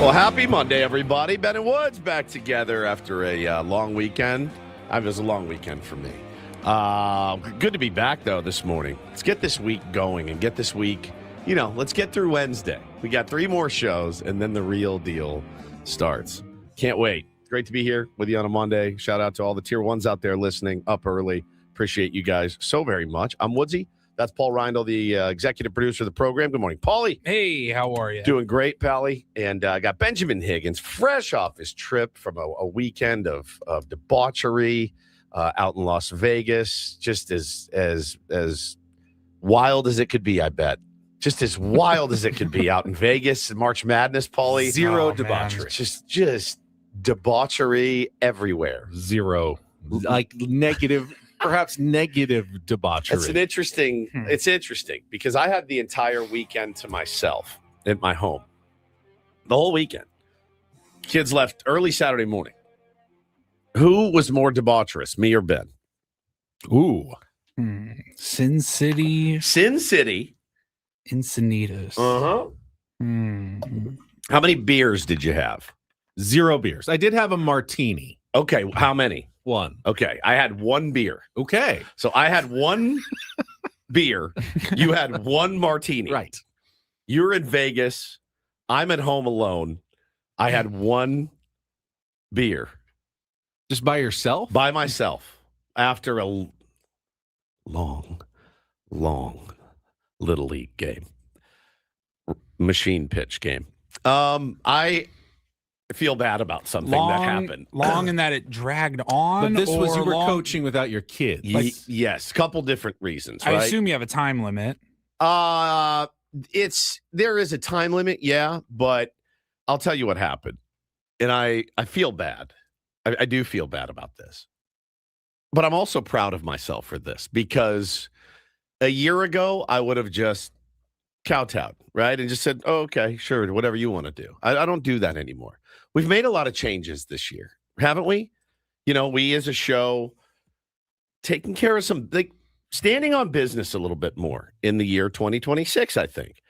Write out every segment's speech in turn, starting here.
Well, happy Monday, everybody. Ben and Woods back together after a long weekend. It was a long weekend for me. Good to be back, though, this morning. Let's get this week going and get this week, let's get through Wednesday. We got 3 more shows, and then the real deal starts. Can't wait. Great to be here with you on a Monday. Shout out to all the Tier 1s out there listening up early. Appreciate you guys so very much. I'm Woodsy. That's Paul Reindl, the executive producer of the program. Good morning, Paulie. Hey, how are you? Doing great, Pally. And I got Benjamin Higgins, fresh off his trip from a weekend of debauchery out in Las Vegas. Just as wild as it could be, I bet. Just as wild as it could be out in Vegas. March Madness, Paulie. Zero debauchery. Just debauchery everywhere. Zero. Like negative. Perhaps negative debauchery. It's interesting because I had the entire weekend to myself at my home. The whole weekend. Kids left early Saturday morning. Who was more debaucherous, me or Ben? Ooh. Sin City. Sin City. Encinitas. Uh-huh. How many beers did you have? 0 beers. I did have a martini. Okay, how many? 1. Okay, I had 1 beer. Okay. So I had 1 beer. You had 1 martini. Right. You're in Vegas. I'm at home alone. I had 1 beer. Just by yourself? By myself. After a long Little League game. Machine pitch game. I feel bad about something that happened. Long in that it dragged on. But this was you were long, coaching without your kids. Yes, couple different reasons, right? I assume you have a time limit. There is a time limit, yeah, but I'll tell you what happened. And I feel bad. I do feel bad about this. But I'm also proud of myself for this because a year ago, I would have just kowtowed, right? And just said, oh, okay, sure, whatever you want to do. I don't do that anymore. We've made a lot of changes this year, haven't we? We as a show taking care of some, standing on business a little bit more in the year 2026, I think.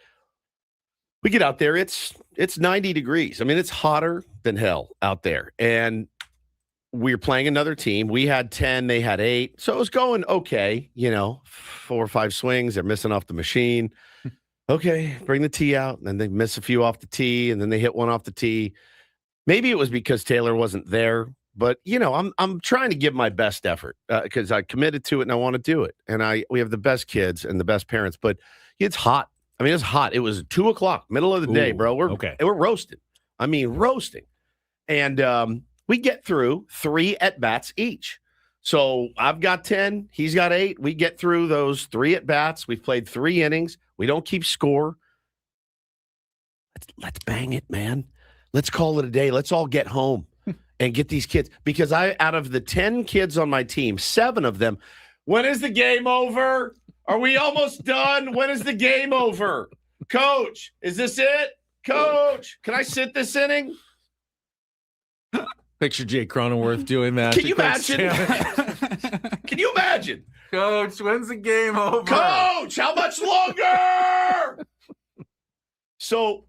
We get out there, it's 90 degrees. I mean, it's hotter than hell out there. And we're playing another team. We had 10, they had 8. So it was going okay, 4 or 5 swings. They're missing off the machine. Okay, bring the tee out. And then they miss a few off the tee, and then they hit one off the tee. Maybe it was because Taylor wasn't there. But, I'm trying to give my best effort because I committed to it and I want to do it. And we have the best kids and the best parents. But it's hot. I mean, it's hot. It was 2 o'clock, middle of the day, bro. We're roasting. I mean, roasting. And we get through 3 at-bats each. So I've got 10. He's got 8. We get through those 3 at-bats. We've played 3 innings. We don't keep score. Let's bang it, man. Let's call it a day. Let's all get home and get these kids. Because out of the 10 kids on my team, 7 of them, when is the game over? Are we almost done? When is the game over? Coach, is this it? Coach, can I sit this inning? Picture Jay Cronenworth doing that. Can you imagine? Can you imagine? Coach, when's the game over? Coach, how much longer? So,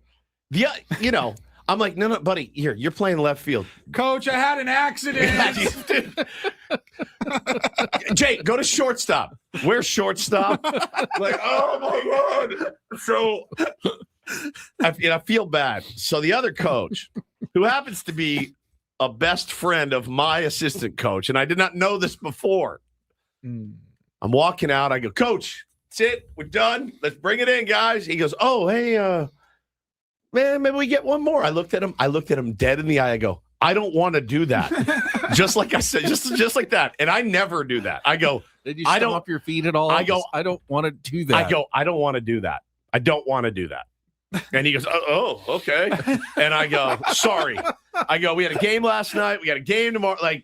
I'm like, no, buddy, here, you're playing left field. Coach, I had an accident. Jay, go to shortstop. Where's shortstop? Like, oh my God. So I feel bad. So the other coach, who happens to be a best friend of my assistant coach, and I did not know this before. I'm walking out. I go, Coach, that's it. We're done. Let's bring it in, guys. He goes, oh, hey, man, maybe we get one more. I looked at him dead in the eye. I go, I don't want to do that. Just like I said, just like that. And I never do that. I go, did you stomp up your feet at all? I go, I don't want to do that. I go, I don't want to do that. I don't want to do that. And he goes, oh, okay. And I go, sorry. I go, we had a game last night. We got a game tomorrow. Like,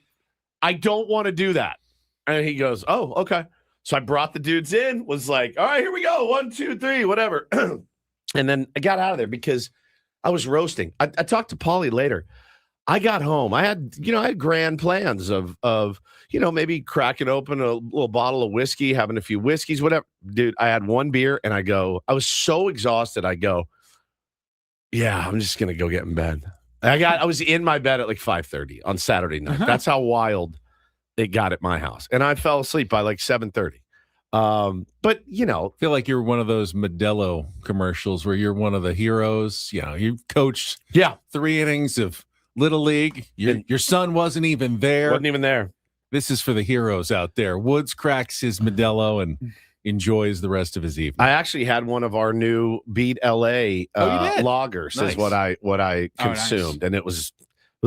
I don't want to do that. And he goes, oh, okay. So I brought the dudes in, was like, all right, here we go. 1, 2, 3, whatever. And then I got out of there because I was roasting. I talked to Paulie later. I got home. I had grand plans of maybe cracking open a little bottle of whiskey, having a few whiskeys, whatever. Dude, I had 1 beer and I was so exhausted. I go, Yeah, I'm just gonna go get in bed. I was in my bed at like 5:30 on Saturday night. That's how wild it got at my house, and I fell asleep by like 7:30. But I feel like you're one of those Modelo commercials where you're one of the heroes. You coached 3 innings of Little League. Your son wasn't even there. Wasn't even there. This is for the heroes out there. Woods cracks his Modelo and enjoys the rest of his evening. I actually had one of our new Beat LA lagers Nice. is what I consumed, and it was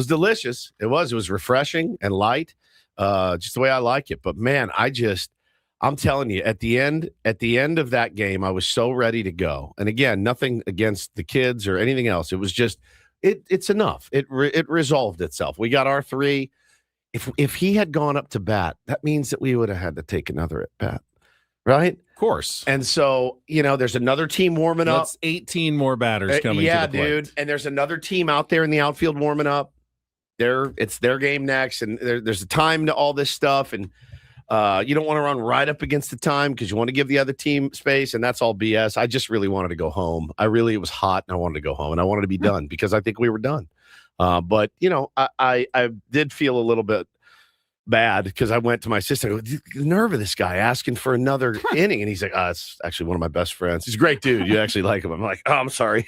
delicious. It was refreshing and light, just the way I like it. But man, I'm telling you, at the end of that game, I was so ready to go. And again, nothing against the kids or anything else. It was just it's enough. It resolved itself. We got our 3. If he had gone up to bat, that means that we would have had to take another at bat. Right? Of course. And so, there's another team warming up. That's 18 more batters coming to the plate. Dude. And there's another team out there in the outfield warming up. It's their game next. And there's a time to all this stuff. And you don't want to run right up against the time because you want to give the other team space. And that's all BS. I just really wanted to go home. It was hot and I wanted to go home and I wanted to be done because I think we were done. But, I did feel a little bit bad because I went to my sister. I go, the nerve of this guy asking for another inning, and he's like, "It's actually one of my best friends. He's a great dude. You actually like him." I'm like, "Oh, I'm sorry,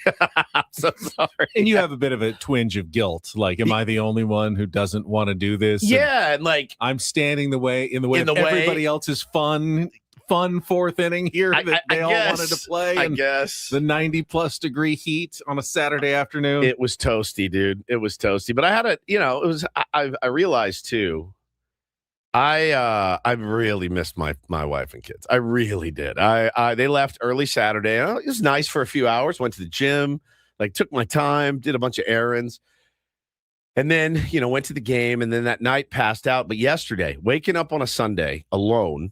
I'm so sorry." And you have a bit of a twinge of guilt, like, "Am I the only one who doesn't want to do this?" Yeah, and like I'm standing in the way of everybody else's fun 4th inning here that they all wanted to play. I guess the 90+ degree heat on a Saturday afternoon. It was toasty, dude. It was toasty. But I had I realized too. I really missed my wife and kids. I really did. They left early Saturday. It was nice for a few hours. Went to the gym, took my time, did a bunch of errands, and then went to the game. And then that night passed out. But yesterday, waking up on a Sunday alone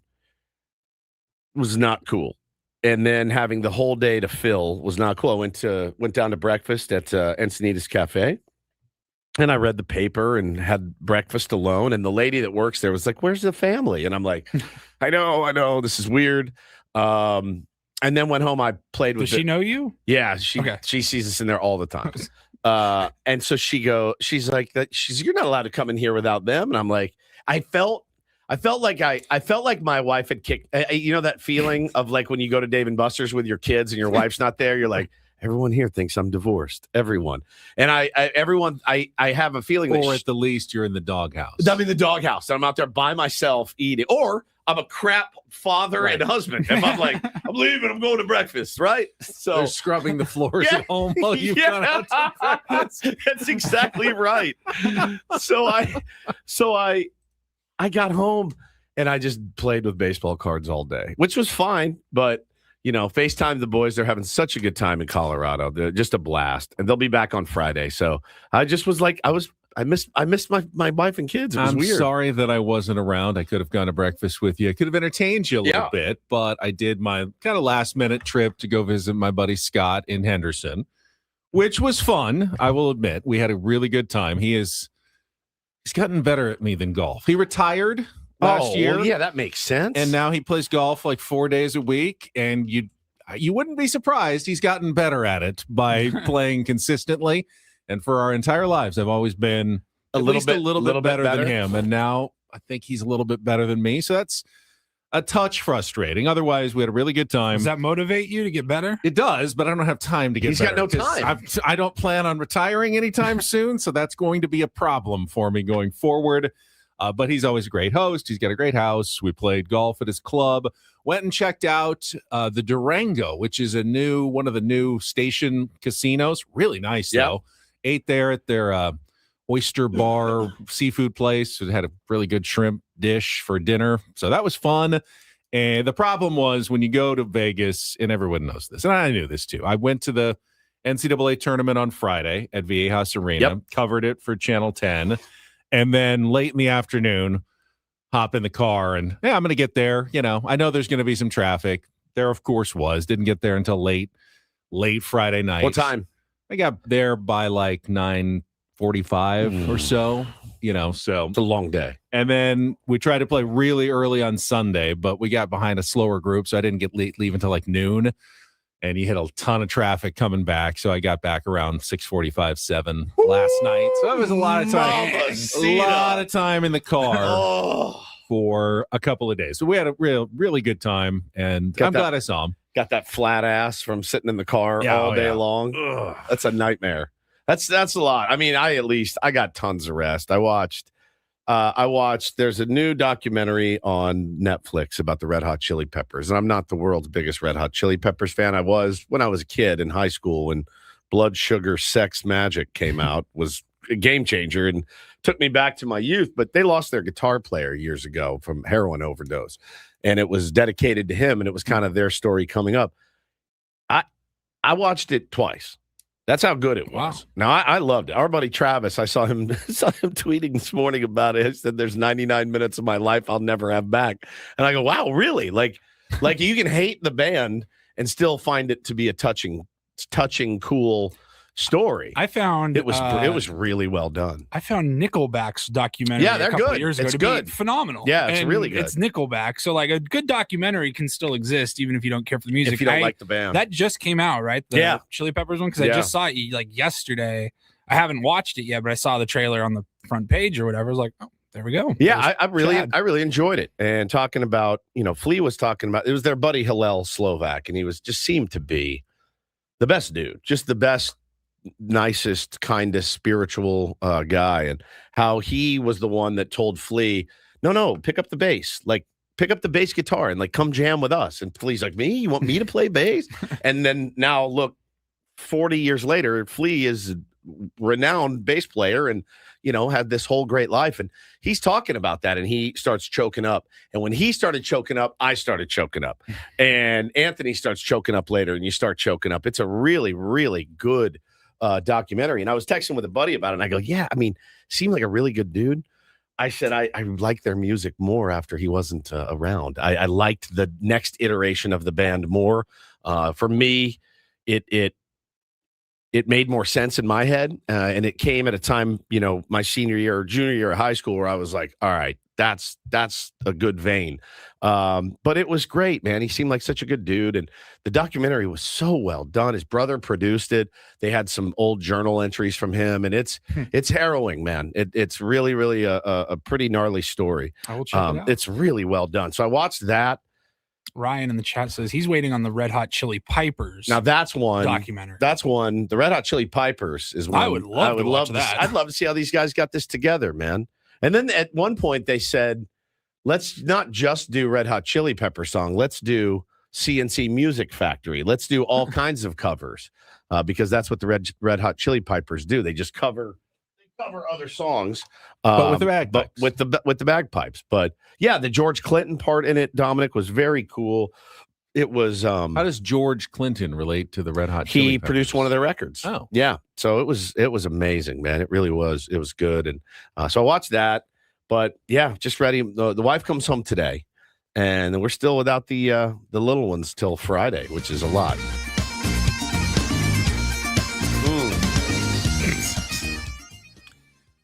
was not cool. And then having the whole day to fill was not cool. I went down to breakfast at Encinitas Cafe. And I read the paper and had breakfast alone. And the lady that works there was like, "Where's the family?" And I'm like, I know. This is weird. And then went home. I played with Does she know you? Yeah. She sees us in there all the time. And so she's like, "You're not allowed to come in here without them." And I'm like, I felt like my wife had kicked, that feeling of like when you go to Dave and Buster's with your kids and your wife's not there, you're like, everyone here thinks I'm divorced. Everyone. And I have a feeling or at the least you're in the doghouse. I'm in the doghouse. I'm out there by myself eating, or I'm a crap father and husband. And I'm like, I'm leaving. I'm going to breakfast. Right. So they're scrubbing the floors at home while you've gone out to breakfast. That's exactly right. So I got home and I just played with baseball cards all day, which was fine. But, FaceTime the boys. They're having such a good time in Colorado. They're just a blast. And they'll be back on Friday. So I just was like, I missed my wife and kids. It was weird. I'm sorry that I wasn't around. I could have gone to breakfast with you. I could have entertained you a little bit, but I did my kind of last minute trip to go visit my buddy Scott in Henderson, which was fun. I will admit we had a really good time. He's gotten better at me than golf. He retired last year. Well, yeah, that makes sense. And now he plays golf like 4 days a week. And you wouldn't be surprised. He's gotten better at it by playing consistently. And for our entire lives, I've always been a little bit better than him. And now I think he's a little bit better than me. So that's a touch frustrating. Otherwise, we had a really good time. Does that motivate you to get better? It does, but I don't have time to get better. He's got no time. I don't plan on retiring anytime soon. So that's going to be a problem for me going forward. But he's always a great host. He's got a great house. We played golf at his club. Went and checked out the Durango, which is one of the new station casinos. Really nice, though. Ate there at their oyster bar seafood place. It had a really good shrimp dish for dinner. So that was fun. And the problem was when you go to Vegas, and everyone knows this, and I knew this too. I went to the NCAA tournament on Friday at Viejas Arena, covered it for Channel 10. And then late in the afternoon, hop in the car and, I'm going to get there. I know there's going to be some traffic. There, of course, was. Didn't get there until late Friday night. What time? I got there by like 9:45 or so, so. It's a long day. And then we tried to play really early on Sunday, but we got behind a slower group, so I didn't leave until like noon. and you hit a ton of traffic coming back. So I got back around 6:45, 7 last night. So it was a lot of time. A lot of time in the car for a couple of days. So we had a really good time, and I'm glad I saw him. Got that flat ass from sitting in the car all day long. Ugh. That's a nightmare. That's a lot. I mean, I got tons of rest. I watched, there's a new documentary on Netflix about the Red Hot Chili Peppers. And I'm not the world's biggest Red Hot Chili Peppers fan. I was when I was a kid in high school when Blood Sugar Sex Magic came out, was a game changer and took me back to my youth. But they lost their guitar player years ago from heroin overdose. And it was dedicated to him. And it was kind of their story coming up. I watched it twice. That's how good it was. Wow. Now, I loved it. Our buddy Travis, I saw him tweeting this morning about it. He said, there's 99 minutes of my life I'll never have back. And I go, wow, really? Like you can hate the band and still find it to be a touching, cool story. I found it was really well done. I found Nickelback's documentary. Yeah, they're good. Years ago it's to good. Be phenomenal. Yeah, it's really good. It's Nickelback, so like a good documentary can still exist even if you don't care for the music. If you don't like the band, that just came out, right? The Chili Peppers one, because I just saw it like yesterday. I haven't watched it yet, but I saw the trailer on the front page or whatever. I was like, oh, there we go. Yeah, I really enjoyed it. And talking about, Flea was talking about, it was their buddy Hillel Slovak, and he seemed to be the best dude, just the best, nicest, kindest, spiritual guy, and how he was the one that told Flea, no, pick up the bass, like pick up the bass guitar and like come jam with us. And Flea's like, me? You want me to play bass? And then now look, 40 years later, Flea is a renowned bass player and had this whole great life. And he's talking about that, and he starts choking up. And when he started choking up, I started choking up. And Anthony starts choking up later, and you start choking up. It's a really, really good documentary. And I was texting with a buddy about it, and I go, yeah, I mean, seemed like a really good dude. I said, I liked their music more after he wasn't around. I liked the next iteration of the band more. For me, it made more sense in my head. And it came at a time, my senior year or junior year of high school, where I was like, all right, that's a good vein. But it was great, man. He seemed like such a good dude. And the documentary was so well done. His brother produced it. They had some old journal entries from him, and it's harrowing, man. It's really, really a pretty gnarly story. I will check it out. It's really well done. So I watched that. Ryan in the chat says he's waiting on the Red Hot Chili Pipers. Now that's one documentary. That's one. The Red Hot Chili Pipers is one. I would love that. I'd love to see how these guys got this together, man. And then at one point they said, let's not just do Red Hot Chili Pepper song. Let's do CNC Music Factory. Let's do all kinds of covers because that's what the Red Hot Chili Pipers do. They just cover other songs, but with the bagpipes. But with the bagpipes. But yeah, the George Clinton part in it, Dominic, was very cool. It was. How does George Clinton relate to the Red Hot Chili Peppers? He produced one of their records. Oh, yeah. So it was amazing, man. It really was. It was good, and so I watched that. But yeah, just ready. The wife comes home today, and we're still without the little ones till Friday, which is a lot.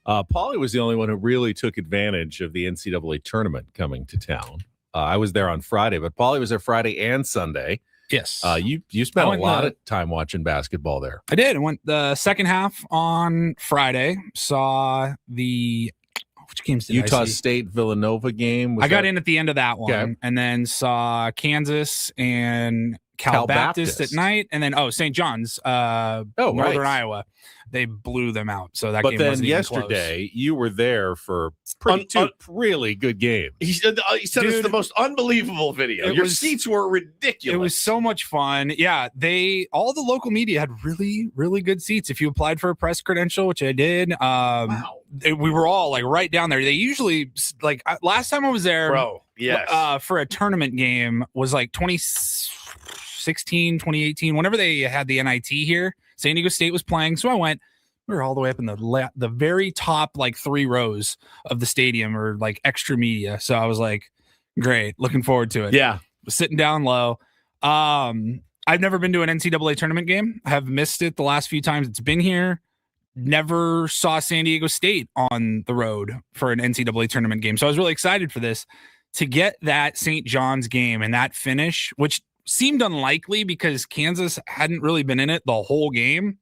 Paulie was the only one who really took advantage of the NCAA tournament coming to town. I was there on Friday, but Paulie was there Friday and Sunday. Yes. You spent a lot of time watching basketball there. I did. I went the second half on Friday. Saw which games did Utah I see? State Villanova game. I got in at the end of that one, and then saw Kansas and Cal Baptist at night, and then St. John's, Northern Iowa. They blew them out. So that game wasn't even close. Yesterday, you were there for two really good games. He said it's the most unbelievable video. Your seats were ridiculous. It was so much fun. Yeah, all the local media had really, really good seats. If you applied for a press credential, which I did, wow. We were all like right down there. They usually last time I was there, for a tournament game was like 2016, 2018, whenever they had the NIT here. San Diego State was playing, so I went. We were all the way up in the very top, like 3 rows of the stadium, or like extra media. So I was like, great, looking forward to it. Yeah, was sitting down low. I've never been to an NCAA tournament game. I have missed it the last few times it's been here. Never saw San Diego State on the road for an NCAA tournament game, so I was really excited for this to get that St. John's game and that finish, which seemed unlikely because Kansas hadn't really been in it the whole game.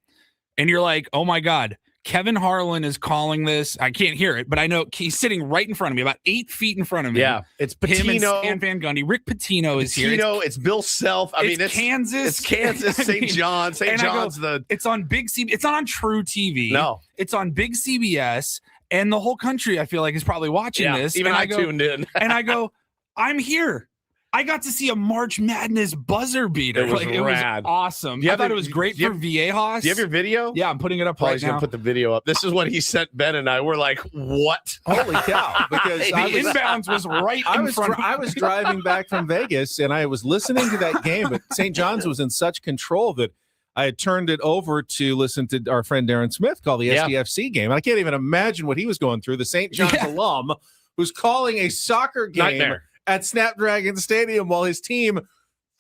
And you're like, oh my God, Kevin Harlan is calling this. I can't hear it, but I know he's sitting right in front of me, about 8 feet in front of me. Yeah, it's Him and Pitino. Stan Van Gundy. Rick Pitino is here. It's Bill Self. I mean, it's Kansas. It's Kansas, St. John. St. John's It's on Big CBS. It's not on True TV. No. It's on Big CBS. And the whole country, I feel like, is probably watching this. Even and I tuned in. And I go, I'm here. I got to see a March Madness buzzer beater. It was It rad. was awesome. I thought it was great for Viejas. Do you have your video? Yeah, I'm putting it up Paulie's right now. gonna put the video up. This is what he sent Ben and I. We're like, what? Holy cow! Because The inbounds was right I in was front. I was driving back from Vegas and I was listening to that game, but St. John's was in such control that I had turned it over to listen to our friend Darren Smith call the SDFC game. I can't even imagine what he was going through. The St. John's alum who's calling a soccer game Nightmare. at Snapdragon Stadium while his team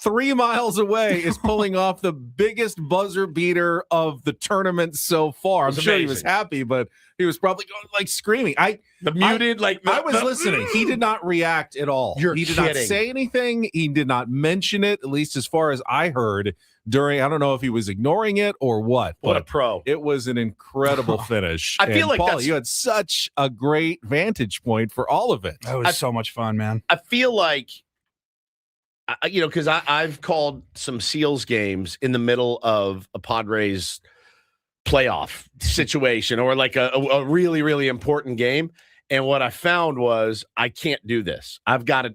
3 miles away is pulling off the biggest buzzer beater of the tournament so far. I'm sure he was happy, but he was probably going like screaming. I was listening. He did not react at all. He did not say anything. He did not mention it, at least as far as I heard during. I don't know if he was ignoring it or what. What a pro. It was an incredible finish. I feel like Paul, you had such a great vantage point for all of it. That was so much fun, man. I feel like, because I've called some Seals games in the middle of a Padres playoff situation or like a really, really important game. And what I found was I can't do this. I've got to,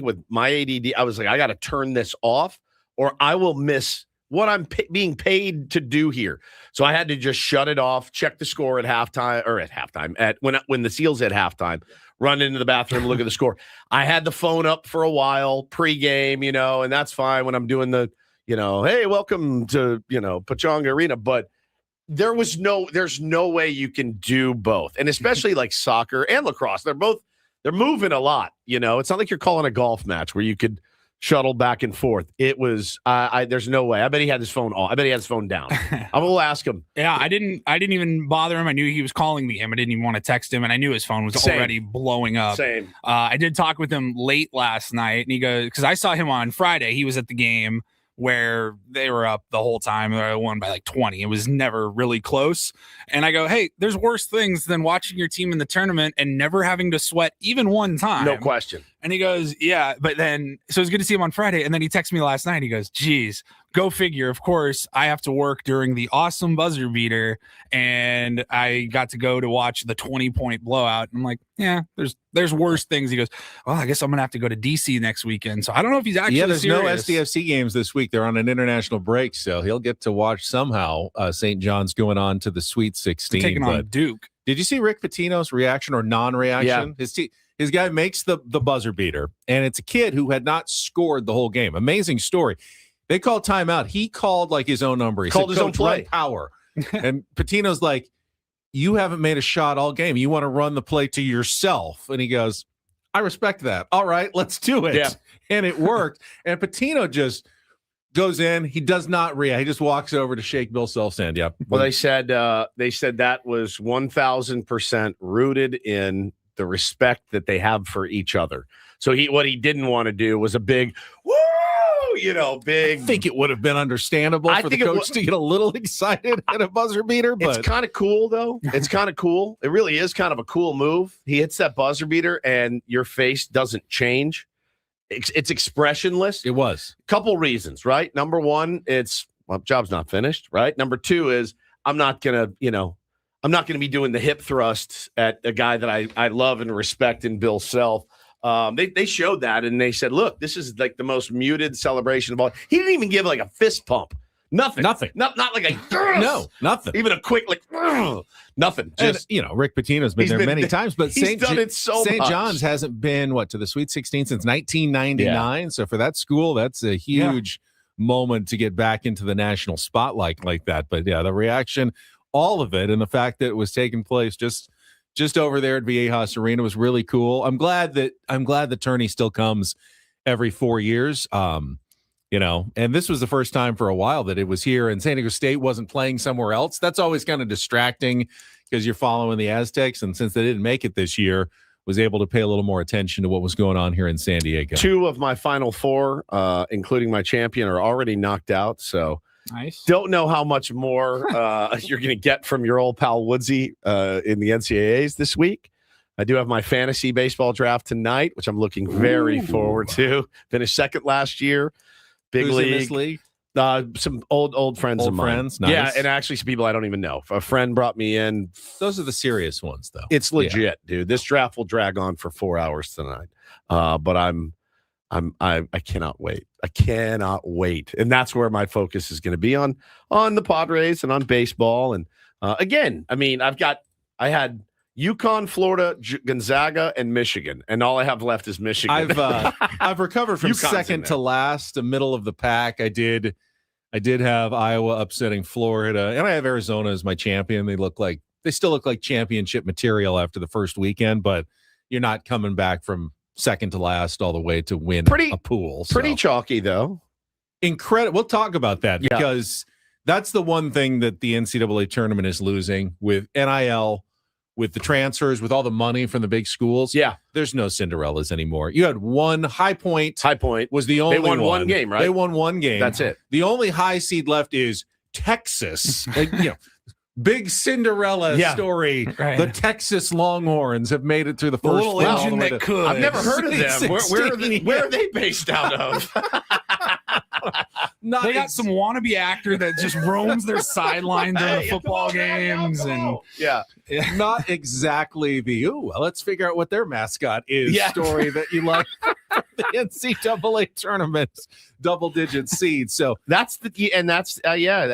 with my ADD, I was like, I got to turn this off or I will miss what I'm being paid to do here. So I had to just shut it off, check the score at halftime, when the Seals at halftime, run into the bathroom, look at the score. I had the phone up for a while pregame, and that's fine when I'm doing the, hey, welcome to, Pechanga Arena. But there's no way you can do both. And especially like soccer and lacrosse, they're moving a lot. It's not like you're calling a golf match where you could shuttle back and forth. It was, there's no way. I bet he had his phone on. I bet he had his phone down. I will ask him. Yeah, I didn't even bother him. I knew he was calling the game. I didn't even want to text him, and I knew his phone was already blowing up. Same. I did talk with him late last night, and he goes, because I saw him on Friday. He was at the game where they were up the whole time. They won by like 20. It was never really close. And I go, hey, there's worse things than watching your team in the tournament and never having to sweat even one time. No question. And he goes, yeah, but then, so it was good to see him on Friday. And then he texted me last night. He goes, geez, go figure. Of course, I have to work during the awesome buzzer beater. And I got to go to watch the 20-point blowout. I'm like, yeah, there's worse things. He goes, well, I guess I'm going to have to go to DC next weekend. So I don't know if he's actually there's serious. no SDFC games this week. They're on an international break. So he'll get to watch somehow St. John's going on to the Sweet 16. Taking on Duke. Did you see Rick Pitino's reaction or non-reaction? Yeah. His guy makes the buzzer beater, and it's a kid who had not scored the whole game. Amazing story. They called timeout. He called like his own number. He called said, his own play. Run power. And Patino's like, you haven't made a shot all game. You want to run the play to yourself. And he goes, I respect that. All right, let's do it. Yeah. And it worked. And Patino just goes in. He does not react. He just walks over to shake Bill Self's hand. Yep. Well, they said that was 1,000% rooted in the respect that they have for each other. So what he didn't want to do was a big, woo, big. I think it would have been understandable for the coach to get a little excited at a buzzer beater. But it's kind of cool, though. It's kind of cool. It really is kind of a cool move. He hits that buzzer beater, and your face doesn't change. It's expressionless. It was. Couple reasons, right? Number one, job's not finished, right? Number two is I'm not gonna be doing the hip thrusts at a guy that I love and respect in Bill Self. They showed that and they said, look, this is like the most muted celebration of all. He didn't even give like a fist pump. Nothing. Not like a no, nothing. Even a quick nothing. Just Rick Pitino's been there many times, but St. John's hasn't been to the Sweet 16 since 1999. Yeah. So for that school, that's a huge moment to get back into the national spotlight like that. But yeah, the reaction, all of it, and the fact that it was taking place just over there at Viejas Arena was really cool. I'm glad the tourney still comes every 4 years. And this was the first time for a while that it was here, and San Diego State wasn't playing somewhere else. That's always kind of distracting because you're following the Aztecs, and since they didn't make it this year, was able to pay a little more attention to what was going on here in San Diego. 2 of my final 4, including my champion, are already knocked out. So Nice. don't know how much more you're going to get from your old pal Woodsy in the NCAAs this week. I do have my fantasy baseball draft tonight, which I'm looking very forward to. Finished second last year. Big Who's league. in this league? Some old friends of mine. Friends, nice. Yeah, and actually some people I don't even know. A friend brought me in. Those are the serious ones, though. It's legit, dude. This draft will drag on for 4 hours tonight. But I cannot wait. I cannot wait. And that's where my focus is going to be on the Padres and on baseball. And again, I mean, I had UConn, Florida, Gonzaga, and Michigan, and all I have left is Michigan. I've recovered from UConn's second to last, the middle of the pack. I did have Iowa upsetting Florida, and I have Arizona as my champion. They still look like championship material after the first weekend, but you're not coming back from second to last all the way to win a pool. Pretty chalky though. Incredible. We'll talk about that because that's the one thing that the NCAA tournament is losing with NIL. With the transfers, with all the money from the big schools, there's no Cinderellas anymore. You had one High Point. High Point was the only They won one game, right? They won one game. That's it. The only high seed left is Texas. Big Cinderella story. Right. The Texas Longhorns have made it through the first little engine that could. I've never heard of them. Where are they based out of? They got some wannabe actor that just roams their sideline during the football games, and not exactly the let's figure out what their mascot is story that you like. The NCAA tournament's double-digit seed. So I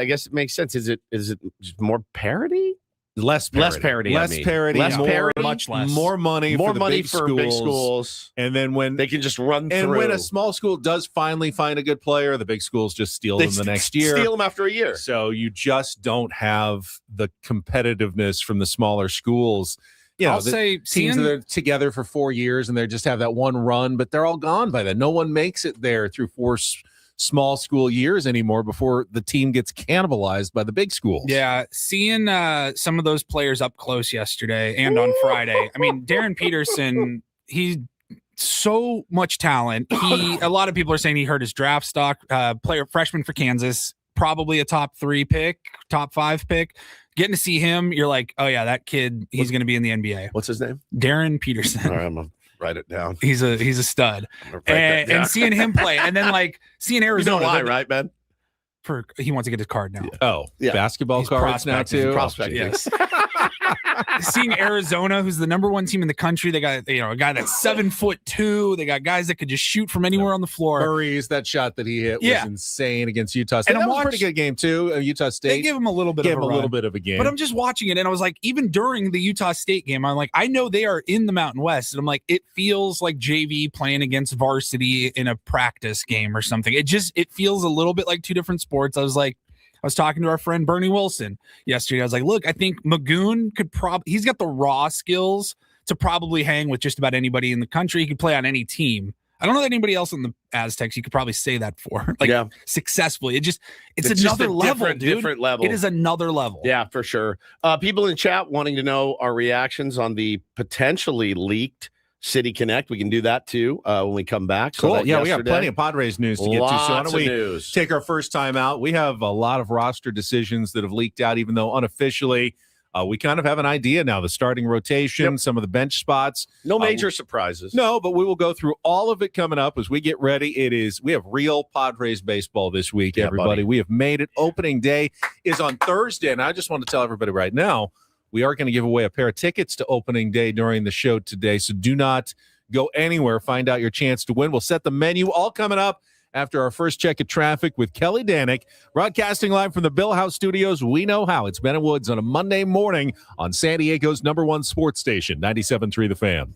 guess it makes sense. Is it just more parity? Less parity. Less parity. Less parity. Much less. More money. More for money big for big schools. And then when they can just run through. And when a small school does finally find a good player, the big schools just steal them the next year. Steal them after a year. So you just don't have the competitiveness from the smaller schools. I'll say teams that are together for 4 years and they just have that one run, but they're all gone by then. No one makes it there through 4 small school years anymore before the team gets cannibalized by the big schools. Yeah, seeing some of those players up close yesterday and on Friday. I mean, Darren Peterson, he's so much talent. A lot of people are saying he hurt his draft stock. Freshman for Kansas, probably a top 3 pick, top 5 pick. Getting to see him, you're like, oh yeah, that kid, he's going to be in the NBA. What's his name? Darren Peterson. All right, I'm gonna write it down. He's a stud, and seeing him play, and then seeing Arizona. You know why, right, man? He wants to get his card now. Oh, yeah. Basketball He's cards now too. Prospect, yes. Seeing Arizona, who's the number 1 team in the country, they got a guy that's 7'2". They got guys that could just shoot from anywhere on the floor. Murray's that shot that he hit was insane against Utah State. And that was a pretty good game too. Utah State. They gave him a little bit of a game. But I'm just watching it, and I was like, even during the Utah State game, I'm like, I know they are in the Mountain West, and I'm like, it feels like JV playing against varsity in a practice game or something. It feels a little bit like 2 different sports. I was talking to our friend Bernie Wilson yesterday. I was like, look, I think Magoon could he's got the raw skills to probably hang with just about anybody in the country. He could play on any team. I don't know that anybody else in the Aztecs you could probably say that for, successfully. It's another level, dude. Different level. It is another level. Yeah, for sure. People in chat wanting to know our reactions on the potentially leaked City Connect. We can do that too when we come back. Cool. We got plenty of Padres news to get to. So why don't we take our first time out? We have a lot of roster decisions that have leaked out, even though unofficially we kind of have an idea now. The starting rotation, some of the bench spots. No major surprises. No, but we will go through all of it coming up as we get ready. We have real Padres baseball this week, everybody. We have made it. Opening day is on Thursday, and I just want to tell everybody right now, we are going to give away a pair of tickets to opening day during the show today, so do not go anywhere. Find out your chance to win. We'll set the menu, all coming up after our first check of traffic with Kelly Danick, broadcasting live from the Bill House Studios. We know how. It's Ben and Woods on a Monday morning on San Diego's #1 sports station, 97.3 The Fan.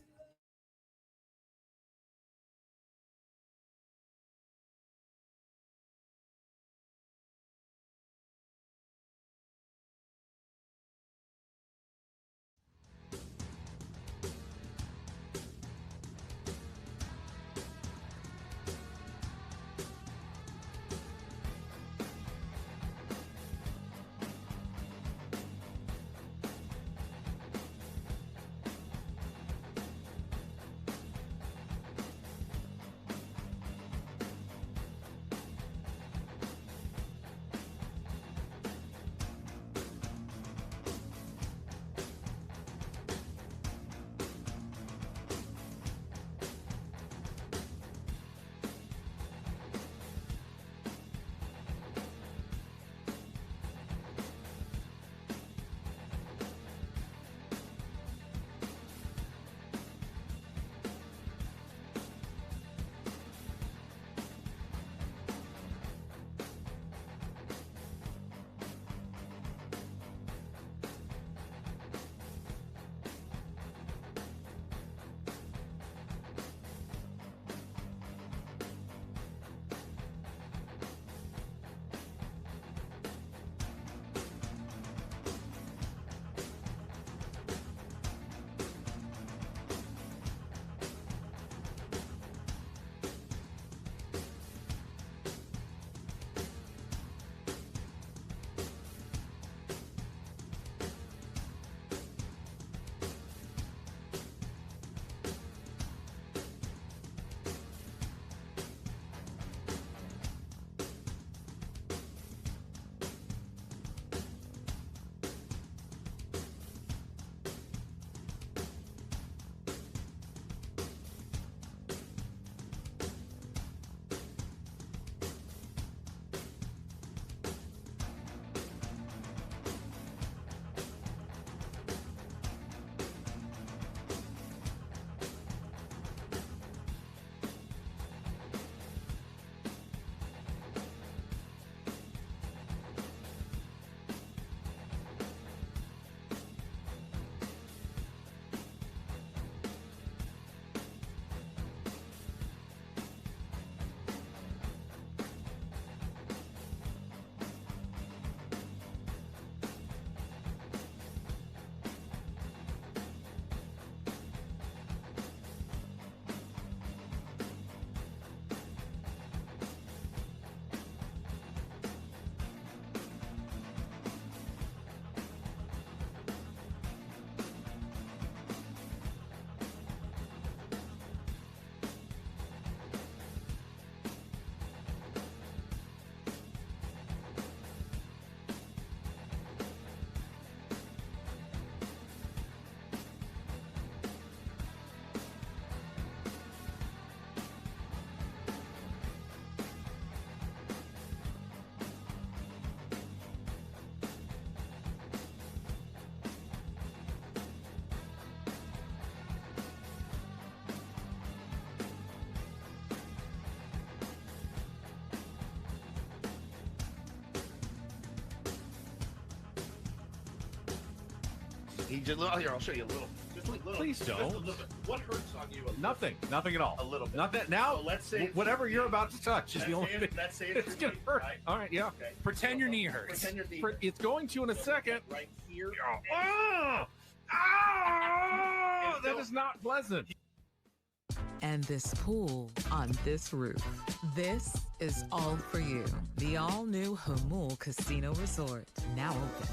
He just, oh, here, I'll show you a little. Just a little. Please don't. Just a little bit. What hurts on you? Nothing at all. A little bit. Not that now. So let's say whatever you're about to touch is the only thing. Let's say It's gonna hurt. Right? All right, yeah. Okay. Pretend your knee hurts. Pretend your knee. It's going to in a second. Right here. Oh, that is not pleasant. And this pool on this roof. This is all for you. The all-new Hamul Casino Resort, now open.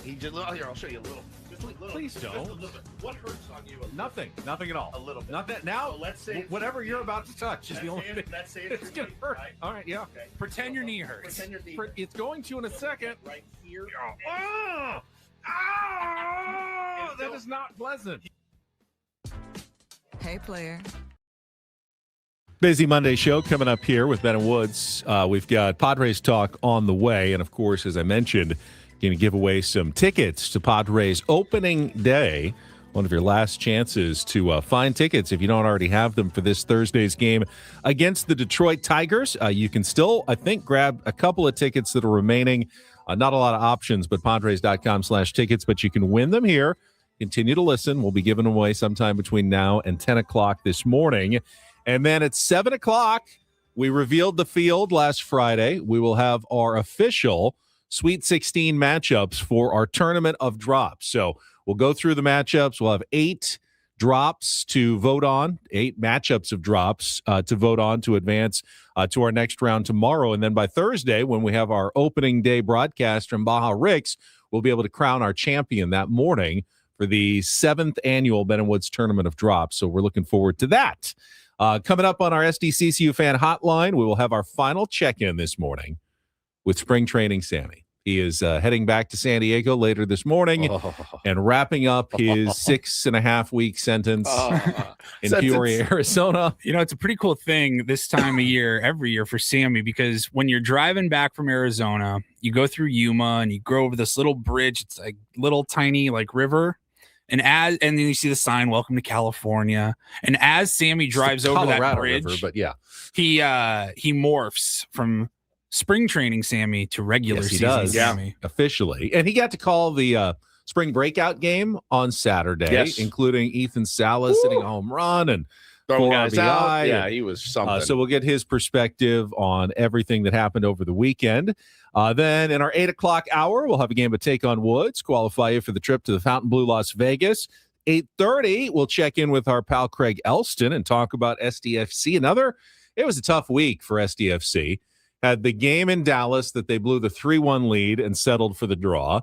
He just, oh, here, I'll show you a little. Just a little. Please don't. Just a little bit. What hurts on you? Nothing at all. A little bit. Not that now. So let's say whatever you're about to touch is the only thing. Let's say It's gonna hurt. Right? All right, yeah. Okay. Pretend your knee hurts. Pretend your knee. It's going to in a second. Right here. That is not pleasant. Hey, player. Busy Monday show coming up here with Ben and Woods. We've got Padres talk on the way. And, of course, as I mentioned, going to give away some tickets to Padres opening day. One of your last chances to find tickets if you don't already have them for this Thursday's game against the Detroit Tigers. You can still, I think, grab a couple of tickets that are remaining. Not a lot of options, but Padres.com/tickets, but you can win them here continue to listen. We'll be giving away sometime between now and 10 o'clock this morning. And then at 7 o'clock, we revealed the field last Friday. We will have our official Sweet 16 matchups for our tournament of drops. So we'll go through the matchups. We'll have 8 drops to vote on, 8 matchups of drops to vote on to advance to our next round tomorrow. And then by Thursday, when we have our opening day broadcast from Baja Ricks, we'll be able to crown our champion that morning for the 7th annual Ben & Woods Tournament of Drops. So we're looking forward to that. Coming up on our SDCCU fan hotline, we will have our final check-in this morning with spring training Sammy. He is heading back to San Diego later this morning and wrapping up his 6.5-week sentence in Peoria, Arizona. You know, it's a pretty cool thing this time of year, every year for Sammy, because when you're driving back from Arizona, you go through Yuma and you go over this little bridge. It's like little tiny like river. And then you see the sign, "Welcome to California." And as Sammy drives over that bridge, river, but yeah, he morphs from spring training Sammy to regular season Sammy. Officially. And he got to call the spring breakout game on Saturday, including Ethan Salas hitting a home run and throwing guys out. RBI. Yeah, he was something. So we'll get his perspective on everything that happened over the weekend. Then in our 8 o'clock hour, we'll have a game of Take on Woods, qualify you for the trip to the Fontainebleau, Las Vegas. 8:30, we'll check in with our pal Craig Elsten and talk about SDFC. It was a tough week for SDFC. Had the game in Dallas that they blew the 3-1 lead and settled for the draw.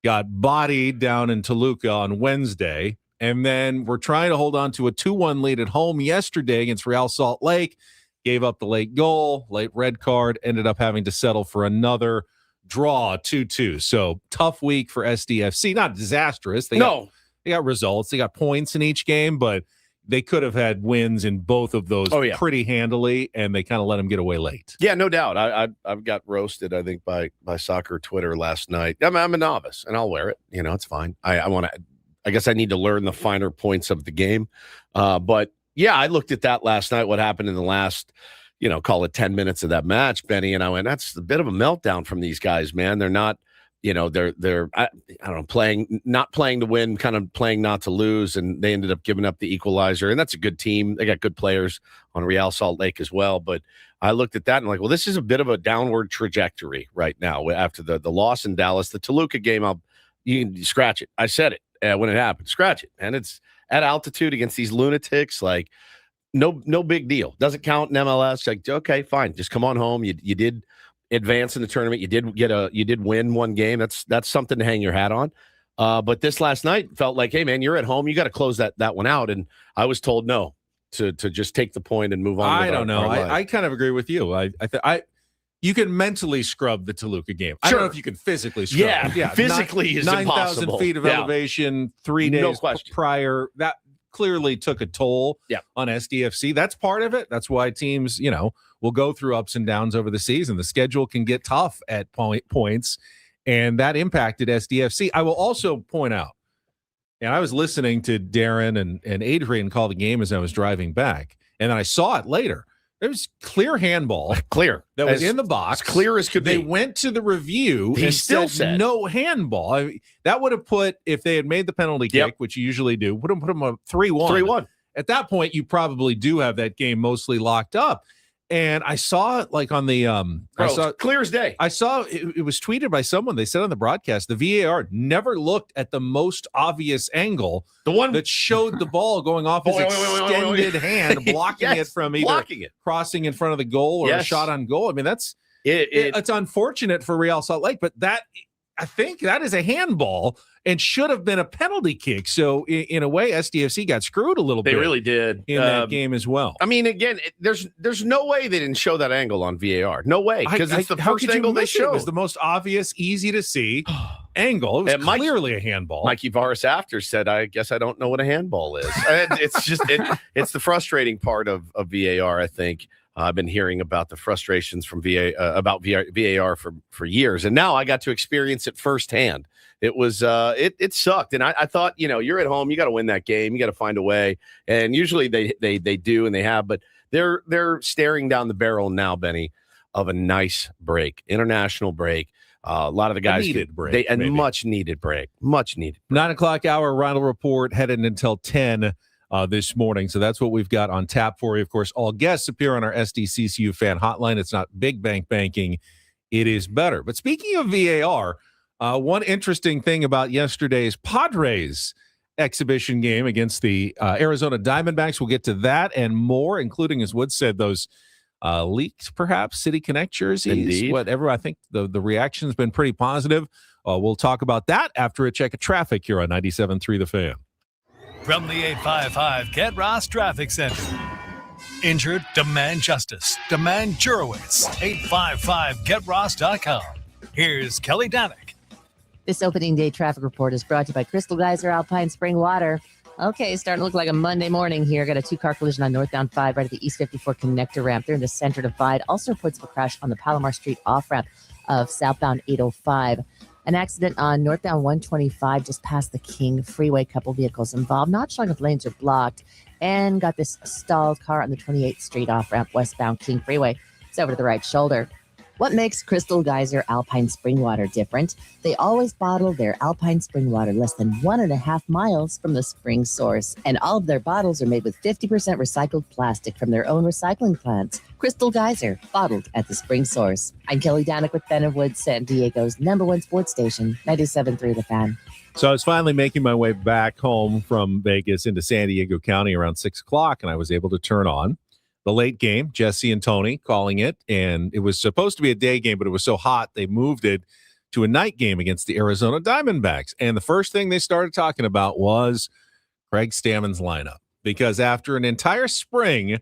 Got bodied down in Toluca on Wednesday. And then we're trying to hold on to a 2-1 lead at home yesterday against Real Salt Lake. Gave up the late goal, late red card, ended up having to settle for another draw, 2-2. So tough week for SDFC. Not disastrous. They got results. They got points in each game, but they could have had wins in both of those pretty handily, and they kind of let them get away late. Yeah, no doubt. I've got roasted, I think, by soccer Twitter last night. I'm a novice, and I'll wear it. You know, it's fine. I guess I need to learn the finer points of the game. But, yeah, I looked at that last night, what happened in the last, call it 10 minutes of that match, Benny, and I went, that's a bit of a meltdown from these guys, man. They're not – they're I don't know, not playing to win, kind of playing not to lose, and they ended up giving up the equalizer. And that's a good team. They got good players on Real Salt Lake as well. But I looked at that and like, well, this is a bit of a downward trajectory right now after the loss in Dallas. The Toluca game, you can scratch it. I said it when it happened. Scratch it, and it's at altitude against these lunatics. Like, no big deal. Doesn't count in MLS. Like, okay, fine, just come on home. You did advance in the tournament. You did win one game. That's something to hang your hat on. But this last night felt like, hey man, you're at home. You got to close that one out. And I was told no to just take the point and move on. I don't know. I kind of agree with you. You can mentally scrub the Toluca game. I don't know if you can physically scrub. Yeah, physically is 9,000 feet of elevation, 3 days prior. That clearly took a toll on SDFC. That's part of it. That's why teams, will go through ups and downs over the season. The schedule can get tough at points, and that impacted SDFC. I will also point out, and I was listening to Darren and Adrian call the game as I was driving back, and then I saw it later. There was clear handball. Clear. That was in the box. As clear as could be. They went to the review and still said no handball. That would have put, if they had made the penalty kick, which you usually do, would have put them up 3-1. 3-1. At that point, you probably do have that game mostly locked up. And I saw it like on the clear as day. I saw it was tweeted by someone. They said on the broadcast, the VAR never looked at the most obvious angle, the one that showed the ball going off his extended hand, blocking it from either crossing in front of the goal or a shot on goal. I mean, that's it's unfortunate for Real Salt Lake, but I think that is a handball and should have been a penalty kick. So in a way, SDFC got screwed a little bit. They really did in that game as well. I mean, again, there's no way they didn't show that angle on VAR. No way, because it's the first angle they showed. It was the most obvious, easy to see angle. It was clearly a handball. Mikey Varis after said, "I guess I don't know what a handball is." It's just it's the frustrating part of VAR. I think I've been hearing about the frustrations from VAR for years, and now I got to experience it firsthand. It was it sucked, and I thought, you're at home, you got to win that game, you got to find a way, and usually they do and they have, but they're staring down the barrel now, Benny, of a nice break, international break. A lot of the guys needed break, much needed break. 9 o'clock hour Reindl Report headed until 10 this morning. So that's what we've got on tap for you. Of course, all guests appear on our SDCCU fan hotline. It's not big bank banking. It is better. But speaking of VAR, one interesting thing about yesterday's Padres exhibition game against the Arizona Diamondbacks, we'll get to that and more, including, as Wood said, those leaked, perhaps, City Connect jerseys. Indeed. Whatever. I think the reaction's been pretty positive. We'll talk about that after a check of traffic here on 97.3 The Fan. From the 855 Get Ross Traffic Center. Injured? Demand justice. Demand Jurowitz. 855GetRoss.com. Here's Kelly Danick. This opening day traffic report is brought to you by Crystal Geyser Alpine Spring Water. Okay, starting to look like a Monday morning here. Got a two-car collision on northbound 5 right at the East 54 connector ramp. They're in the center divide. Also reports of a crash on the Palomar Street off-ramp of southbound 805. An accident on northbound 125 just past the King Freeway. Couple vehicles involved. Not showing if lanes are blocked. And got this stalled car on the 28th Street off-ramp westbound King Freeway. It's over to the right shoulder. What makes Crystal Geyser Alpine Spring Water different? They always bottle their Alpine Spring Water less than 1.5 miles from the spring source. And all of their bottles are made with 50% recycled plastic from their own recycling plants. Crystal Geyser, bottled at the spring source. I'm Kelly Danick with Ben and Wood, San Diego's #1 sports station, 97.3 The Fan. So I was finally making my way back home from Vegas into San Diego County around 6 o'clock, and I was able to turn on the late game, Jesse and Tony calling it, and it was supposed to be a day game, but it was so hot they moved it to a night game against the Arizona Diamondbacks. And the first thing they started talking about was Craig Stammen's lineup, because after an entire spring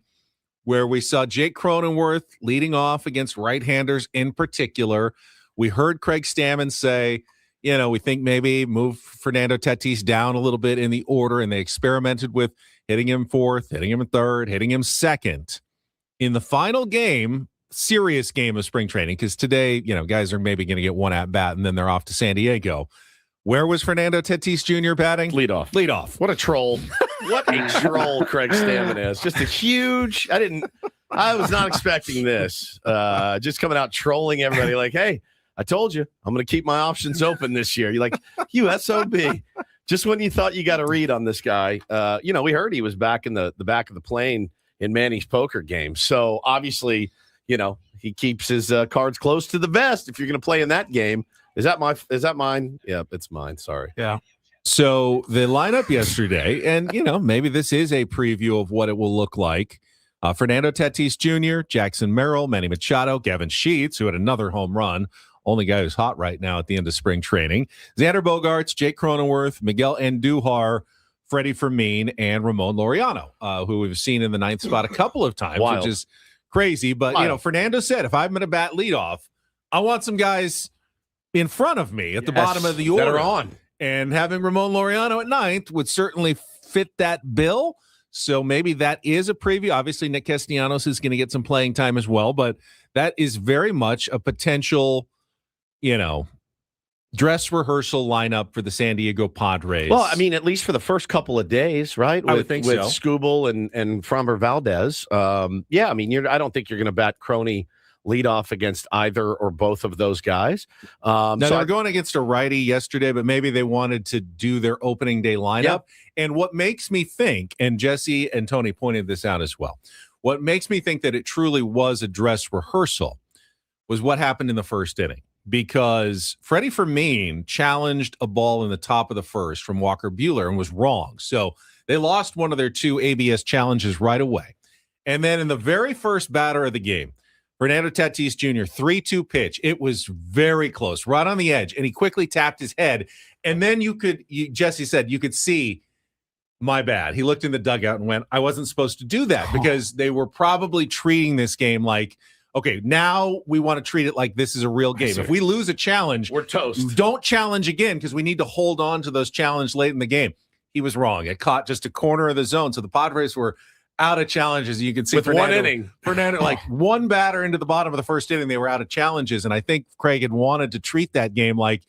where we saw Jake Cronenworth leading off against right-handers in particular, we heard Craig Stammen say, we think maybe move Fernando Tatis down a little bit in the order, and they experimented with hitting him fourth, hitting him third, hitting him second. In the final game, serious game of spring training, because today, guys are maybe going to get one at-bat, and then they're off to San Diego. Where was Fernando Tatis Jr. batting? Leadoff. What a troll. What a troll Craig Stammen is. Just a huge, I was not expecting this. Just coming out trolling everybody like, hey, I told you, I'm going to keep my options open this year. You're like, you SOB. Just when you thought you got a read on this guy, we heard he was back in the back of the plane in Manny's poker game. So obviously, he keeps his cards close to the vest if you're going to play in that game. Is that mine? Yeah, it's mine. Sorry. Yeah. So the lineup yesterday, and, maybe this is a preview of what it will look like. Fernando Tatis Jr., Jackson Merrill, Manny Machado, Gavin Sheets, who had another home run. Only guy who's hot right now at the end of spring training. Xander Bogaerts, Jake Cronenworth, Miguel Andujar, Freddie Fermin, and Ramon Laureano, who we've seen in the ninth spot a couple of times, which is crazy. But, Fernando said, if I'm going to bat leadoff, I want some guys in front of me at the bottom of the order. That are on. And having Ramon Laureano at ninth would certainly fit that bill. So maybe that is a preview. Obviously, Nick Castellanos is going to get some playing time as well, but that is very much a potential dress rehearsal lineup for the San Diego Padres. Well, at least for the first couple of days, right? I would think with so. Skubal and Framber Valdez. I don't think you're going to bat Crony leadoff against either or both of those guys. Now, they were going against a righty yesterday, but maybe they wanted to do their opening day lineup. Yep. And what makes me think, and Jesse and Tony pointed this out as well, what makes me think that it truly was a dress rehearsal was what happened in the first inning. Because Freddie Fermin challenged a ball in the top of the first from Walker Buehler and was wrong. So they lost one of their two ABS challenges right away. And then in the very first batter of the game, Fernando Tatis Jr., 3-2 pitch. It was very close, right on the edge. And he quickly tapped his head. And then Jesse said, you could see, my bad. He looked in the dugout and went, I wasn't supposed to do that, because they were probably treating this game like, okay, now we want to treat it like this is a real game. If we lose a challenge, we're toast. Don't challenge again, because we need to hold on to those challenges late in the game. He was wrong. It caught just a corner of the zone. So the Padres were out of challenges. You can see with one inning. Fernando, like one batter into the bottom of the first inning, they were out of challenges. And I think Craig had wanted to treat that game like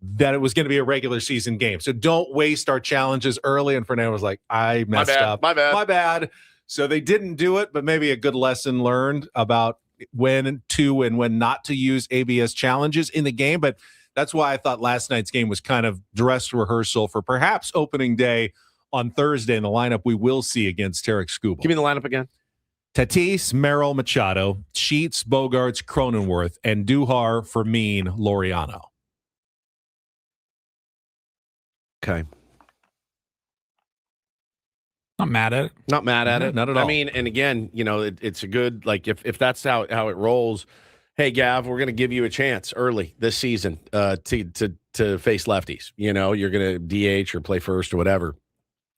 that it was going to be a regular season game. So don't waste our challenges early. And Fernando was like, I messed up. My bad. So they didn't do it, but maybe a good lesson learned about when to and when not to use ABS challenges in the game. But that's why I thought last night's game was kind of dress rehearsal for perhaps opening day on Thursday in the lineup we will see against Tarek Skubal. Give me the lineup again. Tatis, Merrill, Machado, Sheets, Bogarts, Cronenworth, and Duhar, Fermin, Laureano. Okay. Not mad at it. Not mad at No, it. not at all. I mean, and again, it's a good, like, if that's how it rolls, hey, Gav, we're going to give you a chance early this season to face lefties. You're going to DH or play first or whatever.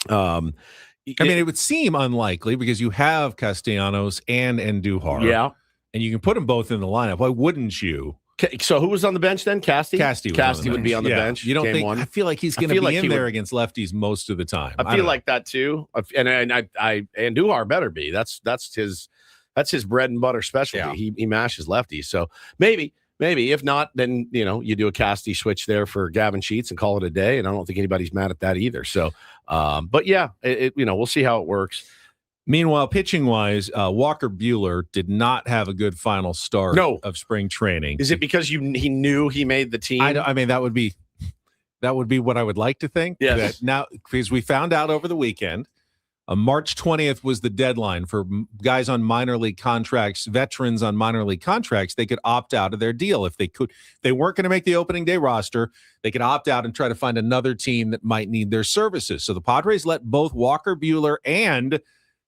I mean, it would seem unlikely because you have Castellanos and Andujar. Yeah. And you can put them both in the lineup. Why wouldn't you? So who was on the bench then? Casty would be on the Yeah. bench. You don't game think? one. I feel like he's going to be like in he there would- against lefties most of the time. I feel like that too. And Andujar better be. That's his bread and butter specialty. Yeah. He mashes lefties. So maybe if not, then you do a Casty switch there for Gavin Sheets and call it a day. And I don't think anybody's mad at that either. So, but yeah, we'll see how it works. Meanwhile, pitching wise, Walker Buehler did not have a good final start of spring training. Is it because he knew he made the team? I mean, that would be what I would like to think. Yes. That now, because we found out over the weekend, March 20th was the deadline for guys on minor league contracts, veterans on minor league contracts. They could opt out of their deal if they could. They weren't going to make the opening day roster. They could opt out and try to find another team that might need their services. So the Padres let both Walker Buehler and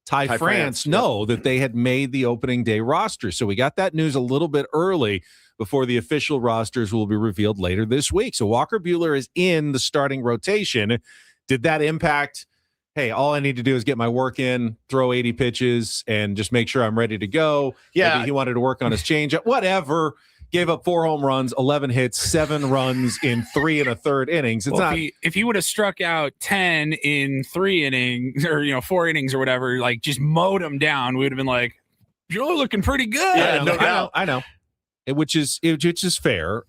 Ty France know that they had made the opening day roster. So we got that news a little bit early before the official rosters will be revealed later this week. So Walker Buehler is in the starting rotation. Did that impact, hey, all I need to do is get my work in, throw 80 pitches, and just make sure I'm ready to go? Yeah. Maybe he wanted to work on his changeup, whatever. Gave up 4 home runs, 11 hits, 7 runs in 3 1/3 innings. It's not. If he would have struck out 10 in 3 innings or 4 innings or whatever, like just mowed him down, we would have been like, you're looking pretty good. Yeah, no doubt. I know. Which is fair,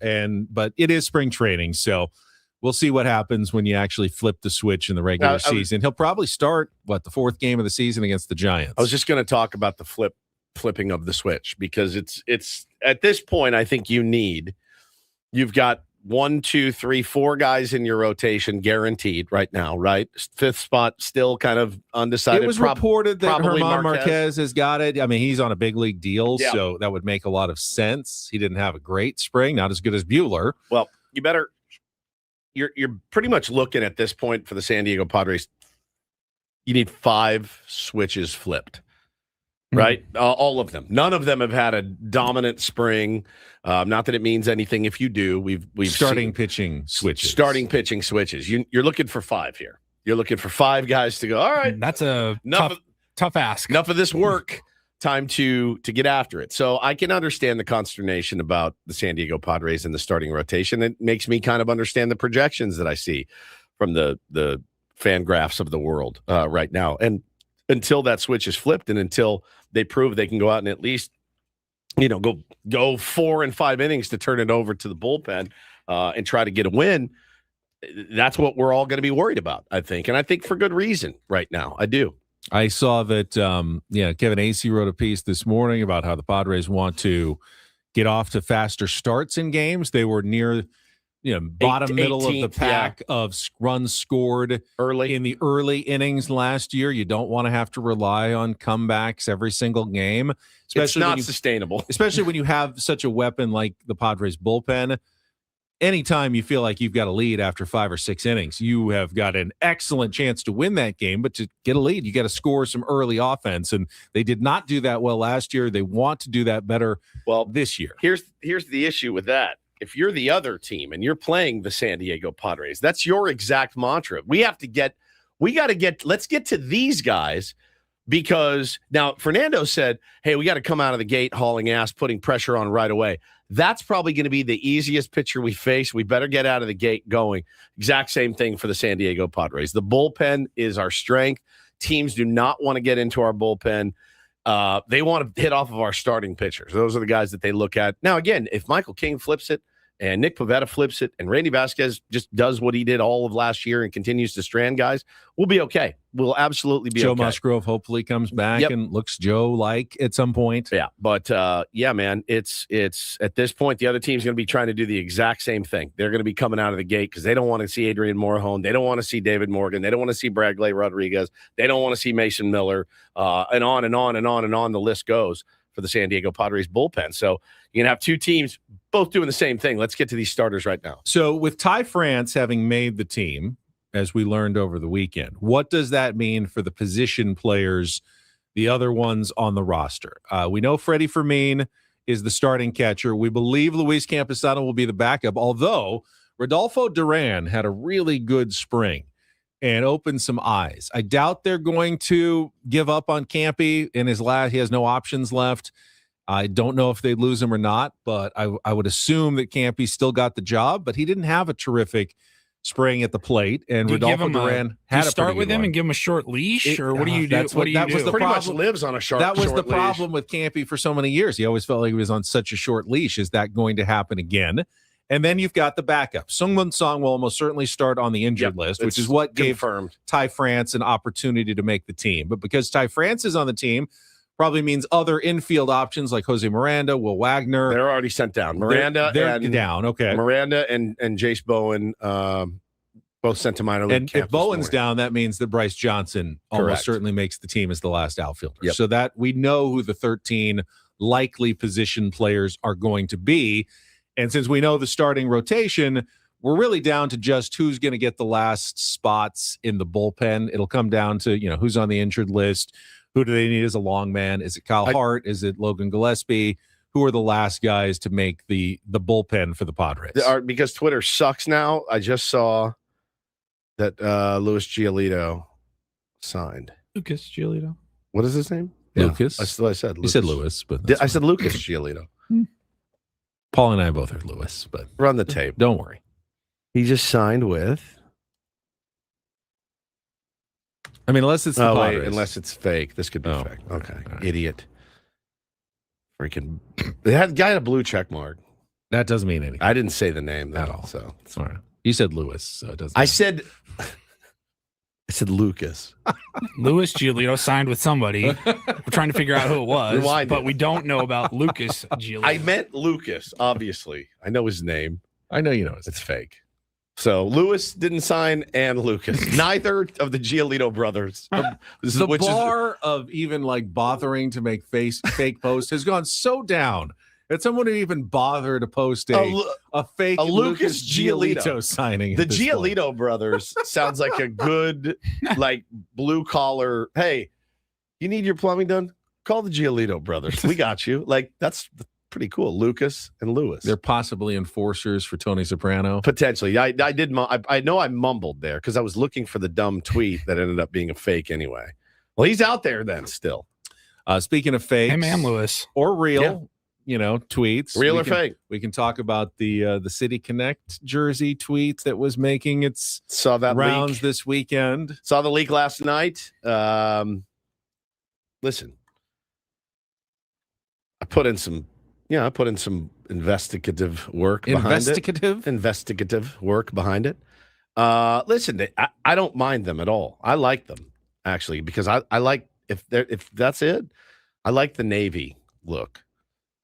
but it is spring training, so we'll see what happens when you actually flip the switch in the regular season. He'll probably start the 4th game of the season against the Giants. I was just going to talk about the flipping of the switch because it's at this point I think you've got 1, 2, 3, 4 guys in your rotation guaranteed right now, right? 5th spot still kind of undecided. It was reported that probably Germán Marquez has got it. I mean, he's on a big league deal, Yeah. so that would make a lot of sense. He didn't have a great spring, not as good as Buehler. Well, you're pretty much looking at this point for the San Diego Padres. You need 5 switches flipped. Right? All of them. None of them have had a dominant spring. Not that it means anything if you do. We've Starting seen pitching switches. Starting pitching switches. You're looking for 5 here. You're looking for 5 guys to go, all right. That's a tough ask. Enough of this work. Time to get after it. So I can understand the consternation about the San Diego Padres in the starting rotation. It makes me kind of understand the projections that I see from the fan graphs of the world right now. And until that switch is flipped and until they prove they can go out and at least, go 4 and 5 innings to turn it over to the bullpen and try to get a win, that's what we're all going to be worried about, I think. And I think for good reason right now. I do. I saw that, Kevin Acee wrote a piece this morning about how the Padres want to get off to faster starts in games. They were near bottom middle of the pack of runs scored early in the early innings last year. You don't want to have to rely on comebacks every single game. It's not sustainable. Especially when you have such a weapon like the Padres bullpen. Anytime you feel like you've got a lead after 5 or 6 innings, you have got an excellent chance to win that game. But to get a lead, you got to score some early offense. And they did not do that well last year. They want to do that better this year. Here's the issue with that. If you're the other team and you're playing the San Diego Padres, that's your exact mantra. Let's get to these guys, because now Fernando said, hey, we got to come out of the gate hauling ass, putting pressure on right away. That's probably going to be the easiest pitcher we face. We better get out of the gate going. Exact same thing for the San Diego Padres. The bullpen is our strength. Teams do not want to get into our bullpen. They want to hit off of our starting pitchers. Those are the guys that they look at. Now, again, if Michael King flips it and Nick Pivetta flips it, and Randy Vasquez just does what he did all of last year and continues to strand guys, we'll be okay. We'll absolutely be Joe okay. Musgrove hopefully comes back and looks Joe-like at some point. Yeah, but yeah, man, it's at this point, the other team's going to be trying to do the exact same thing. They're going to be coming out of the gate because they don't want to see Adrian Morejon. They don't want to see David Morgan. They don't want to see Bradley Rodriguez. They don't want to see Mason Miller, and on and on and on and on the list goes for the San Diego Padres bullpen. So you're going to have two teams both doing the same thing. Let's get to these starters right now. So with Ty France having made the team, as we learned over the weekend, what does that mean for the position players, the other ones on the roster? We know Freddie Fermin is the starting catcher. We believe Luis Campusano will be the backup, although Rodolfo Duran had a really good spring and opened some eyes. I doubt they're going to give up on Campy in his last. He has no options left. I don't know if they'd lose him or not, but I would assume that Campy still got the job, but he didn't have a terrific spring at the plate, and Rodolfo Duran had a start with him one. and give him a short leash, or what do you do? That's What do you that was do? the Pretty problem. much lives on a short. That was short the leash. problem with Campy for so many years. He always felt like he was on such a short leash. Is that going to happen again? And then you've got the backup. Sungwon Song will almost certainly start on the injured list, which is what gave Ty France an opportunity to make the team. But because Ty France is on the team, probably means other infield options like Jose Miranda, Will Wagner. They're already sent down. Miranda they're and down. Okay. Miranda and Jace Bowen both sent to minor league And camp if Bowen's down, that means that Bryce Johnson almost certainly makes the team as the last outfielder. Yep. So that we know who the 13 likely position players are going to be. And since we know the starting rotation, we're really down to just who's going to get the last spots in the bullpen. It'll come down to, who's on the injured list. Who do they need as a long man? Is it Kyle Hart? Is it Logan Gillespie? Who are the last guys to make the bullpen for the Padres? Because Twitter sucks now. I just saw that Luis Giolito signed. Lucas Giolito. What is his name? Lucas. I said Lucas. You said Lewis, but I said Lucas Giolito. Paul and I both heard Lewis, but run the tape. Don't worry. He just signed with. I mean, unless it's the Padres. Wait, unless it's fake. This could be fake. Okay, right. Idiot. Freaking. They had guy had a blue check mark. That doesn't mean anything. I didn't say the name at all. So all right. You said Lewis, so it doesn't. I said Lucas. Luis Giolito signed with somebody. We're trying to figure out who it was, Rewind but it. we don't know about Lucas Giolito. I meant Lucas. Obviously, I know his name. I know you know It's fake. So Lewis didn't sign, and Lucas. Neither of the Giolito brothers. The bar of even like bothering to make fake posts has gone so down that someone would even bother to post a fake Lucas Giolito signing. The Giolito brothers sounds like a good, like blue collar. Hey, you need your plumbing done? Call the Giolito brothers. We got you. Like that's pretty cool. Lucas and Lewis. They're possibly enforcers for Tony Soprano. Potentially. I did. I know I mumbled there because I was looking for the dumb tweet that ended up being a fake anyway. Well, he's out there then still. Speaking of fakes. Hey, man, Lewis. Or real, tweets. Real or fake? We can talk about the City Connect jersey tweet that was making its rounds leak this weekend. Saw the leak last night. Listen, I put in some investigative work behind it. Investigative work behind it. Listen, I don't mind them at all. I like them actually because I like if that's it. I like the navy look.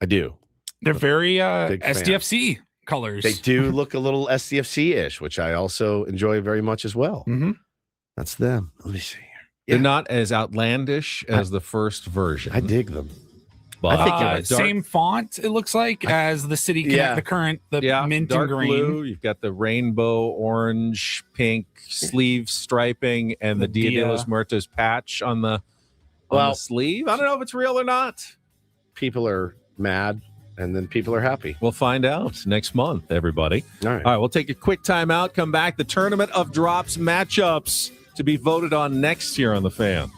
I do. They're very Big fan. SDFC colors. They do look a little SDFC-ish, which I also enjoy very much as well. Mm-hmm. That's them. Let me see here. They're not as outlandish as the first version. I dig them. But I think you're right. Same font, it looks like, as the City Connect, the current, mint dark and green. Blue. You've got the rainbow, orange, pink sleeve striping, and the Dia de los Muertos patch on the sleeve. I don't know if it's real or not. People are mad, and then people are happy. We'll find out next month, everybody. All right. All right, we'll take a quick time out, come back. The Tournament of Drops matchups to be voted on next year on The Fan.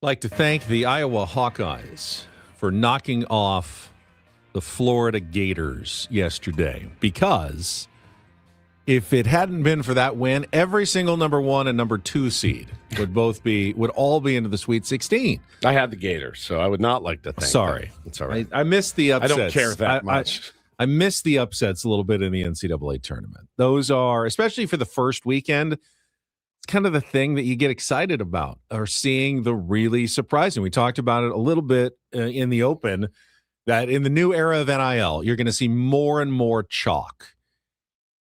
like to thank the Iowa Hawkeyes for knocking off the Florida Gators yesterday, because if it hadn't been for that win, every single number 1 and number 2 seed would all be into the Sweet 16. I had the Gators, so I would not like to thank Sorry. them. It's all right. I missed the upsets. I don't care that much. I missed the upsets a little bit in the NCAA tournament. Those are, especially for the first weekend, it's kind of the thing that you get excited about, or seeing the really surprising. We talked about it a little bit in the open, that in the new era of NIL, you're going to see more and more chalk.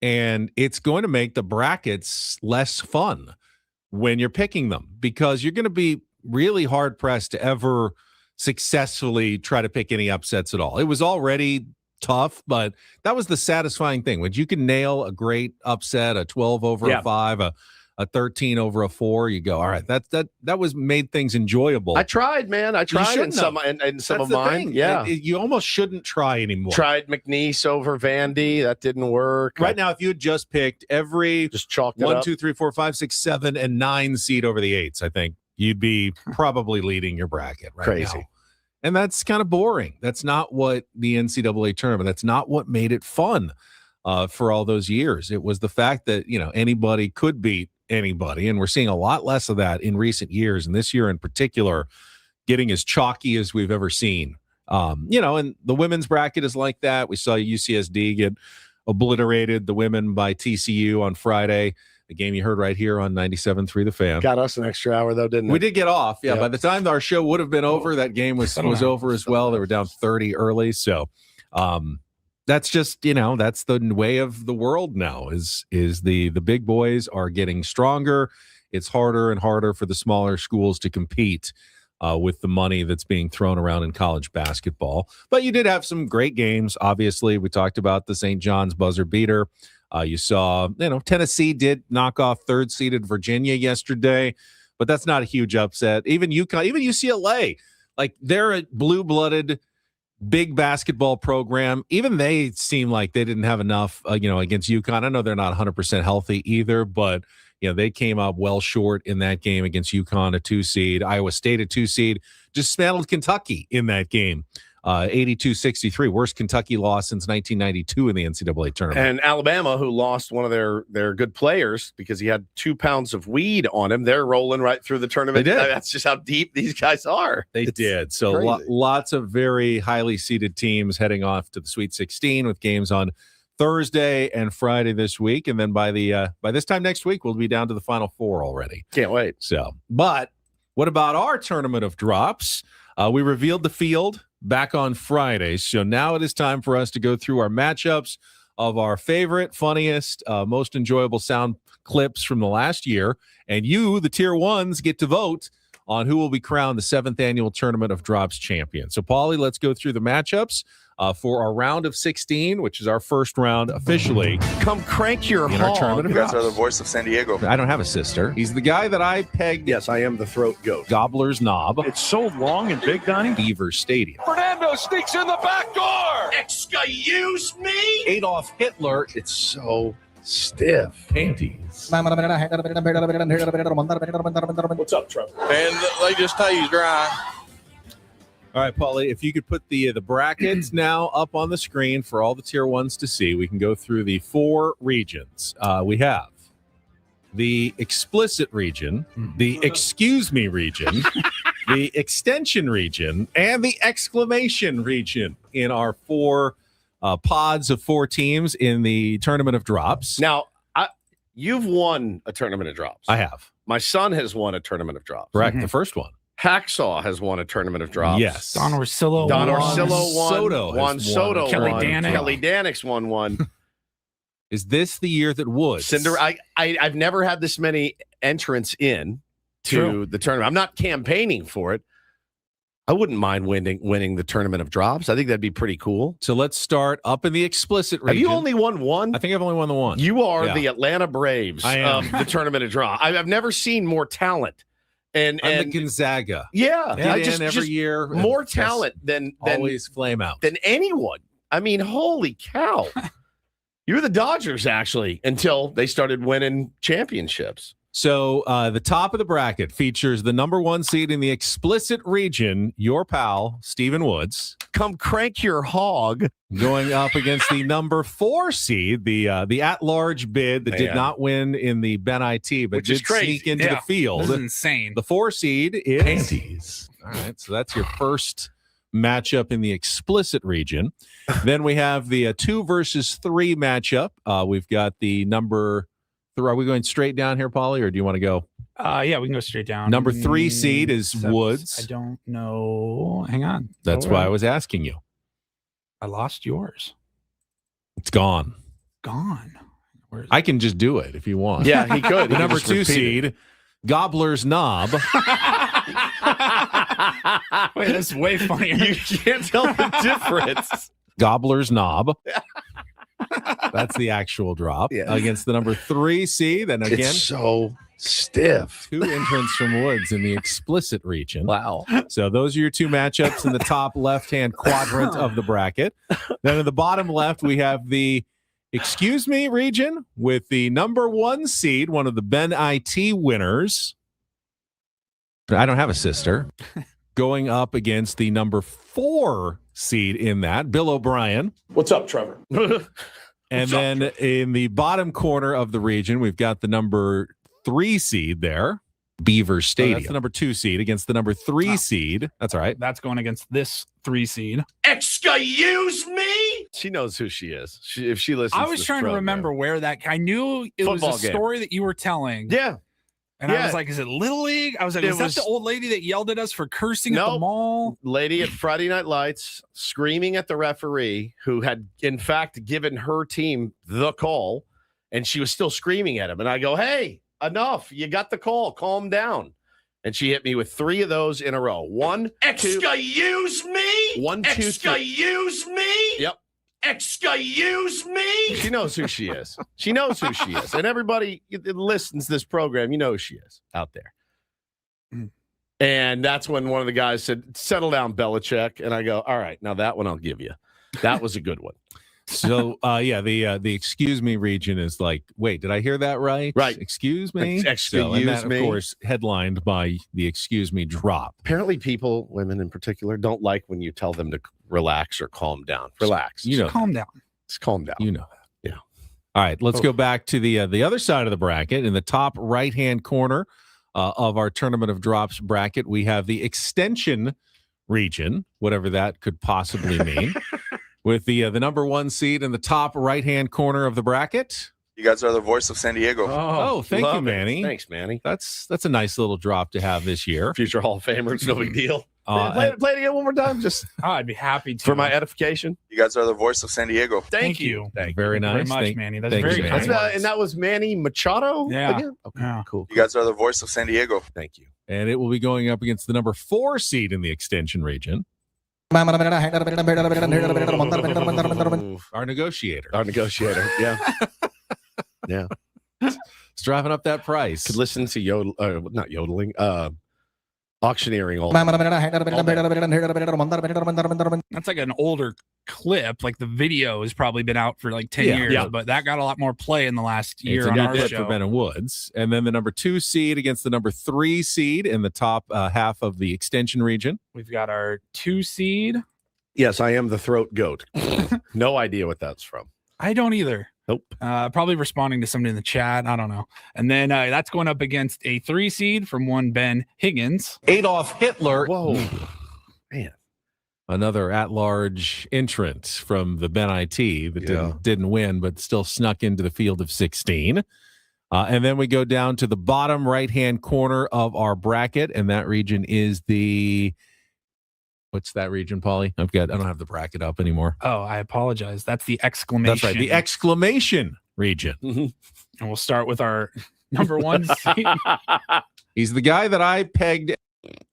And it's going to make the brackets less fun when you're picking them, because you're going to be really hard pressed to ever successfully try to pick any upsets at all. It was already tough, but that was the satisfying thing. When you can nail a great upset, a 12 over a 5, a 13 over a 4, you go, all right, that was made things enjoyable. I tried, man. I tried in some of mine. Thing. Yeah. You almost shouldn't try anymore. Tried McNeese over Vandy. That didn't work. Right now, if you had just picked every just chalked it 1, up. 2, 3, 4, 5, 6, 7, and 9 seed over the 8s, I think you'd be probably leading your bracket right Crazy. now. And that's kind of boring. That's not what the NCAA tournament, that's not what made it fun for all those years. It was the fact that, anybody could beat anybody, and we're seeing a lot less of that in recent years, and this year in particular getting as chalky as we've ever seen. And the women's bracket is like that. We saw UCSD get obliterated, the women, by TCU on Friday, the game you heard right here on 97.3 The Fan. Got us an extra hour though, didn't it? We did get off. Yeah, Yep. By the time our show would have been over, that game was over as well. They were down 30 early, so that's just, that's the way of the world now, is the big boys are getting stronger. It's harder and harder for the smaller schools to compete with the money that's being thrown around in college basketball. But you did have some great games. Obviously, we talked about the St. John's buzzer beater. You saw, Tennessee did knock off third-seeded Virginia yesterday, but that's not a huge upset. Even UConn, even UCLA, like, they're a blue-blooded big basketball program. Even they seem like they didn't have enough, against UConn. I know they're not 100% healthy either, but they came up well short in that game against UConn, a 2 seed. Iowa State, a 2 seed, dismantled Kentucky in that game, 82-63, worst Kentucky loss since 1992 in the NCAA tournament. And Alabama, who lost one of their good players because he had 2 pounds of weed on him, they're rolling right through the tournament. They did. That's just how deep these guys are. They did. So crazy. Lots of very highly seeded teams heading off to the Sweet 16 with games on Thursday and Friday this week. And then by this time next week, we'll be down to the Final Four already. Can't wait. So, but what about our tournament of drops? We revealed the field back on Friday. So now it is time for us to go through our matchups of our favorite, funniest, most enjoyable sound clips from the last year. And you, the tier ones, get to vote on who will be crowned the 7th annual Tournament of Drops champion. So, Paulie, let's go through the matchups for our round of 16, which is our first round officially. Come crank your in our Tournament of You guys Drops. are the voice of San Diego. I don't have a sister. He's the guy that I pegged. Yes, I am the throat goat. Gobbler's Knob. It's so long and big, Donnie. Beaver Stadium. Fernando sneaks in the back door. Excuse me? Adolf Hitler. It's so stiff. Panties. What's up, Trevor? And they just tased dry. All right, Paulie, if you could put the brackets now up on the screen for all the tier ones to see, we can go through the 4 regions. We have the explicit region, the excuse me region, the extension region, and the exclamation region in our 4 pods of 4 teams in the Tournament of Drops. Now, you've won a Tournament of Drops. I have. My son has won a Tournament of Drops. Correct, the first one. Hacksaw has won a Tournament of Drops. Yes. Don Orsillo Don won. Orsillo won. Soto Juan has Soto won. Kelly won. Danick. Kelly Danick's won one. Is this the year that would? I've never had this many entrants in to the tournament. I'm not campaigning for it. I wouldn't mind winning the Tournament of Drops. I think that'd be pretty cool. So let's start up in the explicit region. Have you only won one? I think I've only won the one. You are Yeah. the Atlanta Braves I am. of the Tournament of Drops. I've never seen more talent. I'm the Gonzaga. Yeah, Get I in every year. more and talent than always flame out. than anyone. I mean, holy cow! You're the Dodgers actually until they started winning championships. So the top of the bracket features the number 1 seed in the explicit region, your pal, Stephen Woods. Come crank your hog. Going up against the number 4 seed, the at-large bid that did not win in the Ben IT, but Which is did crazy. sneak into the field. This is insane. The 4 seed is Panties. All right, so that's your first matchup in the explicit region. Then we have the 2 versus 3 matchup. We've got the number. Are we going straight down here, Paulie, or do you want to go? Yeah, we can go straight down. Number 3 seed is Woods. I don't know. Hang on. That's why I was asking you. I lost yours. It's gone. Gone. Where is I can just do it if you want. Yeah, he could. The He number just 2 repeated. seed, Gobbler's Knob. Wait, that's way funnier. You can't tell the difference. Gobbler's Knob. That's the actual drop against the number 3 seed. And again, It's so stiff. 2 entrants from Woods in the explicit region. Wow. So those are your 2 matchups in the top left-hand quadrant of the bracket. Then in the bottom left, we have the Excuse Me region with the number 1 seed, one of the Ben IT winners. I don't have a sister. Going up against the number 4 seed in that, Bill O'Brien. What's up, Trevor? And then in the bottom corner of the region, we've got the number 3 seed there, Beaver Stadium. That's the number 2 seed against the number 3 seed. That's all right. That's going against this 3 seed. Excuse me? She knows who she is. If she listens I to was this trying to program. remember where that. I knew it Football was a game. story that you were telling. Yeah. And I was like, is it Little League? I was like, It was that was- the old lady that yelled at us for cursing at the Nope. mall? Lady at Friday Night Lights screaming at the referee who had, in fact, given her team the call, and she was still screaming at him. And I go, hey, enough. You got the call. Calm down. And she hit me with 3 of those in a row. 1, 2. Excuse me? 1, 2, 3. Excuse me? Yep. Excuse me? She knows who she is. She knows who she is. And everybody that listens to this program, you know who she is out there. And that's when one of the guys said, settle down, Belichick. And I go, all right, now that one I'll give you. That was a good one. So, the excuse me region is like, wait, did I hear that right? Right. Excuse me? Excuse and that, me. of course, headlined by the excuse me drop. Apparently people, women in particular, don't like when you tell them to relax or calm down. Relax. You know, Calm down. Just calm down. you know that. Yeah. All right, let's go back to the other side of the bracket. In the top right-hand corner of our Tournament of Drops bracket, we have the extension region, whatever that could possibly mean. With the number 1 seed in the top right-hand corner of the bracket. You guys are the voice of San Diego. Oh, thank you, love it. Manny. Thanks, Manny. That's a nice little drop to have this year. Future Hall of Famer. It's no big deal. Uh, Play it again one more time, just Oh, I'd be happy to. for my edification. You guys are the voice of San Diego. Thank you. Thank Very you. nice. Very much, Thank- Manny. That's thank very you, kind. Manny. And that was Manny Machado? Yeah. Again? Okay, Yeah. cool. You guys are the voice of San Diego. Thank you. And it will be going up against the number 4 seed in the extension region, Ooh, our negotiator. our negotiator. Yeah. Yeah. It's driving up that price. Could listen to not yodeling, auctioneering all That's like an older clip. Like the video has probably been out for like 10 Yeah. years, Yeah. but that got a lot more play in the last year It's a on good our clip show. for Ben and Woods. And then the number 2 seed against the number 3 seed in the top half of the extension region. We've got our 2 seed. Yes, I am the throat goat. No idea what that's from. I don't either. Nope. Probably responding to somebody in the chat. I don't know. And then that's going up against a 3 seed from one Ben Higgins. Adolf Hitler. Whoa. Man. Another at-large entrant from the Ben IT that Yeah. didn't win, but still snuck into the field of 16. And then we go down to the bottom right-hand corner of our bracket, and that region is the... What's that region, Paulie? I don't have the bracket up anymore. Oh, I apologize. That's the exclamation. That's right, the exclamation region. And we'll start with our number 1 seed. He's the guy that I pegged.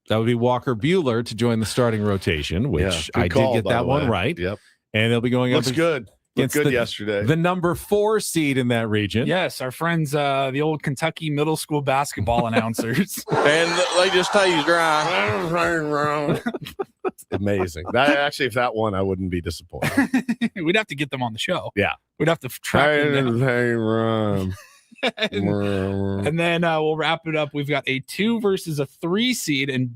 That would be Walker Buehler to join the starting rotation, which good I call, did get by that the one way. right. Yep. And they'll be going Looks up good. Looked against good the- yesterday. the number 4 seed in that region. Yes, our friends, the old Kentucky middle school basketball announcers. And they just tell you dry. Amazing. That actually, if that won, I wouldn't be disappointed. We'd have to get them on the show. Yeah. We'd have to track them down. And then we'll wrap it up. We've got a 2 versus a 3 seed, and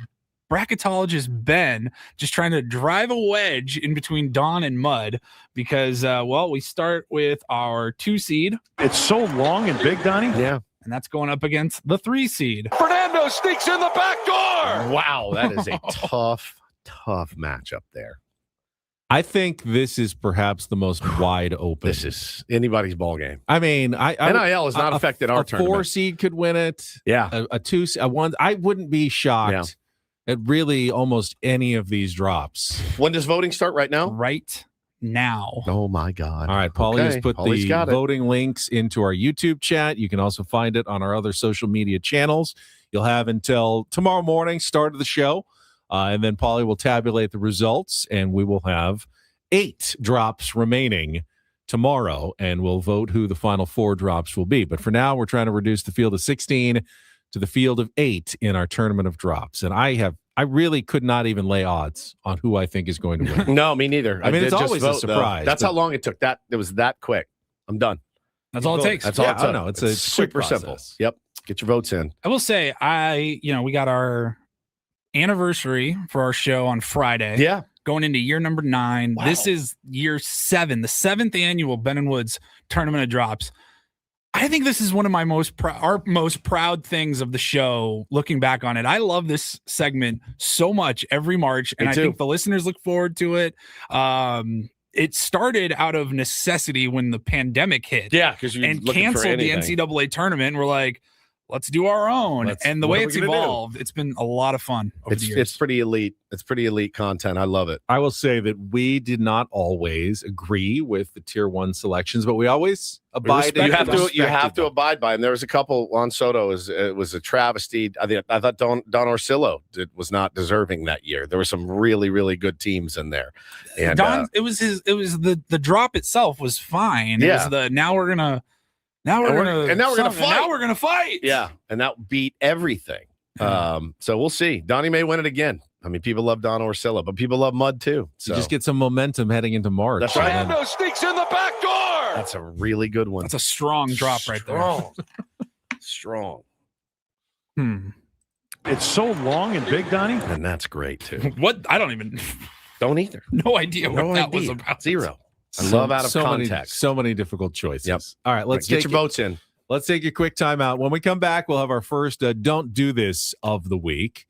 bracketologist Ben just trying to drive a wedge in between Don and Mud because, we start with our 2 seed. It's so long and big, Donnie. Yeah. And that's going up against the 3 seed. Fernando sneaks in the back door. Wow, that is a tough matchup there. I think this is perhaps the most wide open. This is anybody's ball game. I mean, NIL has not affected our tournament. A 4 seed could win it. Yeah. A 2, a 1. I wouldn't be shocked at really almost any of these drops. When does voting start right now? Right now. Oh, my God. All right. Paulie has put Paulie's the voting links into our YouTube chat. You can also find it on our other social media channels. You'll have until tomorrow morning, start of the show. And then Paulie will tabulate the results, and we will have 8 drops remaining tomorrow, and we'll vote who the final 4 drops will be. But for now, we're trying to reduce the field of 16 to the field of 8 in our tournament of drops. And I really could not even lay odds on who I think is going to win. No, me neither. I mean, it's always a vote, surprise. though. That's how long it took. It was that quick. I'm done. That's all it takes. That's all it took. No, it's super simple. Yep. Get your votes in. I will say, we got our anniversary for our show on Friday. Yeah. Going into year number 9. Wow. This is year 7, the 7th annual Ben & Woods Tournament of Drops. I think this is one of my our most proud things of the show, looking back on it. I love this segment so much every March, and I think the listeners look forward to it. It started out of necessity when the pandemic hit. Yeah, because you canceled the NCAA tournament. We're like, let's do our own. And the way it's evolved, it's been a lot of fun over the years. It's pretty elite. It's pretty elite content. I love it. I will say that we did not always agree with the tier 1 selections, but we always abide. You have to abide by them. There was a couple. Juan Soto was a travesty. I thought Don Orsillo was not deserving that year. There were some really, really good teams in there. And it was the drop itself was fine. Yeah. It was the now we're gonna fight. Yeah, and that beat everything. So we'll see. Donnie may win it again. I mean, people love Don Orsillo, but people love Mud too. So you just get some momentum heading into March. That's right. Fernando sneaks in the back door. That's a really good one. That's a strong drop right there. Strong. It's so long and big, Donnie. And that's great too. What? I don't either. No idea what that was about. Zero. I love out of context. So many difficult choices. Yep. All right, let's get your votes in. Let's take a quick timeout. When we come back, we'll have our first Don't Do This of the week.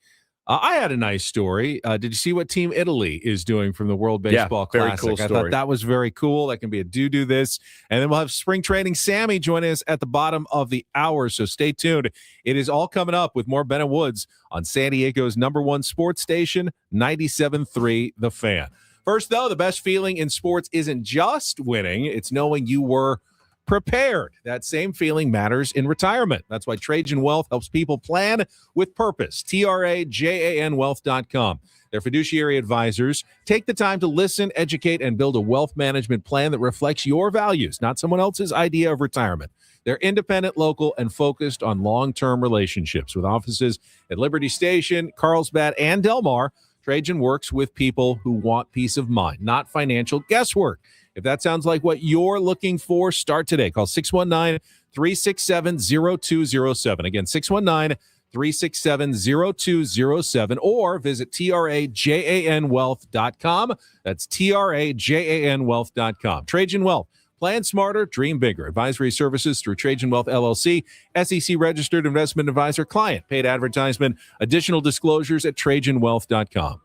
I had a nice story. Did you see what Team Italy is doing from the World Baseball very Classic? cool story. I thought that was very cool. That can be a do this. And then we'll have spring training Sammy joining us at the bottom of the hour. So stay tuned. It is all coming up with more Ben & Woods on San Diego's #1 sports station, 97.3 The Fan. First, though, the best feeling in sports isn't just winning. It's knowing you were prepared. That same feeling matters in retirement. That's why Trajan Wealth helps people plan with purpose. TRAJANwealth.com. Their fiduciary advisors take the time to listen, educate, and build a wealth management plan that reflects your values, not someone else's idea of retirement. They're independent, local, and focused on long-term relationships. With offices at Liberty Station, Carlsbad, and Del Mar, Trajan works with people who want peace of mind, not financial guesswork. If that sounds like what you're looking for, start today. Call 619-367-0207. Again, 619-367-0207, or visit TRAJANwealth.com. That's TRAJANwealth.com. Trajan Wealth. Plan smarter, dream bigger. Advisory services through Trajan Wealth LLC, SEC registered investment advisor, client, paid advertisement. Additional disclosures at TrajanWealth.com.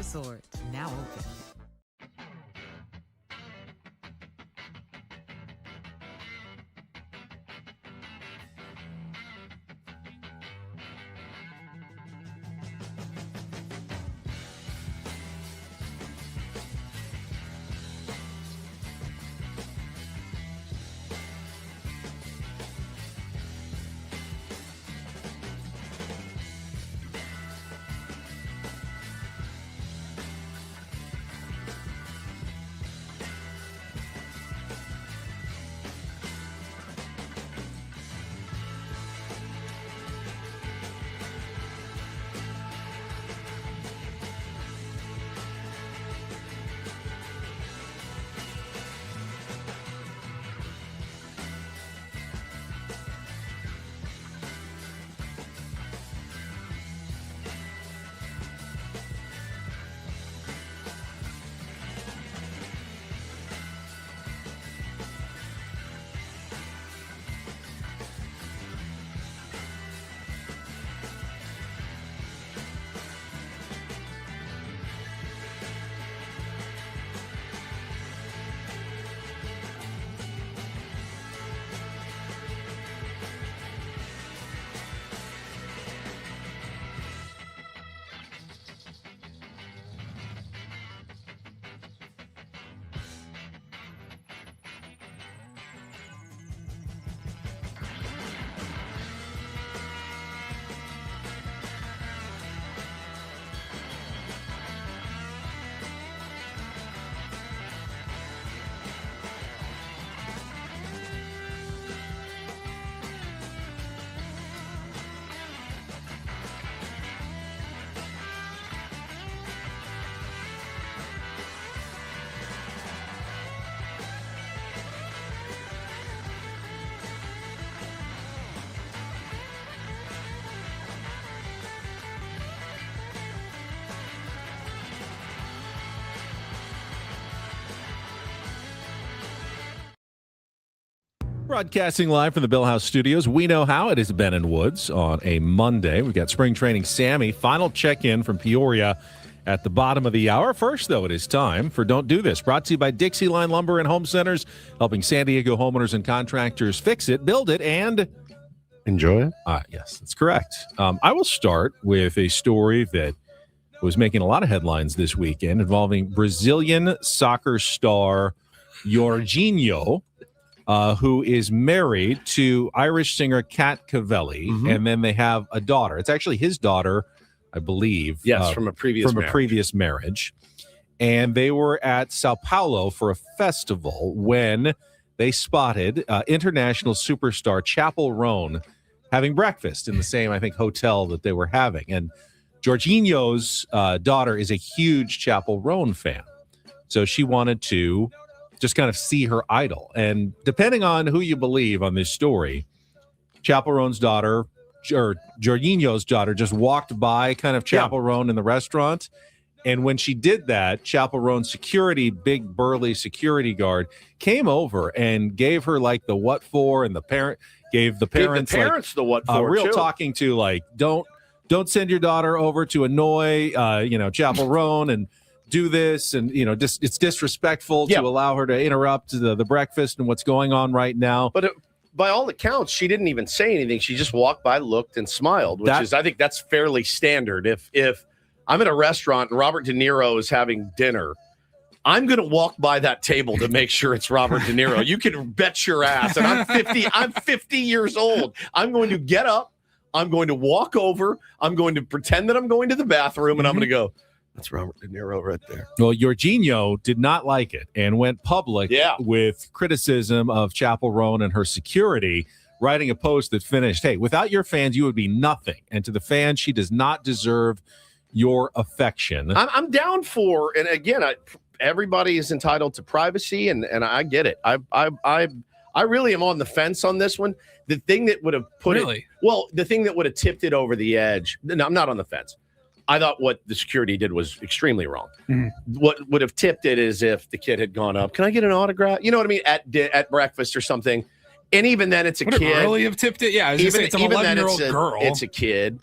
Resort, now open. Broadcasting live from the Bill House Studios. We know how it is Ben and Woods on a Monday. We've got spring training Sammy. Final check-in from Peoria at the bottom of the hour. First, though, it is time for Don't Do This. Brought to you by Dixie Line Lumber and Home Centers, helping San Diego homeowners and contractors fix it, build it, and enjoy it. Yes, that's correct. I will start with a story that was making a lot of headlines this weekend involving Brazilian soccer star Jorginho, who is married to Irish singer Kat Cavelli, and then they have a daughter. It's actually his daughter, I believe. Yes, from a previous marriage. And they were at Sao Paulo for a festival when they spotted international superstar Chapel Roan having breakfast in the same, I think, hotel that they were having. And Jorginho's daughter is a huge Chapel Roan fan. So she wanted to just kind of see her idol. And depending on who you believe on this story, Chapel Roan's daughter, or Jorginho's daughter, just walked by kind of Chapel Roan in the restaurant. And when she did that, Chapel Roan's security, big burly security guard, came over and gave her like the what for, and the parent gave the parents like, the what for, real too. talking to, like, don't send your daughter over to annoy Chapel Roan and do this, and just it's disrespectful to allow her to interrupt the breakfast and what's going on right now. But by all accounts, she didn't even say anything. She just walked by, looked, and smiled, which is, I think that's fairly standard. If I'm at a restaurant and Robert De Niro is having dinner, I'm going to walk by that table to make sure it's Robert De Niro. You can bet your ass. And I'm 50 years old. I'm going to get up. I'm going to walk over. I'm going to pretend that I'm going to the bathroom, and I'm going to go, that's Robert De Niro right there. Well, Jorginho did not like it and went public with criticism of Chapel Roan and her security, writing a post that finished, "Hey, without your fans, you would be nothing. And to the fans, she does not deserve your affection." I'm down for, and again, everybody is entitled to privacy, and I get it. I really am on the fence on this one. The thing that would have put the thing that would have tipped it over the edge. No, I'm not on the fence. I thought what the security did was extremely wrong. What would have tipped it is if the kid had gone up, "Can I get an autograph?" You know what I mean? At breakfast or something. And even then, it's a kid. Would it really have tipped it? Yeah, I was even, it's an 11-year-old girl. It's a kid.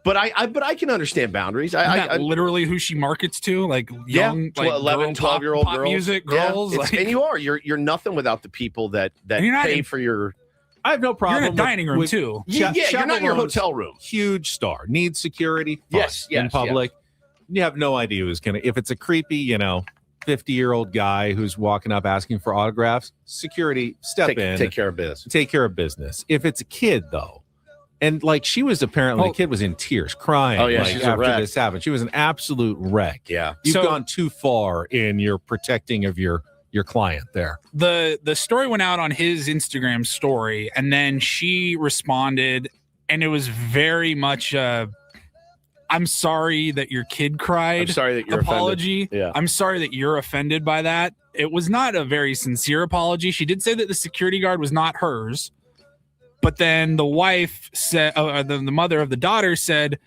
But I can understand boundaries. Isn't that literally who she markets to? Like young, like 11, 12-year-old pop girls. music Yeah, girls. it's- and you are. You're nothing without the people that And you're not pay in- for your. I have no problem. You're in a dining room with too. Yeah, you're not in your Chaperone's hotel room. Huge star. Needs security. Fine. Yes, in yes, public. You have no idea who's going to. If it's a creepy, 50-year-old guy who's walking up asking for autographs, security, step in. Take care of business. Take care of business. If it's a kid, though, and like she was apparently, the kid was in tears, crying. Oh, yeah, like, she's a after wreck. this happened. She was an absolute wreck. Yeah. You've So- gone too far in your protecting of your client there. The story went out on his Instagram story, and then she responded, and it was very much I'm sorry that your kid cried. I'm sorry that you're apology. offended. Yeah. I'm sorry that you're offended by that. It was not a very sincere apology. She did say that the security guard was not hers, but then the wife said, the mother of the daughter said,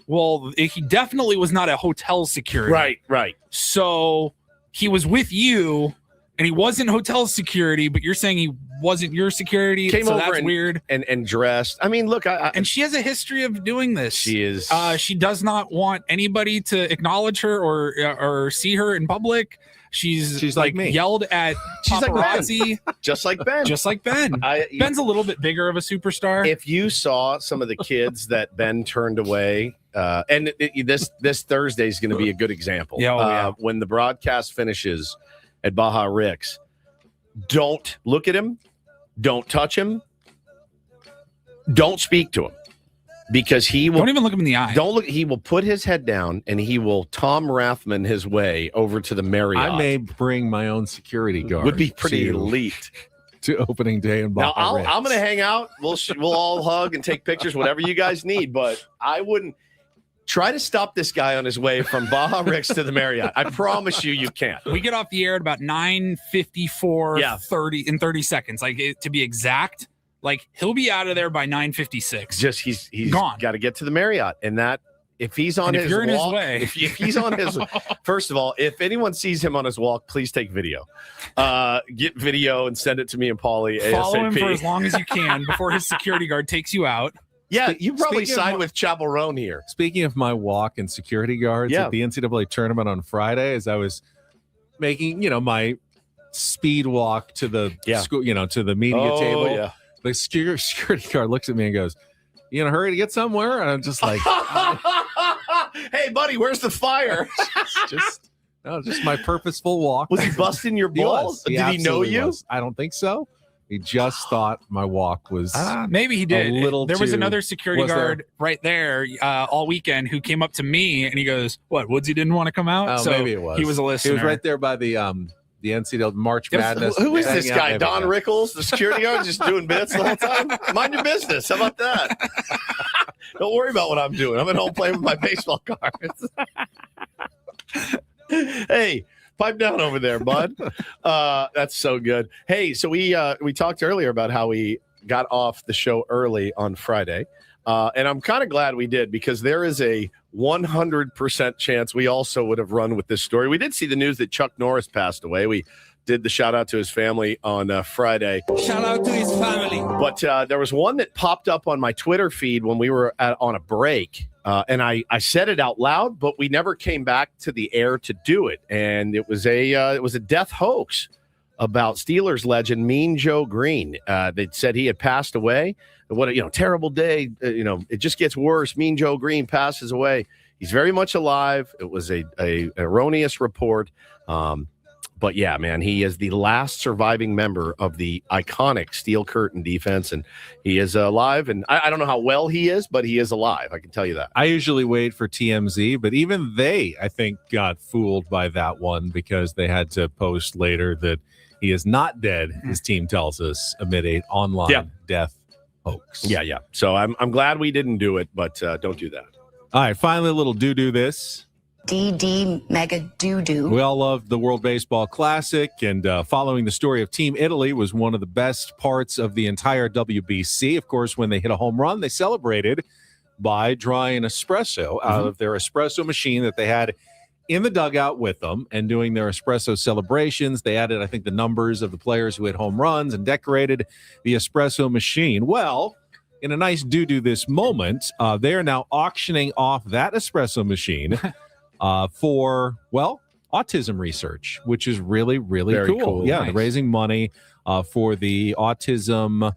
well, he definitely was not a hotel security. Right. So he was with you, and he wasn't hotel security, but you're saying he wasn't your security. Came so over that's and- weird. And dressed. I mean, look, And she has a history of doing this. she is. She does not want anybody to acknowledge her or see her in public. She's like me. yelled at She's like Ben. paparazzi, just like Ben. just like Ben. Ben's a little bit bigger of a superstar. If you saw some of the kids that Ben turned away, and this Thursday is going to be a good example. Yeah, When the broadcast finishes at Baja Rick's, don't look at him, don't touch him, don't speak to him, because he will. Don't even look him in the eye. Don't look. He will put his head down and he will Tom Rathman his way over to the Marriott. I may bring my own security guard. would be pretty to- elite. to opening day in Baja Now Rick's. I'm going to hang out. We'll all hug and take pictures, whatever you guys need. But I wouldn't try to stop this guy on his way from Baja Rick's to the Marriott. I promise you can't. We get off the air at about 9:54, Yeah. 30 seconds. To be exact, he'll be out of there by 9:56. Just he's Gone. got to get to the Marriott, and that if he's on And if his you're in his walk, way. if he's on his first of all, if anyone sees him on his walk, please take video. Get video and send it to me and Paulie. Follow him ASAP. for as long as you can before his security guard takes you out. Yeah, you probably Speaking of side my- with Chapel Roan here. Speaking of my walk and security guards Yeah. at the NCAA tournament on Friday, as I was making, my speed walk to the school, to the media table, yeah. the security guard looks at me and goes, "You in a hurry to get somewhere?" And I'm just like, Hey, buddy, where's the fire? just my purposeful walk. Was he busting your He balls? was. Did he know absolutely you? was. I don't think so. He just thought my walk was. Maybe he did. little There was too- another security was there? guard right there all weekend who came up to me and he goes, "What? Woodsy didn't want to come out?" Oh, so maybe it was. he was a He listener. was right there by the NCAA March Yes, Madness. Who is this hanging out. guy? Maybe Don so. Rickles, the security guard, just doing bits the whole time? Mind your business. How about that? Don't worry about what I'm doing. I'm at home playing with my baseball cards. Hey, pipe down over there, bud. That's so good. Hey, so we talked earlier about how we got off the show early on Friday. And I'm kind of glad we did, because there is a 100% chance we also would have run with this story. We did see the news that Chuck Norris passed away. We did the shout out to his family on Friday. Shout out to his family. But there was one that popped up on my Twitter feed when we were on a break. And I said it out loud, but we never came back to the air to do it. And it was a death hoax about Steelers legend Mean Joe Green. They said he had passed away. What a terrible day. It just gets worse. Mean Joe Green passes away. He's very much alive. It was a erroneous report. But yeah, man, he is the last surviving member of the iconic Steel Curtain defense, and he is alive. And I don't know how well he is, but he is alive. I can tell you that. I usually wait for TMZ, but even they, I think, got fooled by that one, because they had to post later that he is not dead, his team tells us, amid an online death hoax. Yeah. So I'm glad we didn't do it, but don't do that. All right, finally, a little do this. DD Mega Doo-Doo. We all loved the World Baseball Classic, and following the story of Team Italy was one of the best parts of the entire WBC. Of course, when they hit a home run, they celebrated by drawing espresso out of their espresso machine that they had in the dugout with them and doing their espresso celebrations. They added, I think, the numbers of the players who hit home runs and decorated the espresso machine. Well, in a nice do this moment, they are now auctioning off that espresso machine for, well, autism research, which is really, really Very cool. Yeah, Nice. they're raising money for the autism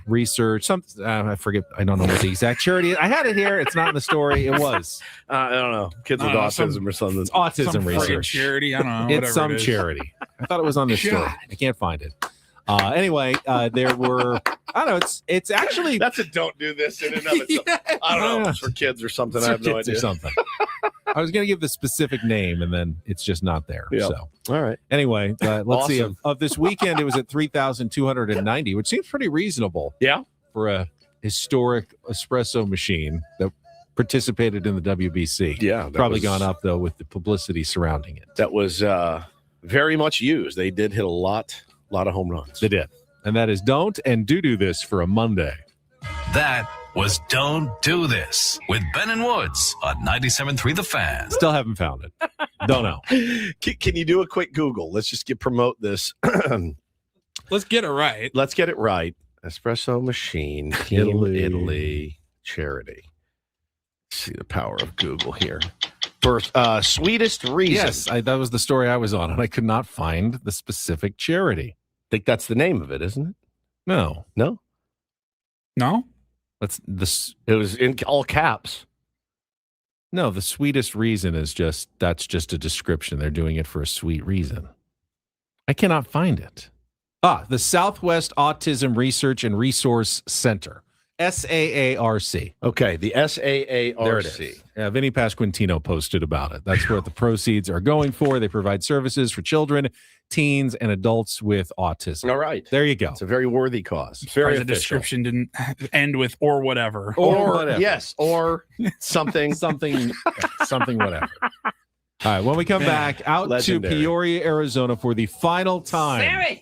research. I forget. I don't know what the exact charity is. I had it here. It's not in the story. It was. I don't know. Kids with autism or something. It's autism Some friggin' research. charity. I don't know. It's some charity. I thought it was on the story. God. I can't find it. Anyway, there were. I don't know. It's actually That's a don't do this in and of itself. I don't know. It's for kids or something. I have no kids idea. or something. I was going to give the specific name, and then it's just not there. Yeah. So All right. anyway, let's see. Awesome. Of this weekend, it was at 3,290, which seems pretty reasonable. Yeah. For a historic espresso machine that participated in the WBC. Yeah. that Probably was- gone up though with the publicity surrounding it. That was very much used. They did hit a lot of home runs. They did. And that is don't and do this for a Monday. That was Don't Do This with Ben and Woods on 97.3 The Fan. Still haven't found it. Don't know. Can you do a quick Google? Let's just promote this. Let's get it right. Let's get it right. Espresso machine, Italy charity. Let's see the power of Google here. For sweetest reason. Yes, that was the story I was on, and I could not find the specific charity. I think that's the name of it, isn't it? No. No? No? That's this. It was in all caps. No, the sweetest reason is that's just a description. They're doing it for a sweet reason. I cannot find it. The Southwest Autism Research and Resource Center, SAARC. Okay, the SAARC. There it is. Yeah, Vinny Pasquantino posted about it. That's what the proceeds are going for. They provide services for children, teens, and adults with autism. All right. There you go. It's a very worthy cause. Very Very the official. description didn't end with or whatever. Or whatever. Yes, or something. something whatever. All right, when we come back, out Legendary. to Peoria, Arizona for the final time.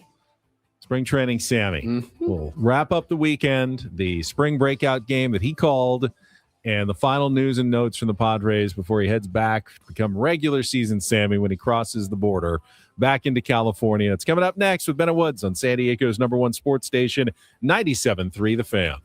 Spring training Sammy. We'll wrap up the weekend, the spring breakout game that he called, and the final news and notes from the Padres before he heads back to become regular season Sammy when he crosses the border back into California. It's coming up next with Ben and Woods on San Diego's #1 sports station, 97.3 The Fan.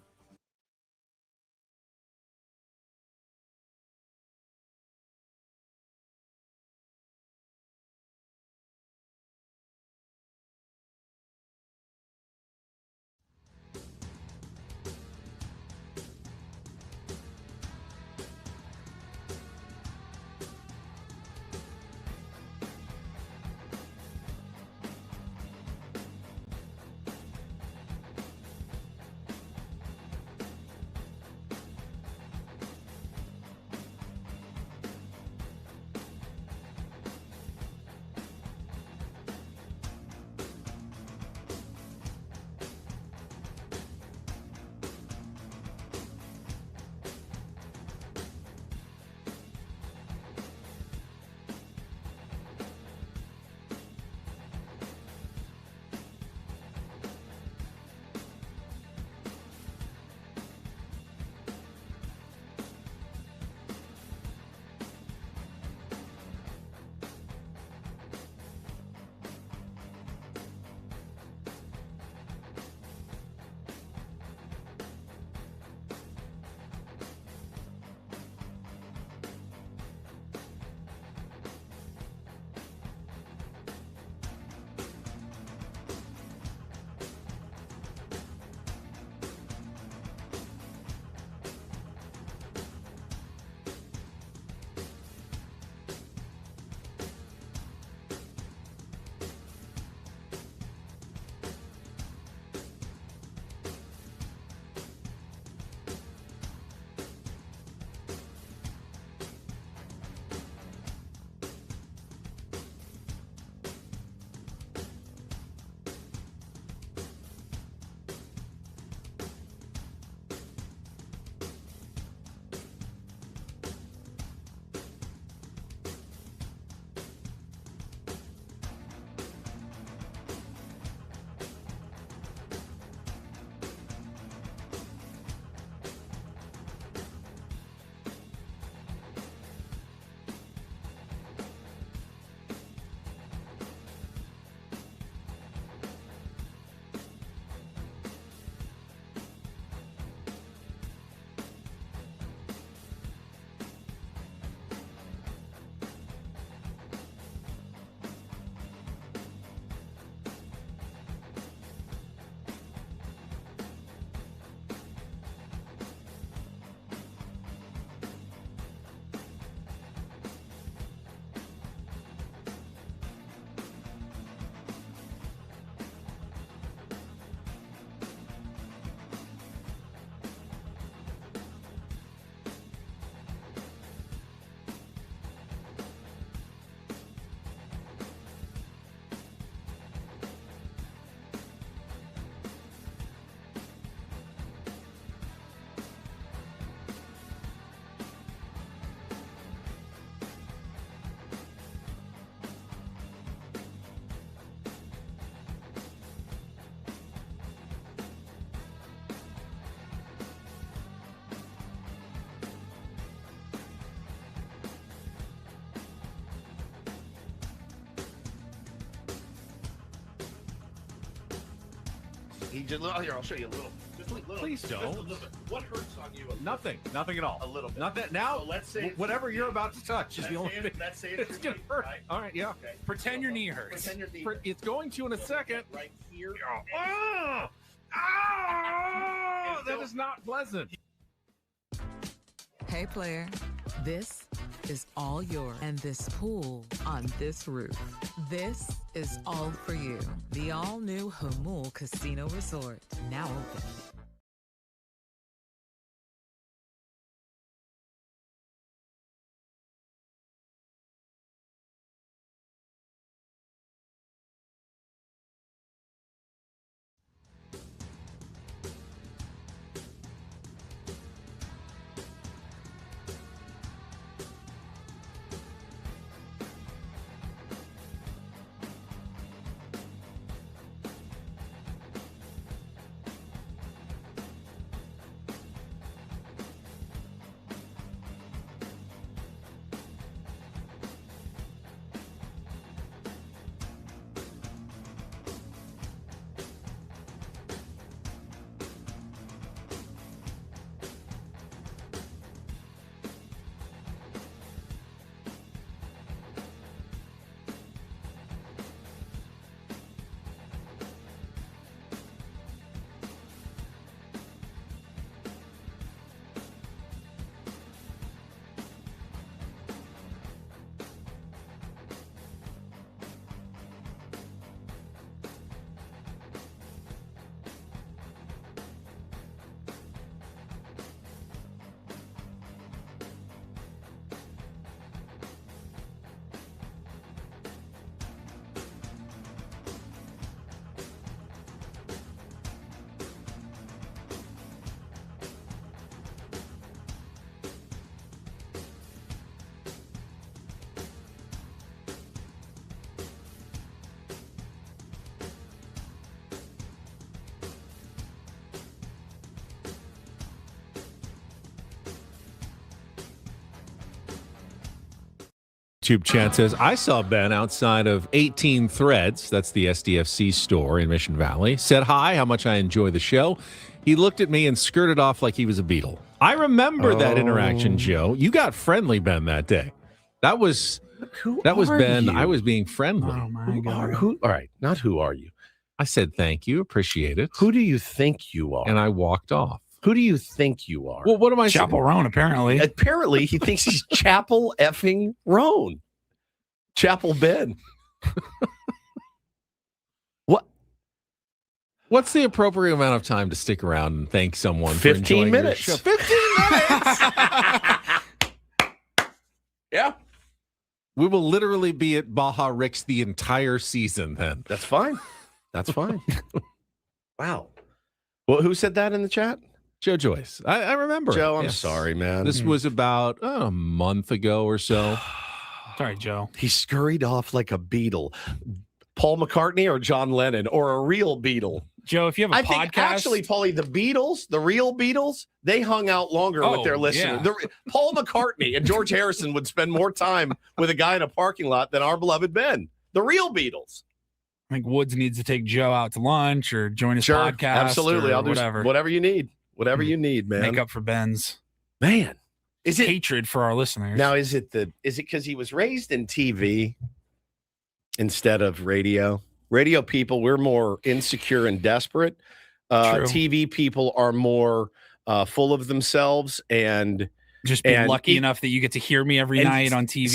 He just here. I'll show you a little. Just a little. Please don't. Just a little bit. What hurts on you? Nothing at all. A little bit. Nothing. Now, So let's say whatever you're about to touch is the only thing. Let's say It's gonna hurt. Right? All right, yeah. Okay. Pretend your knee hurts. Pretend your knee. It's going to in a second. Right here. Oh, that is not pleasant. Hey, player. This is all yours. And this pool on this roof. This is all for you. The all-new Humul Casino Resort. Now open. YouTube chat says, I saw Ben outside of 18 Threads, that's the SDFC store in Mission Valley, said hi, how much I enjoy the show. He looked at me and skirted off like he was a beetle. I remember that interaction, Joe. You got friendly, Ben, that day. That was Ben. You? I was being friendly. Oh my God. All right, not who are you? I said thank you, appreciate it. Who do you think you are? And I walked off. Who do you think you are? Well, what am I saying? Chapel Roan, apparently. Apparently, he thinks he's Chapel effing Roan. Chapel Ben. What? What's the appropriate amount of time to stick around and thank someone? 15 for minutes. 15 minutes. Yeah, We will literally be at Baja Rick's the entire season then. that's fine. That's fine. Wow. Well, who said that in the chat? Joe Joyce. I remember. Joe, I'm Yes. sorry, man. This was about a month ago or so. Sorry, Joe. He scurried off like a beetle. Paul McCartney or John Lennon or a real Beatle? Joe, if you have a I podcast, think actually, Paulie, the Beatles, the real Beatles, they hung out longer with their listeners. yeah. Paul McCartney and George Harrison would spend more time with a guy in a parking lot than our beloved Ben. The real Beatles. I think Woods needs to take Joe out to lunch or join his podcast. Absolutely. or I'll do whatever you need. Whatever you need, man. Make up for Ben's Man. Is it hatred for our listeners. now? Is it because he was raised in TV instead of radio? Radio people, we're more insecure and desperate. True. TV people are more full of themselves and just be and lucky e- enough that you get to hear me every and night on TV.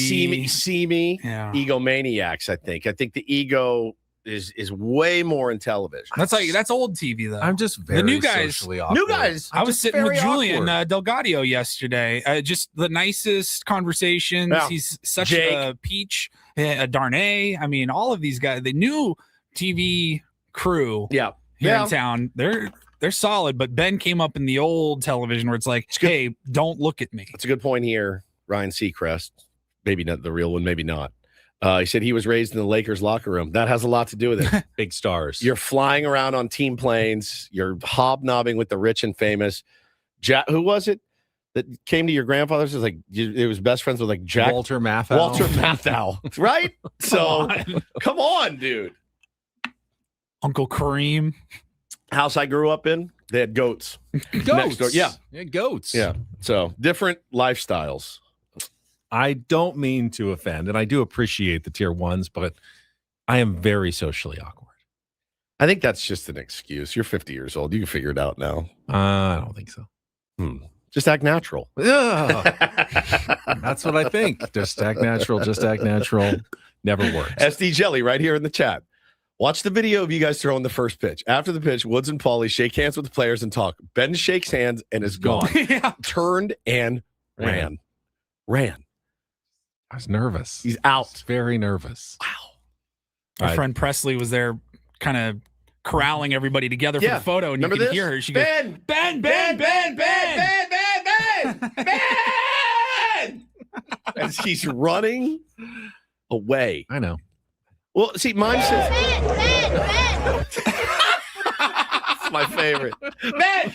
see me Yeah. egomaniacs. I think the ego is way more in television. That's old TV though. I'm just very new guys- socially awkward. New guys. I was just sitting with very Julian awkward. Delgadio yesterday. Just the nicest conversations. Yeah. He's such Jake. a peach, a Darnay. I mean, all of these guys, the new TV crew Yeah. here Yeah. in town, they're solid. But Ben came up in the old television where it's like, good. hey, don't look at me. That's a good point here. Ryan Seacrest, maybe not the real one, maybe not. He said he was raised in the Lakers locker room. That has a lot to do with it. Big stars. You're flying around on team planes. You're hobnobbing with the rich and famous. Who was it that came to your grandfather's? It was like it was best friends with like Jack Walter Matthau. Walter Matthau, right? So come on, dude. Uncle Kareem. house I grew up in, they had goats. Next Goats. door. Yeah. Goats. Yeah. So different lifestyles. I don't mean to offend, and I do appreciate the tier ones, but I am very socially awkward. I think that's just an excuse. You're 50 years old. You can figure it out now. I don't think so. Just act natural. Ugh. That's what I think. Just act natural. Just act natural. Never works. SD Jelly right here in the chat. Watch the video of you guys throwing the first pitch. After the pitch, Woods and Paulie shake hands with the players and talk. Ben shakes hands and is gone. Yeah. Turned and ran. I was nervous. He's out. Very nervous. Wow. My friend Presley was there kind of corralling everybody together for the photo, and remember you could this? hear her. She Ben! goes, Ben! As he's running away. I know. Well, see, mine says... It's my favorite. Ben!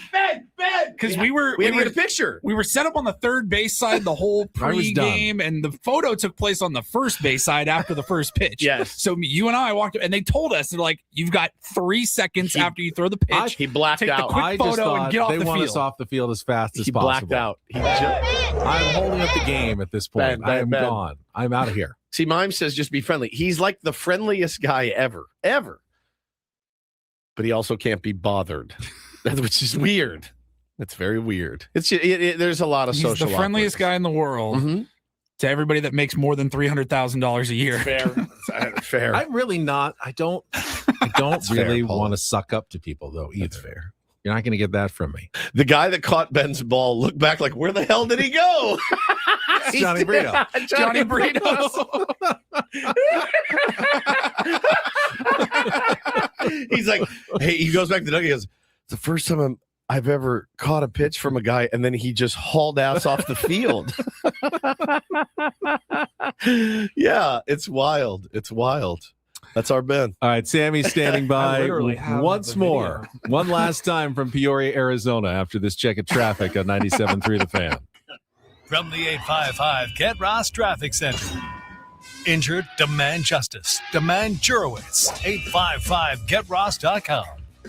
Because we had to get a picture. We were set up on the third base side the whole I was pre-game, and the photo took place on the first base side after the first pitch. Yes. So you and I walked up, and they told us, they're like, you've got 3 seconds after you throw the pitch. He blacked take the out. quick I just photo and thought get off they the want field. us off the field as fast as He possible. blacked out. I'm holding up the game at this point. Ben, I am Ben. gone. I'm out of here. See, mine says just be friendly. He's like the friendliest guy ever. But he also can't be bothered, which is weird. It's very weird. There's a lot of He's social the friendliest awkwardness. guy in the world Mhm. to everybody that makes more than $300,000 a year. Fair. I'm really not. I don't fair, really Paul. want to suck up to people though either. That's fair. You're not going to get that from me. The guy that caught Ben's ball looked back like, where the hell did he go? It's Johnny Brito. Johnny Brito. He's like, hey, he goes back to the dugout. He goes, it's the first time I've ever caught a pitch from a guy, and then he just hauled ass off the field. Yeah, it's wild. That's our Ben. All right, Sammy's standing by literally have once the more. One last time from Peoria, Arizona after this check of traffic on 97.3 The Fan. From the 855 Get Ross Traffic Center. Injured? Demand justice. Demand Jurowitz. 855GetRoss.com.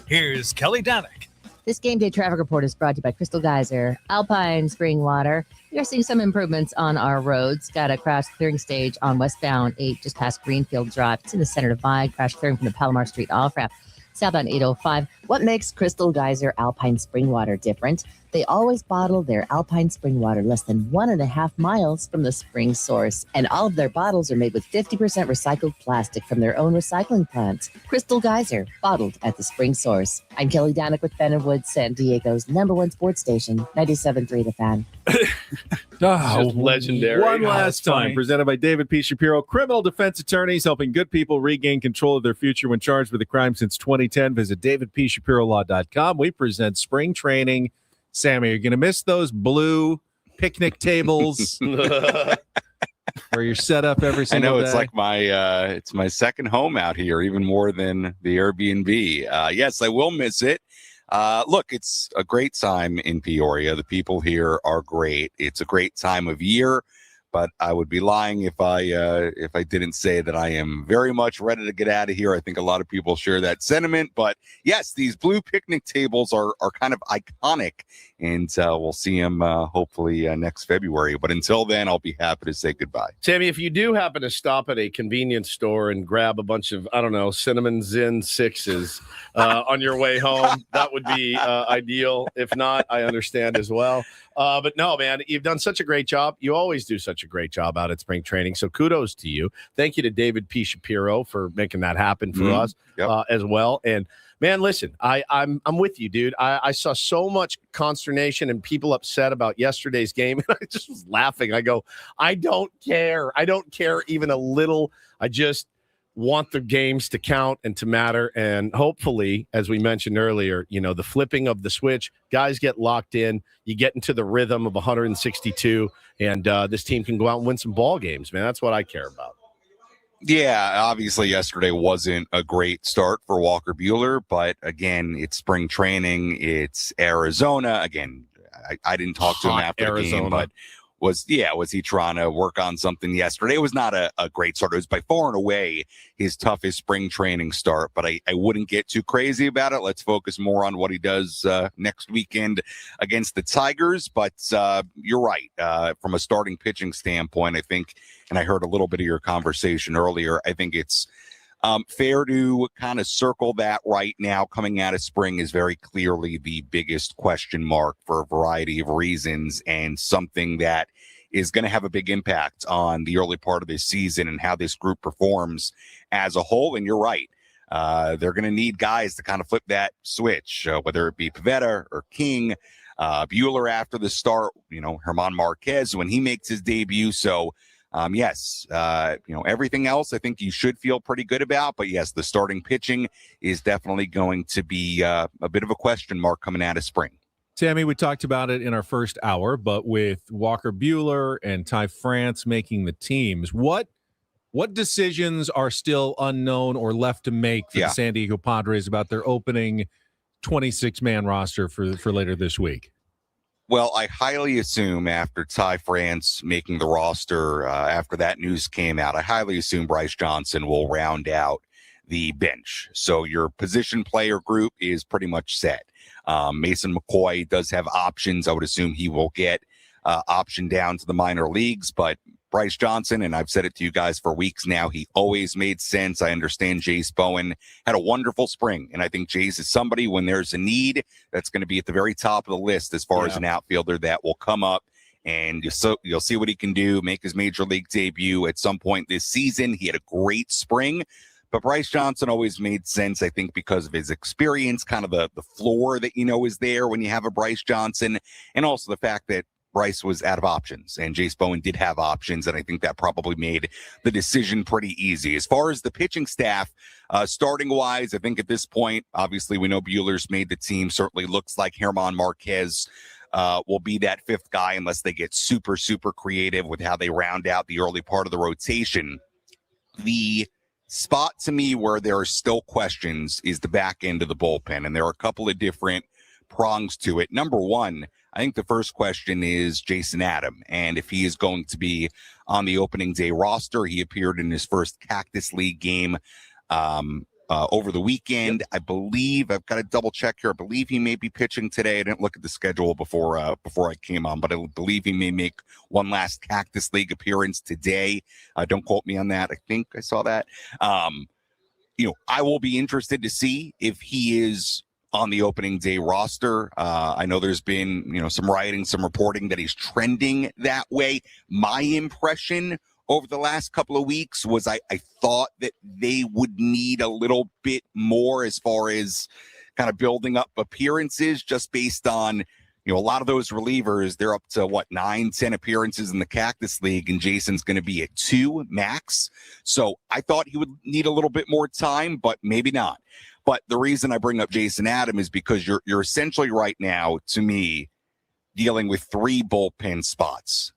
Here's Kelly Danick. This game day traffic report is brought to you by Crystal Geyser, Alpine Spring Water. We are seeing some improvements on our roads. Got a crash clearing stage on westbound 8 just past Greenfield Drive. It's in the center divide. Crash clearing from the Palomar Street off-ramp. Southbound 805. What makes Crystal Geyser Alpine Spring Water different? They always bottle their Alpine Spring Water less than 1.5 miles from the spring source. And all of their bottles are made with 50% recycled plastic from their own recycling plants. Crystal Geyser, bottled at the spring source. I'm Kelly Danick with Ben and Woods, San Diego's #1 sports station, 97.3 The Fan. Just legendary. One last time, funny. presented by David P. Shapiro, criminal defense attorneys helping good people regain control of their future when charged with a crime since 2010. Visit davidpshapirolaw.com. We present spring training. Sammy, you're going to miss those blue picnic tables where you're set up every I single know day. it's like it's my second home out here, even more than the Airbnb. Yes, I will miss it. Look, it's a great time in Peoria. The people here are great. It's a great time of year, but I would be lying if I didn't say that I am very much ready to get out of here. I think a lot of people share that sentiment. But yes, these blue picnic tables are kind of iconic, and we'll see them hopefully next February. But until then, I'll be happy to say goodbye. Sammy, if you do happen to stop at a convenience store and grab a bunch of, I don't know, cinnamon Zin 6s on your way home, that would be ideal. If not, I understand as well. But no, man, you've done such a great job. You always do such a great job out at spring training. So kudos to you. Thank you to David P. Shapiro for making that happen for us as well. And man, listen, I'm with you, dude. I saw so much consternation and people upset about yesterday's game, and I just was laughing. I go, I don't care. I don't care even a little. I just want the games to count and to matter. And hopefully, as we mentioned earlier, you know, the flipping of the switch, guys get locked in, you get into the rhythm of 162, and this team can go out and win some ball games, man. That's what I care about. Yeah, obviously yesterday wasn't a great start for Walker Buehler, but again, it's spring training. It's Arizona. Again, I didn't talk to him Hot after the Arizona. game, but Was he trying to work on something yesterday? It was not a great start. It was by far and away his toughest spring training start, but I wouldn't get too crazy about it. Let's focus more on what he does next weekend against the Tigers. But you're right. From a starting pitching standpoint, I think, and I heard a little bit of your conversation earlier, I think it's fair to kind of circle that right now. Coming out of spring is very clearly the biggest question mark for a variety of reasons, and something that is going to have a big impact on the early part of this season and how this group performs as a whole. And you're right. They're going to need guys to kind of flip that switch, whether it be Pivetta or King, Buehler after the start, German Marquez when he makes his debut. So, yes, everything else I think you should feel pretty good about. But yes, the starting pitching is definitely going to be a bit of a question mark coming out of spring. Sammy, we talked about it in our first hour, but with Walker Buehler and Ty France making the teams, what decisions are still unknown or left to make for the San Diego Padres about their opening 26-man roster for later this week? Well, I highly assume after Ty France making the roster, after that news came out, I highly assume Bryce Johnson will round out the bench. So your position player group is pretty much set. Mason McCoy does have options. I would assume he will get option down to the minor leagues, but Bryce Johnson, and I've said it to you guys for weeks now, he always made sense. I understand Jace Bowen had a wonderful spring, and I think Jace is somebody when there's a need that's going to be at the very top of the list as far as an outfielder that will come up, and you'll see what he can do, make his major league debut at some point this season. He had a great spring. But Bryce Johnson always made sense, I think, because of his experience, kind of the floor that is there when you have a Bryce Johnson, and also the fact that Bryce was out of options and Jace Bowen did have options, and I think that probably made the decision pretty easy. As far as the pitching staff, starting-wise, I think at this point, obviously we know Buehler's made the team. Certainly looks like German Marquez will be that fifth guy unless they get super, super creative with how they round out the early part of the rotation. The spot to me where there are still questions is the back end of the bullpen, and there are a couple of different prongs to it. Number one, I think the first question is Jason Adam, and if he is going to be on the opening day roster. He appeared in his first Cactus League game over the weekend. I believe, I've got to double check here, I believe he may be pitching today. I didn't look at the schedule before I came on, but I believe he may make one last Cactus League appearance today. Don't quote me on that. I think I saw that. I will be interested to see if he is on the opening day roster. I know there's been, some writing, some reporting that he's trending that way. My impression over the last couple of weeks was I thought that they would need a little bit more as far as kind of building up appearances, just based on, a lot of those relievers, they're up to 9-10 appearances in the Cactus League, and Jason's going to be at 2 max. So I thought he would need a little bit more time, but maybe not. But the reason I bring up Jason Adam is because you're essentially right now, to me, dealing with 3 bullpen spots.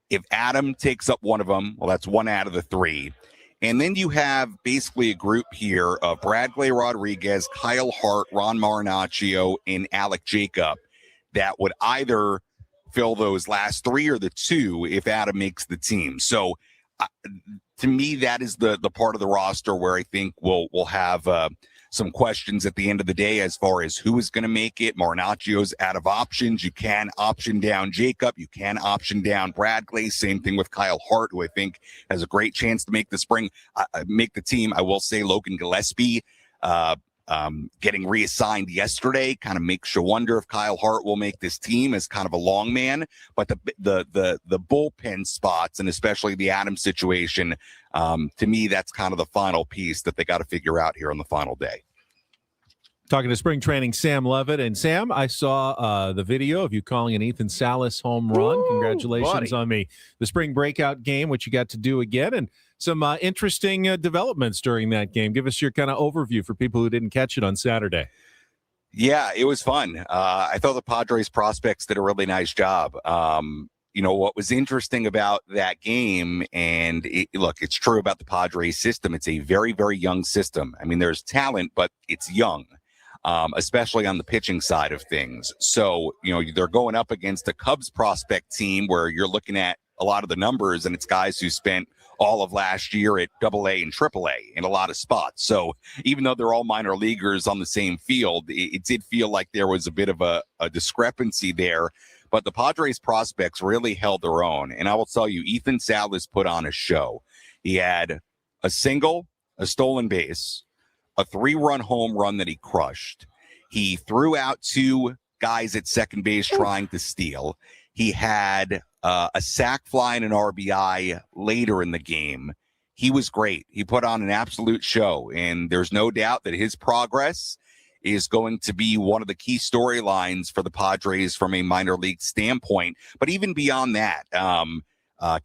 If Adam takes up one of them, well, that's 1 out of the 3. And then you have basically a group here of Bradley Rodriguez, Kyle Hart, Ron Marinaccio, and Alec Jacob that would either fill those last 3 or the 2 if Adam makes the team. So to me, that is the part of the roster where I think we'll have some questions at the end of the day as far as who is going to make it. Marinaccio's out of options. You can option down Jacob. You can option down Bradley. Same thing with Kyle Hart, who I think has a great chance to make the team. I will say Logan Gillespie getting reassigned yesterday kind of makes you wonder if Kyle Hart will make this team as kind of a long man. But the bullpen spots, and especially the Adams situation, to me, that's kind of the final piece that they got to figure out here on the final day. Talking to spring training Sam Levitt. And Sam, I saw the video of you calling an Ethan Salas home run. Woo, Congratulations buddy. on the spring breakout game, which you got to do again, and some interesting developments during that game. Give us your kind of overview for people who didn't catch it on Saturday. Yeah, it was fun. I thought the Padres prospects did a really nice job. What was interesting about that game, and look, it's true about the Padres system. It's a very, very young system. I mean, there's talent, but it's young. especially on the pitching side of things. So, they're going up against a Cubs prospect team where you're looking at a lot of the numbers, and it's guys who spent all of last year at AA and AAA in a lot of spots. So even though they're all minor leaguers on the same field, it did feel like there was a bit of a discrepancy there. But the Padres prospects really held their own. And I will tell you, Ethan Salas put on a show. He had a single, a stolen base, a 3-run home run that he crushed. He threw out 2 guys at second base trying to steal. He had a sac fly and an RBI later in the game. He was great. He put on an absolute show, and there's no doubt that his progress is going to be one of the key storylines for the Padres from a minor league standpoint. But even beyond that,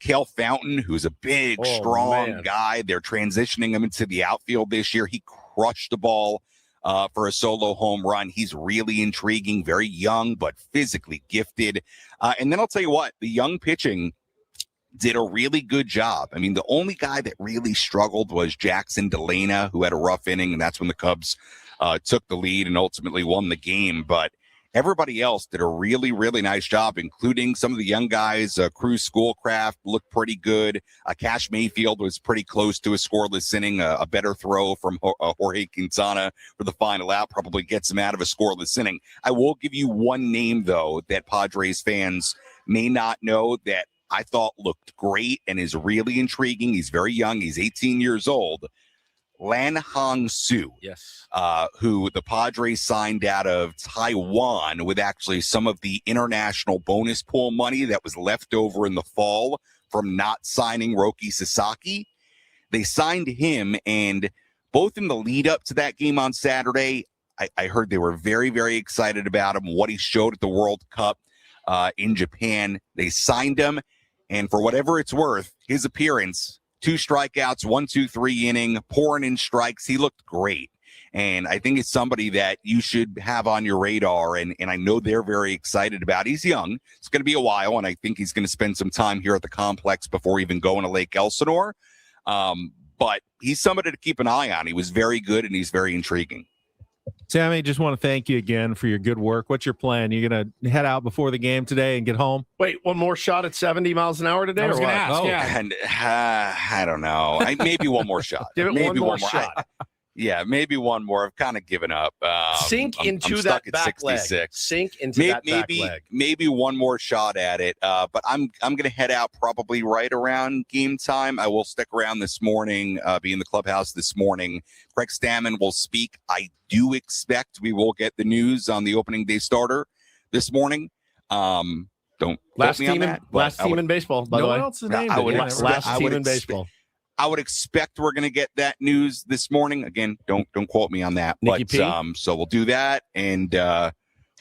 Cale Fountain, who's a big, strong guy, they're transitioning him into the outfield this year. He crushed the ball for a solo home run. He's really intriguing, very young, but physically gifted. And then I'll tell you what, the young pitching did a really good job. I mean, the only guy that really struggled was Jackson Delana, who had a rough inning, and that's when the Cubs took the lead and ultimately won the game. But everybody else did a really, really nice job, including some of the young guys. Cruz Schoolcraft looked pretty good. Cash Mayfield was pretty close to a scoreless inning. A better throw from Jorge Quintana for the final out probably gets him out of a scoreless inning. I will give you one name, though, that Padres fans may not know that I thought looked great and is really intriguing. He's very young. He's 18 years old. Lan Hong Soo, yes, who the Padres signed out of Taiwan with actually some of the international bonus pool money that was left over in the fall from not signing Roki Sasaki. They signed him, and both in the lead up to that game on Saturday, I heard they were very, very excited about him, what he showed at the World Cup in Japan. They signed him, and for whatever it's worth, his appearance, 2 strikeouts, 1-2-3 inning, pouring in strikes. He looked great. And I think it's somebody that you should have on your radar. And I know they're very excited about. He's young. It's going to be a while. And I think he's going to spend some time here at the complex before even going to Lake Elsinore. But he's somebody to keep an eye on. He was very good and he's very intriguing. Sammy, just want to thank you again for your good work. What's your plan? You going to head out before the game today and get home? Wait, one more shot at 70 miles an hour today? I was or going to what? ask, yeah. And I don't know. Maybe one more shot. Give it maybe one more shot. Maybe one more. I've kind of given up. Sink into I'm that stuck at back 66. leg. Sink into that back leg. Maybe one more shot at it. But I'm going to head out probably right around game time. I will stick around this morning, be in the clubhouse this morning. Craig Stammen will speak. I do expect we will get the news on the opening day starter this morning. Don't last quote me team on that. Last team in baseball, by the way. No one else is named. Last team in baseball. I would expect we're going to get that news this morning. Again, don't quote me on that. Nikki But P? So we'll do that, and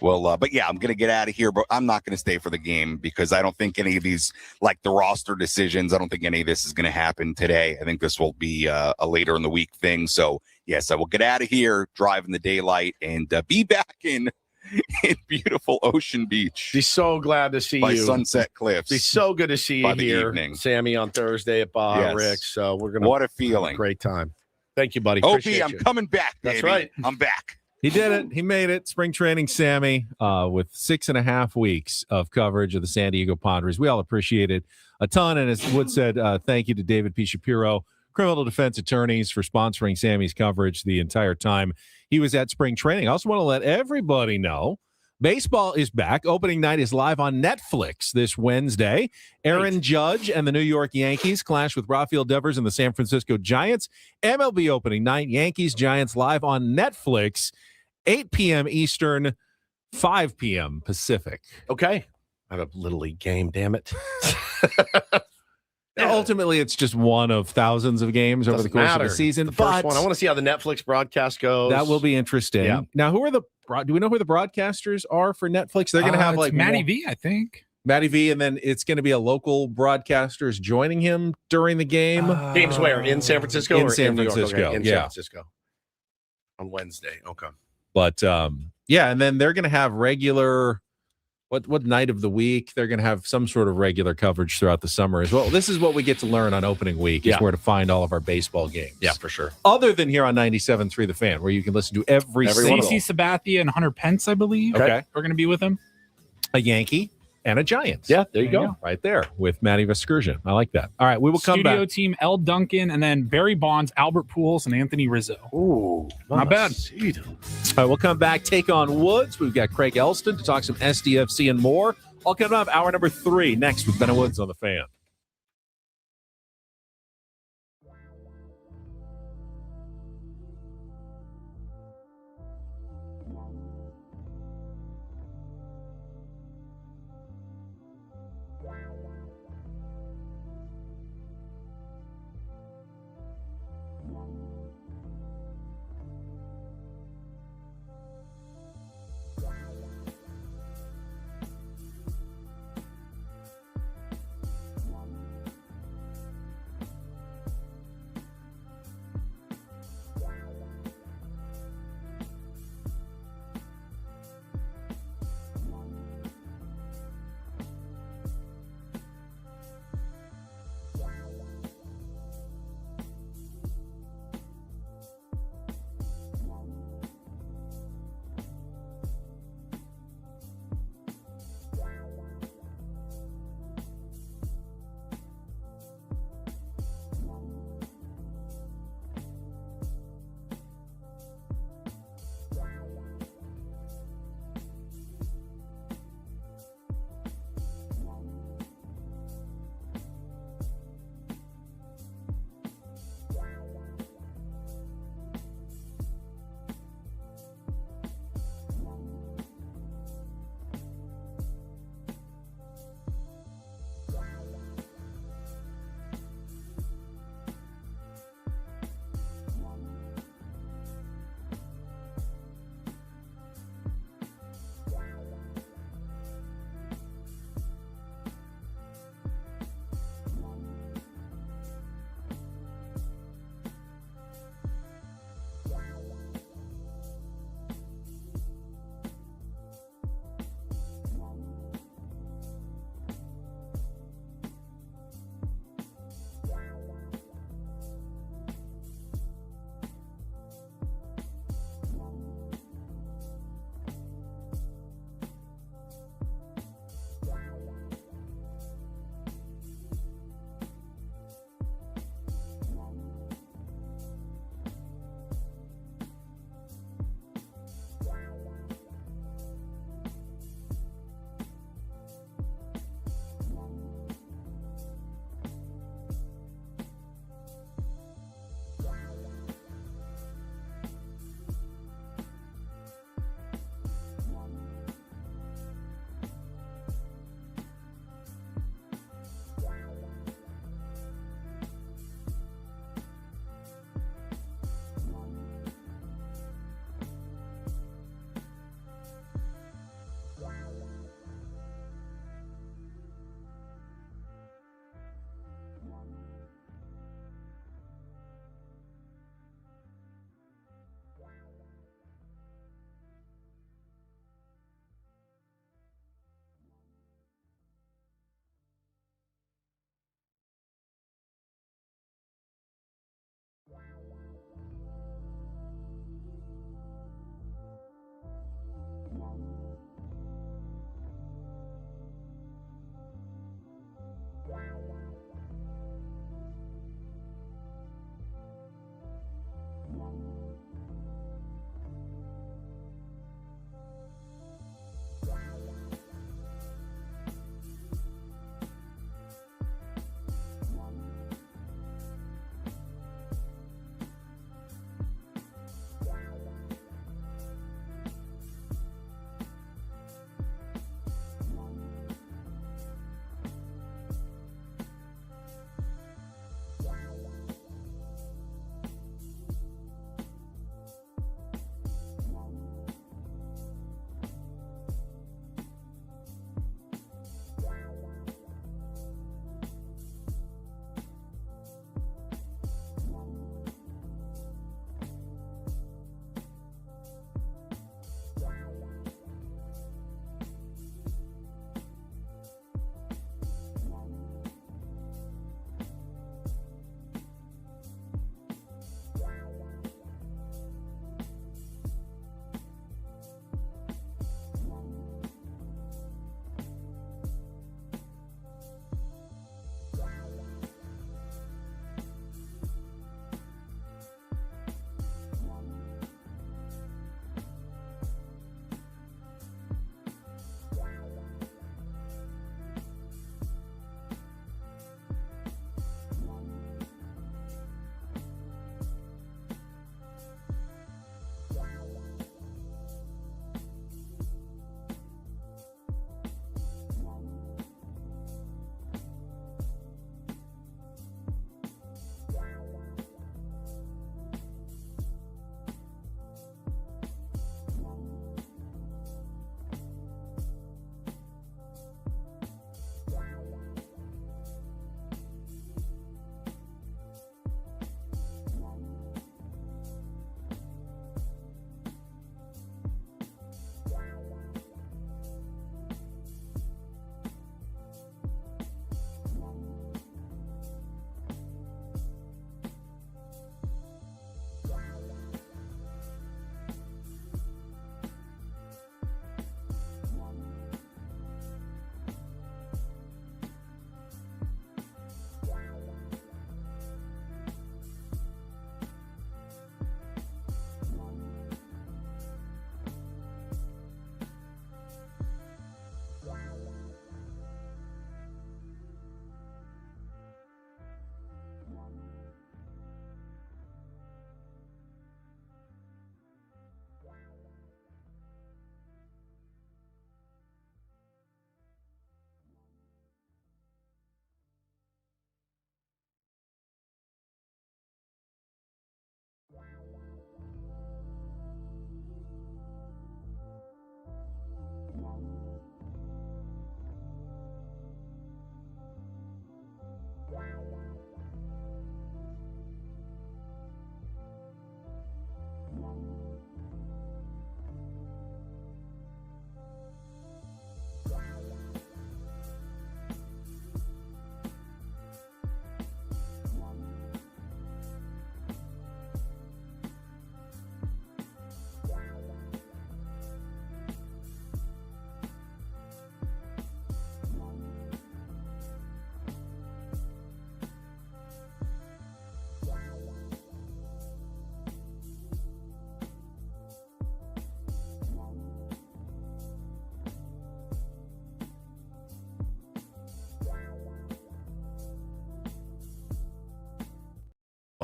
but yeah, I'm going to get out of here. But I'm not going to stay for the game because I don't think any of these, like the roster decisions, I don't think any of this is going to happen today. I think this will be a later in the week thing. So yes, I will get out of here, drive in the daylight, and be back in beautiful Ocean Beach. Be so glad to see by you. Sunset Cliffs. Be so good to see you here, evening. Sammy, on Thursday at Baja Yes. Rick's. So we're gonna What a feeling. Great time. Thank you, buddy. OP, Appreciate I'm you. coming back, baby. That's right. I'm back. He did it. He made it. Spring training, Sammy, with 6.5 weeks of coverage of the San Diego Padres. We all appreciate it a ton. And as Wood said, thank you to David P. Shapiro, criminal defense attorneys, for sponsoring Sammy's coverage the entire time he was at spring training. I also want to let everybody know baseball is back. Opening night is live on Netflix this Wednesday. Aaron Judge and the New York Yankees clash with Rafael Devers and the San Francisco Giants. MLB opening night, Yankees Giants live on Netflix, 8 p.m. Eastern, 5 p.m. Pacific. Okay. I have a Little League game, damn it. Ultimately, it's just one of thousands of games over the course of the season. The first one. I want to see how the Netflix broadcast goes. That will be interesting. Yeah. Now, do we know who the broadcasters are for Netflix? They're going to have like Matty V, I think. Matty V, and then it's going to be a local broadcasters joining him during the game. Games where? In San Francisco? In or San in New York? Francisco, Okay, in yeah. San Francisco. On Wednesday. Okay. But yeah, and then they're going to have regular. what night of the week. They're going to have some sort of regular coverage throughout the summer as well. This is what we get to learn on opening week, is where to find all of our baseball games. Yeah, for sure. Other than here on 97.3 The Fan, where you can listen to every single. CC Sabathia and Hunter Pence, I believe. Okay. We're going to be with him. A Yankee and a Giants. Yeah, there you go. Right there with Matty Vescursion. I like that. All right, we will come Studio back. team, L. Duncan, and then Barry Bonds, Albert Pujols, and Anthony Rizzo. Ooh, not bad. All right, we'll come back, take on Woods. We've got Craig Elsten to talk some SDFC and more. All coming up, hour number 3, next with Ben and Woods on The Fan.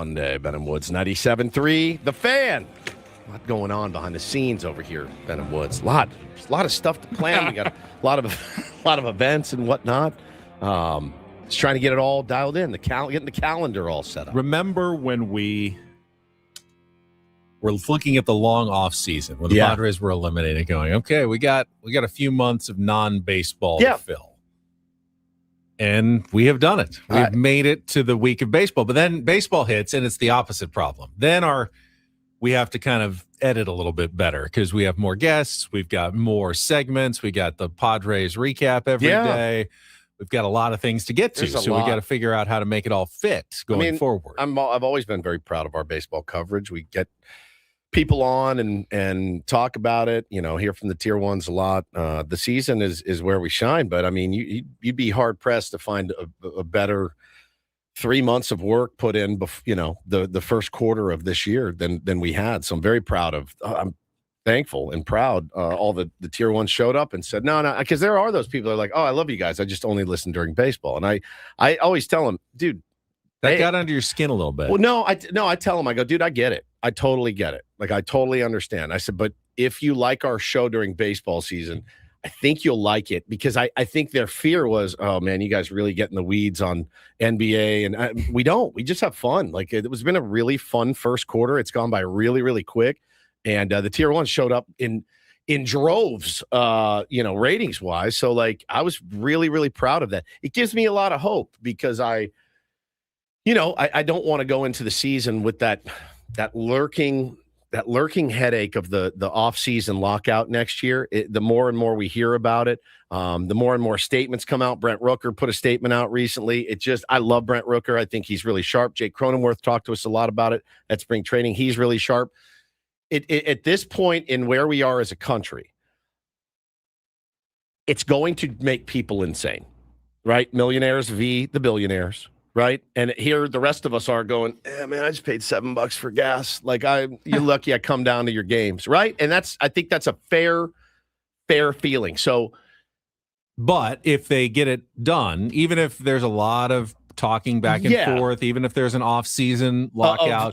Monday, Ben and Woods 97.3. The Fan. A lot going on behind the scenes over here, Ben and Woods. A lot of stuff to plan. We got a lot of events and whatnot. Just trying to get it all dialed in. Getting the calendar all set up. Remember when we were looking at the long off season when the Padres were eliminated, going, okay, we got a few months of non-baseball to fill. And we have done it. We've made it to the week of baseball. But then baseball hits, and it's the opposite problem. Then we have to kind of edit a little bit better because we have more guests. We've got more segments. We got the Padres recap every day. We've got a lot of things to get to. So we got to figure out how to make it all fit going forward. I've always been very proud of our baseball coverage. We get people on and talk about it, hear from the tier ones a lot. The season is where we shine, but I mean, you'd be hard pressed to find a better 3 months of work put in, the first quarter of this year than we had. So I'm very proud of. I'm thankful and proud. All the tier ones showed up and said no, because there are those people that are like, oh, I love you guys. I just only listen during baseball, and I always tell them, dude. That got under your skin a little bit. Well, no, I tell them, I go, dude, I get it. I totally get it. Like, I totally understand. I said, but if you like our show during baseball season, I think you'll like it, because I think their fear was, oh man, you guys really get in the weeds on NBA, and we don't. We just have fun. Like, it's been a really fun first quarter. It's gone by really, really quick, and the tier one showed up in droves, ratings wise. So like, I was really, really proud of that. It gives me a lot of hope, because I don't want to go into the season with that lurking headache of the off-season lockout next year. The more and more we hear about it, the more and more statements come out. Brent Rooker put a statement out recently. I love Brent Rooker. I think he's really sharp. Jake Cronenworth talked to us a lot about it at spring training. He's really sharp. At this point in where we are as a country, it's going to make people insane, right? Millionaires v. the billionaires. Right. And here the rest of us are going, man, I just paid $7 for gas. Like, you're lucky I come down to your games. Right. And I think that's a fair feeling. So, but if they get it done, even if there's a lot of talking back and forth, even if there's an off-season lockout,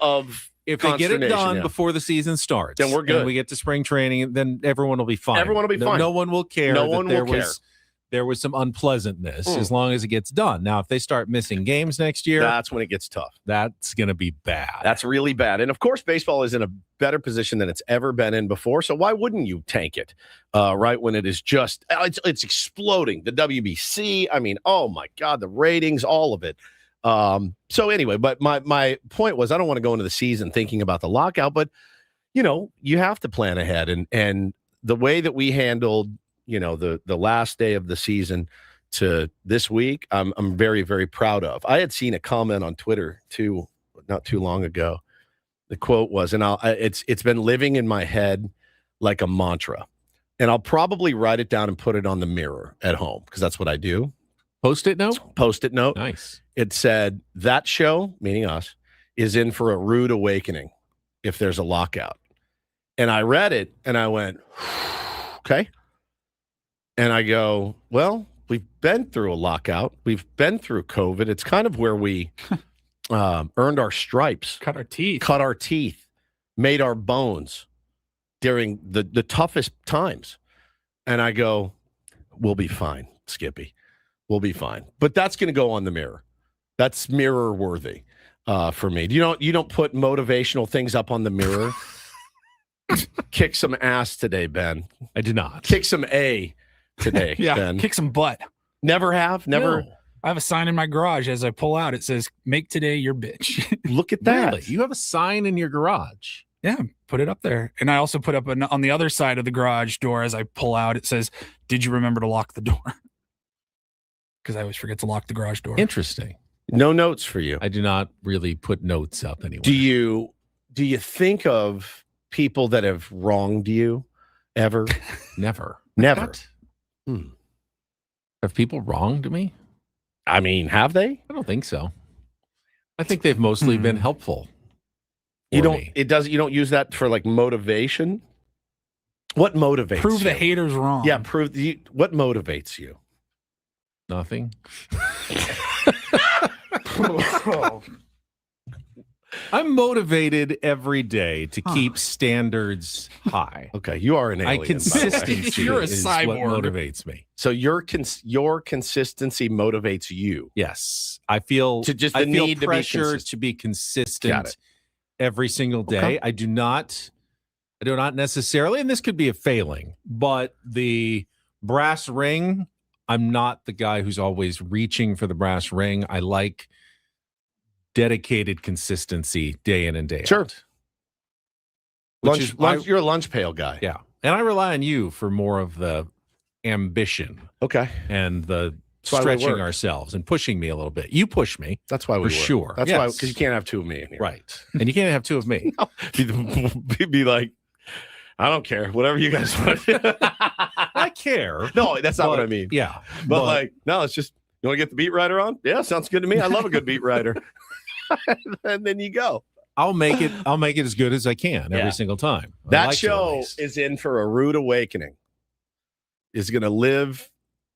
if they get it done before the season starts, then we're good. And we get to spring training, then everyone will be fine. Everyone will be fine. No one will care. No one will care. There was some unpleasantness as long as it gets done. Now, if they start missing games next year, that's when it gets tough. That's going to be bad. That's really bad. And of course, baseball is in a better position than it's ever been in before. So why wouldn't you tank it right when it is just, it's exploding. The WBC, I mean, oh my God, the ratings, all of it. So anyway, but my point was, I don't want to go into the season thinking about the lockout, but you have to plan ahead, and the way that we handled the last day of the season to this week, I'm very, very proud of. I had seen a comment on Twitter too, not too long ago. The quote was, and it's been living in my head like a mantra, and I'll probably write it down and put it on the mirror at home, because that's what I do. Post-it note. Nice. It said, that show, meaning us, is in for a rude awakening if there's a lockout. And I read it and I went, okay. And I go, well, we've been through a lockout. We've been through COVID. It's kind of where we earned our stripes. Cut our teeth. Made our bones during the toughest times. And I go, we'll be fine, Skippy. We'll be fine. But that's going to go on the mirror. That's mirror worthy for me. You don't put motivational things up on the mirror. Kick some ass today, Ben. I did not. Kick some A today, Ben. Kick some butt. Never have? Never? No. I have a sign in my garage as I pull out. It says, make today your bitch. Look at that. Really? You have a sign in your garage? Yeah, put it up there. And I also put up on the other side of the garage door as I pull out, it says, did you remember to lock the door? Because I always forget to lock the garage door. Interesting. No notes for you. I do not really put notes up anywhere. Do you think of people that have wronged you ever? Never. Have people wronged me? I mean, have they? I don't think so. I think they've mostly been helpful. You don't use that for like motivation? What motivates Prove you? the haters wrong. Yeah, what motivates you? Nothing. I'm motivated every day to keep standards high. Okay, you are an alien. Consistency You're a is what cyborg. motivates me. So your consistency motivates you. Yes, I feel To just I the feel need to be pressure consistent. to be Got consistent it. every single day. Okay. I do not necessarily, and this could be a failing, but the brass ring, I'm not the guy who's always reaching for the brass ring. I like dedicated consistency day in and day Sure. out. Which is why- You're a lunch pail guy. Yeah. And I rely on you for more of the ambition Okay. and the That's why we stretching work. ourselves and pushing me a little bit. You push me. That's why we For work. sure. That's why, Yes. because you can't have two of me in here. Right. And you can't have two of me. Be like, I don't care. Whatever you guys want. I care. No, that's not what but- I mean. Yeah. But like, no, it's just, you want to get the beat writer on? Yeah, sounds good to me. I love a good beat writer. And then you go. I'll make it as good as I can Yeah. every single time. I That like to, at show least. is in for a rude awakening. Is going to live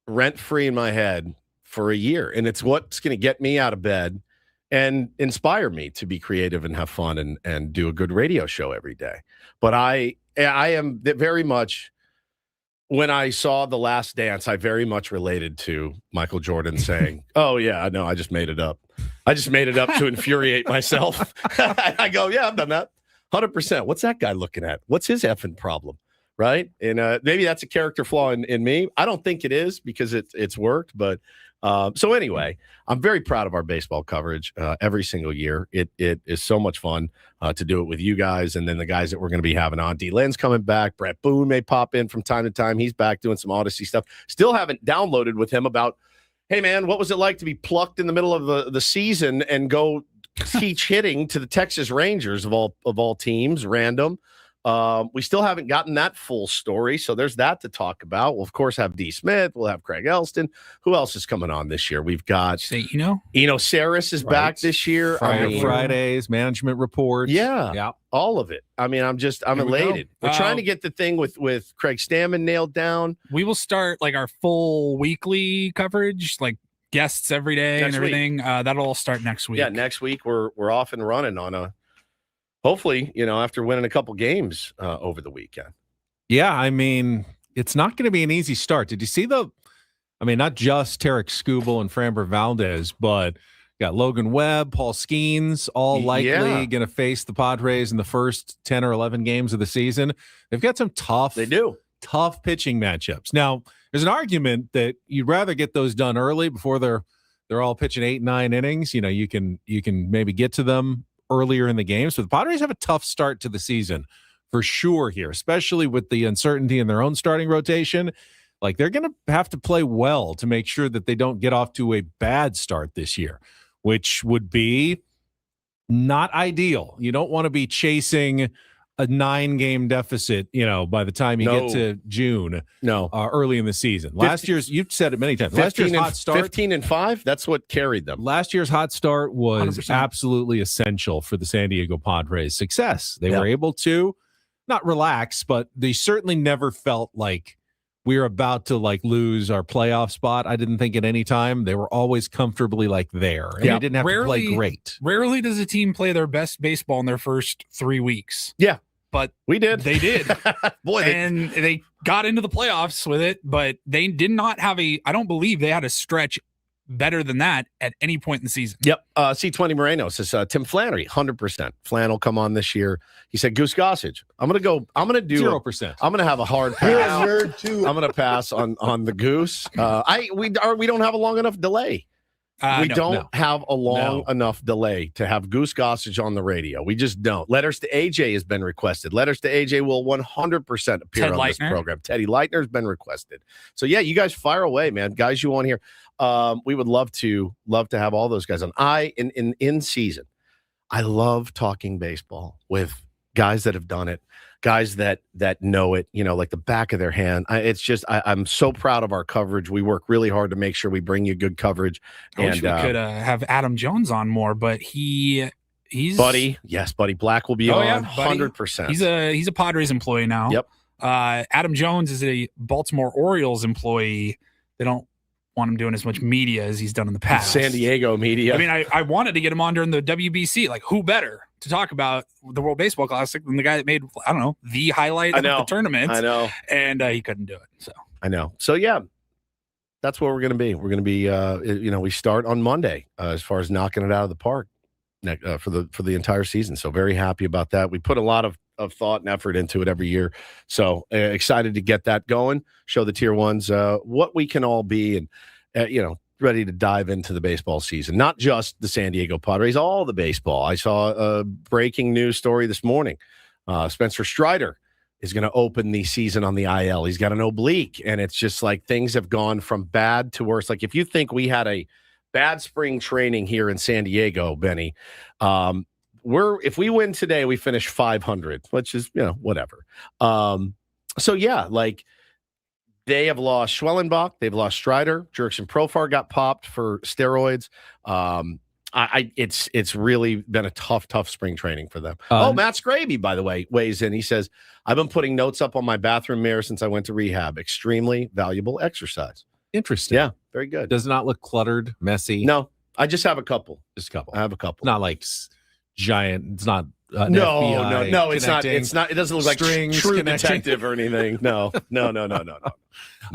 rent free in my head for a year. And it's what's going to get me out of bed and inspire me to be creative and have fun and do a good radio show every day. But I am very much, when I saw The Last Dance, I very much related to Michael Jordan saying, oh, yeah, I know, I just made it up. I just made it up to infuriate myself. I go, yeah, I've done that. 100%. What's that guy looking at? What's his effing problem? Right. And maybe that's a character flaw in me. I don't think it is because it's worked. But so anyway, I'm very proud of our baseball coverage every single year. It is so much fun to do it with you guys. And then the guys that we're going to be having on. D. Lynn's coming back. Brett Boone may pop in from time to time. He's back doing some Odyssey stuff. Still haven't downloaded with him about, hey, man, what was it like to be plucked in the middle of the season and go teach hitting to the Texas Rangers of all teams, random. We still haven't gotten that full story, so there's that to talk about. We'll, of course, have D. Smith. We'll have Craig Elsten. Who else is coming on this year? We've got Eno Saris is back this year. Fridays, management report. Yeah, all of it. I mean, I'm elated. We're trying to get the thing with Craig Stammen nailed down. We will start like our full weekly coverage, like guests every day Next and everything. That'll all start next week. Yeah, next week we're off and running on a. Hopefully, after winning a couple games over the weekend. Yeah, I mean, it's not going to be an easy start. Did you see not just Tarek Skubal and Framber Valdez, but got Logan Webb, Paul Skeens, all likely going to face the Padres in the first 10 or 11 games of the season. They've got some tough pitching matchups. Now, there's an argument that you'd rather get those done early before they're all pitching 8-9 innings. You can maybe get to them earlier in the game. So the Padres have a tough start to the season for sure here, especially with the uncertainty in their own starting rotation. Like, they're going to have to play well to make sure that they don't get off to a bad start this year, which would be not ideal. You don't want to be chasing a 9-game deficit, by the time you get to June. No, early in the season. Last year's, you've said it many times. Last year's hot start, 15-5. That's what carried them. Last year's hot start was 100%. absolutely essential for the San Diego Padres' success. They were able to not relax, but they certainly never felt like we were about to lose our playoff spot. I didn't think at any time. They were always comfortably there. And they didn't have to play great. Rarely does a team play their best baseball in their first 3 weeks. Yeah. But we did. They did. Boy, and they got into the playoffs with it, but they did not have I don't believe they had a stretch better than that at any point in the season. Yep. C20 Moreno says Tim Flannery, 100%. Flan will come on this year. He said Goose Gossage. I'm going to do 0%. I'm going to have a hard pass. I'm going to pass on the Goose. We don't have a long enough delay. We don't have a long enough delay to have Goose Gossage on the radio. We just don't. Letters to AJ has been requested. Letters to AJ will 100% appear on this program. Teddy Leitner has been requested. So yeah, you guys fire away, man. Guys you want here. We would love to have all those guys on. In season, I love talking baseball with guys that have done it, guys that know it, like the back of their hand. I'm so proud of our coverage. We work really hard to make sure we bring you good coverage. I wish we could have Adam Jones on more, but he's Buddy. Yes, Buddy Black will be on 100%. He's a Padres employee now. Yep. Adam Jones is a Baltimore Orioles employee. They don't want him doing as much media as he's done in the past. San Diego media. I mean, I wanted to get him on during the WBC. Like, who better to talk about the World Baseball Classic than the guy that made, I don't know, the highlight of the tournament? I know. And he couldn't do it. So I know. So, yeah, that's where we're going to be. We're going to be, we start on Monday as far as knocking it out of the park for the entire season. So very happy about that. We put a lot of thought and effort into it every year. So excited to get that going, show the tier ones what we can all be and, ready to dive into the baseball season. Not just the San Diego Padres, all the baseball. I saw a breaking news story this morning. Spencer Strider is going to open the season on the IL. He's got an oblique, and it's just like things have gone from bad to worse. Like if you think we had a bad spring training here in San Diego, Benny, if we win today, we finish 500, which is, whatever. So yeah, like they have lost Schwellenbach, they've lost Strider, Jurickson Profar got popped for steroids. It's really been a tough spring training for them. Matt Scraby, by the way, weighs in. He says, I've been putting notes up on my bathroom mirror since I went to rehab. Extremely valuable exercise. Interesting. Yeah, very good. Does it not look cluttered, messy? No, I just have a couple. Just a couple. I have a couple. Not like giant. It's not. No, it's not. It's not. It doesn't look like True Detective or anything. No.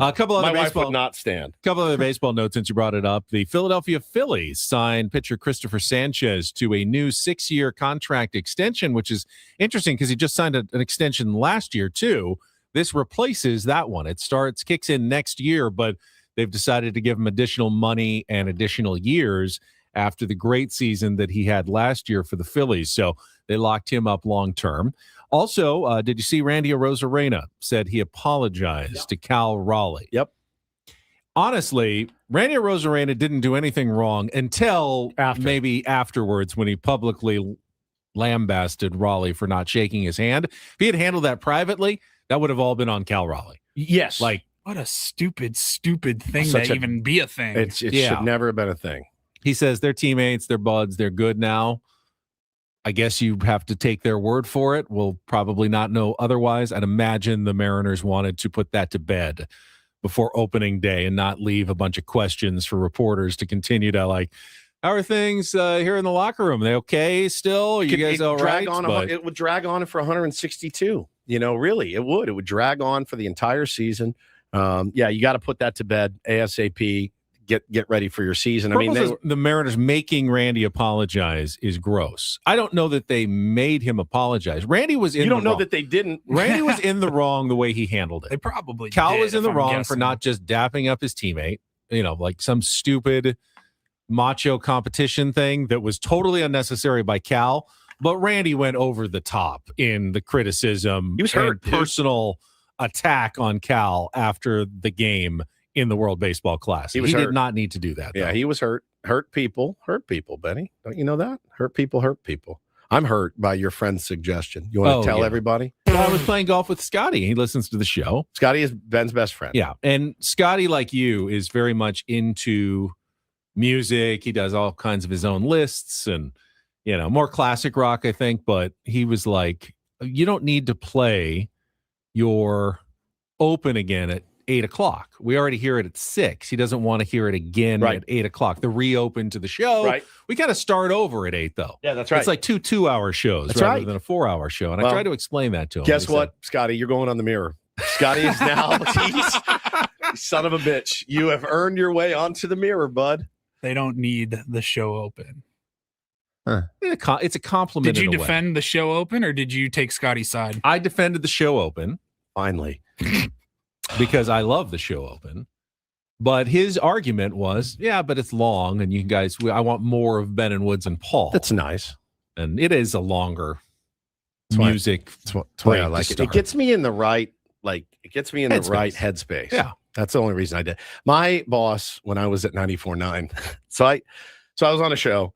A couple other My wife baseball would not stand. Couple other baseball notes since you brought it up. The Philadelphia Phillies signed pitcher Christopher Sanchez to a new 6-year contract extension, which is interesting because he just signed an extension last year too. This replaces that one. It kicks in next year, but they've decided to give him additional money and additional years after the great season that he had last year for the Phillies. So they locked him up long term. Also, did you see Randy Arozarena said he apologized to Cal Raleigh? Yep. Honestly, Randy Arozarena didn't do anything wrong until maybe afterwards when he publicly lambasted Raleigh for not shaking his hand. If he had handled that privately, that would have all been on Cal Raleigh. Yes. Like, what a stupid thing to even be a thing. It should never have been a thing. He says they're teammates, they're buds, they're good now. I guess you have to take their word for it. We'll probably not know otherwise. I'd imagine the Mariners wanted to put that to bed before opening day and not leave a bunch of questions for reporters to continue to like, how are things here in the locker room? Are they okay still? Are you guys all right? It would drag on for 162. Really, it would. It would drag on for the entire season. You got to put that to bed ASAP. Get ready for your season. The Mariners making Randy apologize is gross. I don't know that they made him apologize. Randy was in. You don't know wrong. that they didn't. Randy was in the wrong the way he handled it. They probably. Cal was in the wrong for not just dapping up his teammate. Like some stupid macho competition thing that was totally unnecessary by Cal. But Randy went over the top in the criticism. He was hurt. Personal attack on Cal after the game in the World Baseball Classic. He did not need to do that. Yeah, he was hurt. Hurt people, Benny. Don't you know that? Hurt people. I'm hurt by your friend's suggestion. You want to tell everybody? Well, I was playing golf with Scotty. He listens to the show. Scotty is Ben's best friend. Yeah, and Scotty, like you, is very much into music. He does all kinds of his own lists and, more classic rock, I think. But he was like, you don't need to play your open again at 8:00. We already hear it at 6. He doesn't want to hear it again at 8:00. The reopen to the show. Right. We got to start over at 8 though. Yeah, that's right. It's like 2-hour shows rather than a 4-hour show. And I tried to explain that to him. Guess what, Scotty? You're going on the mirror. Scotty is now son of a bitch. You have earned your way onto the mirror, bud. They don't need the show open. Huh. It's a compliment. Did you defend the show open or did you take Scotty's side? I defended the show open. Finally. Because I love the show open. But his argument was, but it's long, and you guys, I want more of Ben and Woods and Paul. That's nice. And it is a longer music. That's why I like it. It gets me in the right, right headspace. Yeah. That's the only reason I did. My boss, when I was at 94.9, so I was on a show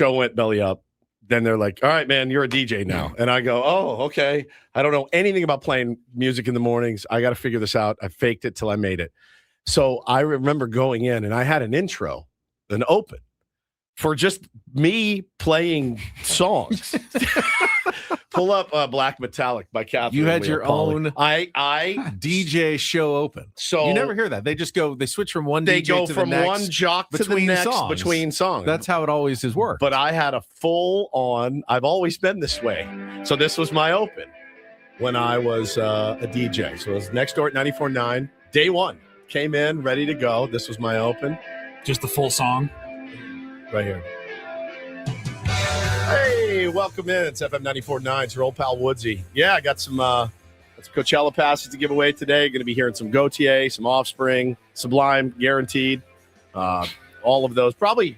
went belly up. Then they're like, all right, man, you're a DJ now. And I go, oh, okay. I don't know anything about playing music in the mornings. I got to figure this out. I faked it till I made it. So I remember going in and I had an intro, an open. for just me playing songs. Pull up Black Metallic by Catherine. You had Leo your Polly. own I DJ show open. So you never hear that. They just go. They switch from one. They DJ go to from the next one jock to the between next songs. between songs. That's how it always has worked. But I had a full on. I've always been this way. So this was my open when I was a DJ. So it was next door at 94.9. Day one came in ready to go. This was my open. Just the full song. Right here. Hey, welcome in. It's FM 94.9. It's your old pal Woodsy. Yeah, I got some Coachella passes to give away today. Going to be hearing some Gautier, some Offspring, Sublime, guaranteed. All of those, probably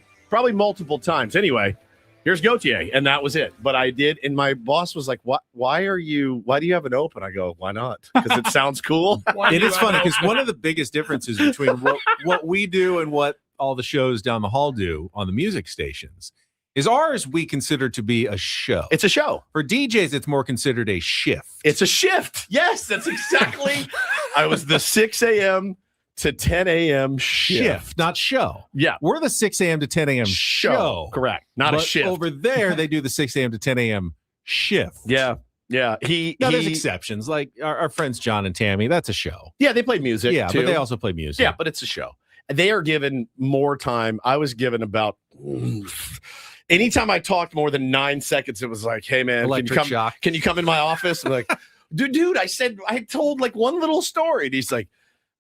multiple times. Anyway, here's Gautier, and that was it. But I did, and my boss was like, "What? Why do you have an open?" I go, "Why not? Because it sounds cool." It is funny because one of the biggest differences between what we do and what all the shows down the hall do on the music stations is ours we consider to be a show. It's a show. For DJs, it's more considered a shift. It's a shift. Yes, that's exactly. I was the 6 a.m. to 10 a.m. shift, not show. Yeah. We're the 6 a.m. to 10 a.m. show. Correct. Not a shift. Over there, they do the 6 a.m. to 10 a.m. shift. Yeah. Yeah. There's exceptions. Like our friends John and Tammy, that's a show. Yeah, they play music. Yeah, too. but they also play music. Yeah, but it's a show. They are given more time. I was given about anytime I talked more than 9 seconds, it was like, "Hey man, can you come in my office?" I'm like, dude, I told like one little story. And he's like,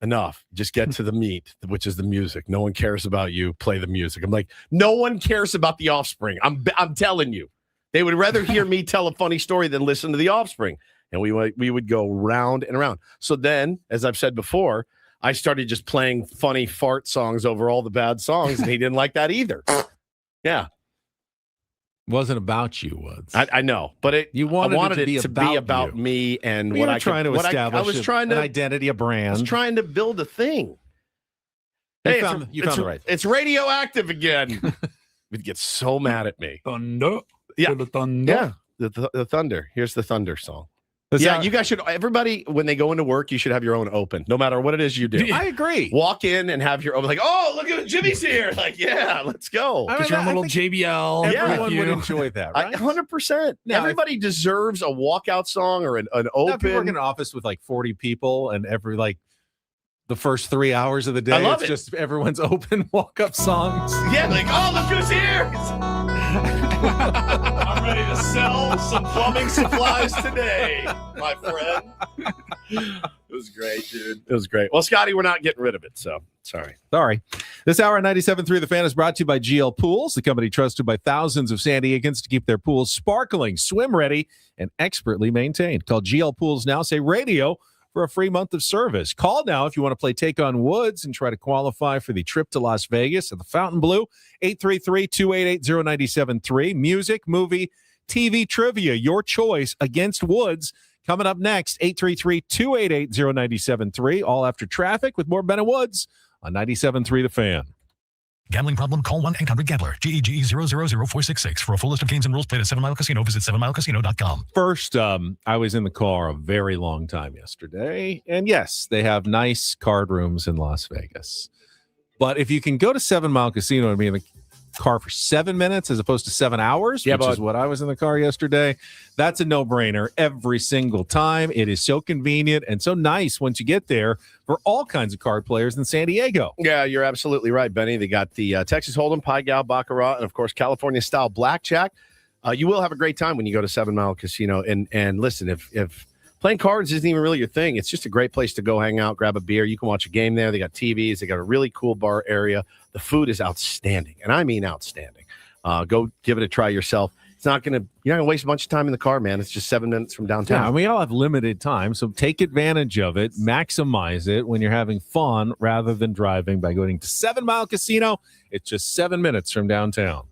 "Enough. Just get to the meat, which is the music. No one cares about you. Play the music." I'm like, "No one cares about the Offspring. I'm telling you. They would rather hear me tell a funny story than listen to the Offspring." And we would go round and around. So then, as I've said before, I started just playing funny fart songs over all the bad songs, and he didn't like that either. Yeah. Wasn't about you, Woods. I know, but I wanted it to be about me and what I trying to establish. I was trying to an identity, a brand. I was trying to build a thing. You found the right. It's radioactive again. You'd get so mad at me. Thunder. Yeah. The thunder. Yeah. The thunder. Here's the thunder song. You guys should. Everybody, when they go into work, you should have your own open, no matter what it is you do. I agree. Walk in and have your own. Like, "Oh, look at Jimmy's here!" Like, yeah, let's go. Get your own little JBL. Everyone would enjoy that, right? 100%. Everybody deserves a walkout song or an open. If you work in an office with like 40 people, and every the first 3 hours of the day, I love it's it. just everyone's open walk-up songs. Yeah, like, "Oh, look who's here!" I'm ready to sell some plumbing supplies today, my friend. It was great, dude. It was great. Well, Scotty, we're not getting rid of it, so sorry. This hour on 97.3 The Fan is brought to you by GL Pools, the company trusted by thousands of San Diegans to keep their pools sparkling, swim-ready, and expertly maintained. Call GL Pools now. Say radio for a free month of service. Call now if you want to play Take on Woods and try to qualify for the trip to Las Vegas at the Fontainebleau. 833-288-0973. Music, movie, TV trivia, your choice against Woods. Coming up next, 833-288-0973. All after traffic with more Ben and Woods on 97.3 The Fan. Gambling problem? Call 1-800-GAMBLER. GEGE 000-466. For a full list of games and rules, play at 7 Mile Casino. Visit 7milecasino.com. First, I was in the car a very long time yesterday. And yes, they have nice card rooms in Las Vegas. But if you can go to 7 Mile Casino and be in the car for 7 minutes as opposed to 7 hours, which is what I was in the car yesterday, that's a no-brainer every single time. It is so convenient and so nice once you get there for all kinds of card players in San Diego. Yeah, you're absolutely right, Benny. They got the Texas Hold'em, Pai Gow, Baccarat, and, of course, California-style blackjack. You will have a great time when you go to 7 Mile Casino. And listen, if playing cards isn't even really your thing, it's just a great place to go hang out, grab a beer. You can watch a game there. They got TVs. They got a really cool bar area. The food is outstanding, and I mean outstanding. Go give it a try yourself. You're not gonna waste a bunch of time in the car, man. It's just 7 minutes from downtown. Yeah, we all have limited time, so take advantage of it. Maximize it when you're having fun rather than driving by going to 7 Mile Casino. It's just 7 minutes from downtown.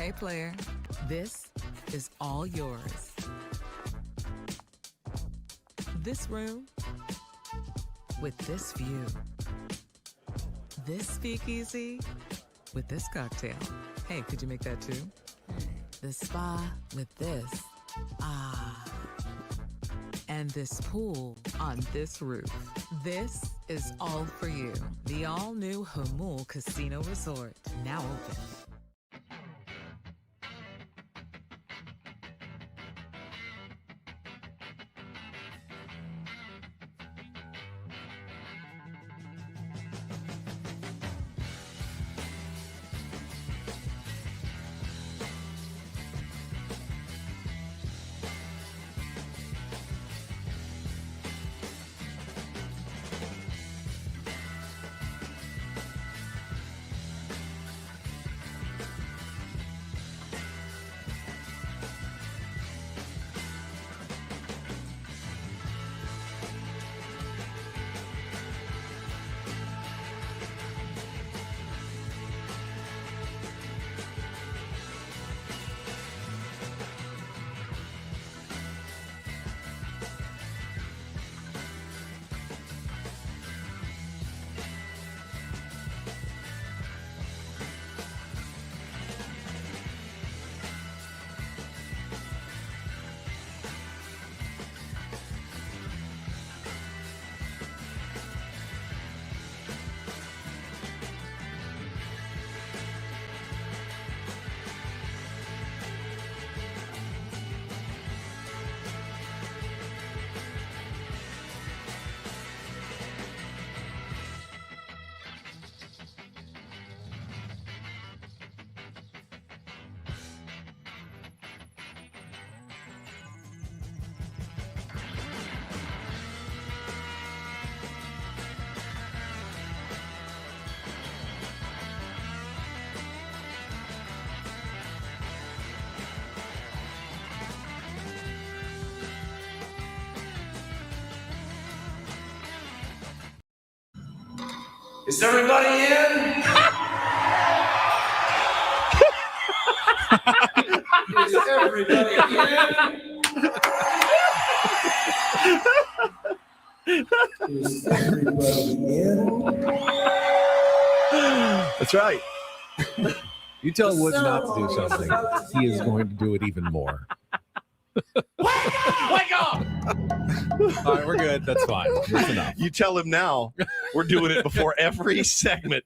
Hey, player, this is all yours. This room with this view. This speakeasy with this cocktail. Hey, could you make that too? The spa with this. Ah. And this pool on this roof. This is all for you. The all-new Hamul Casino Resort, now open. Is everybody in? Is everybody in? Is everybody in? That's right. You tell Woods not to do something, he is going to do it even more. Wake up! All right, we're good. That's fine. That's enough. You tell him now. We're doing it before every segment.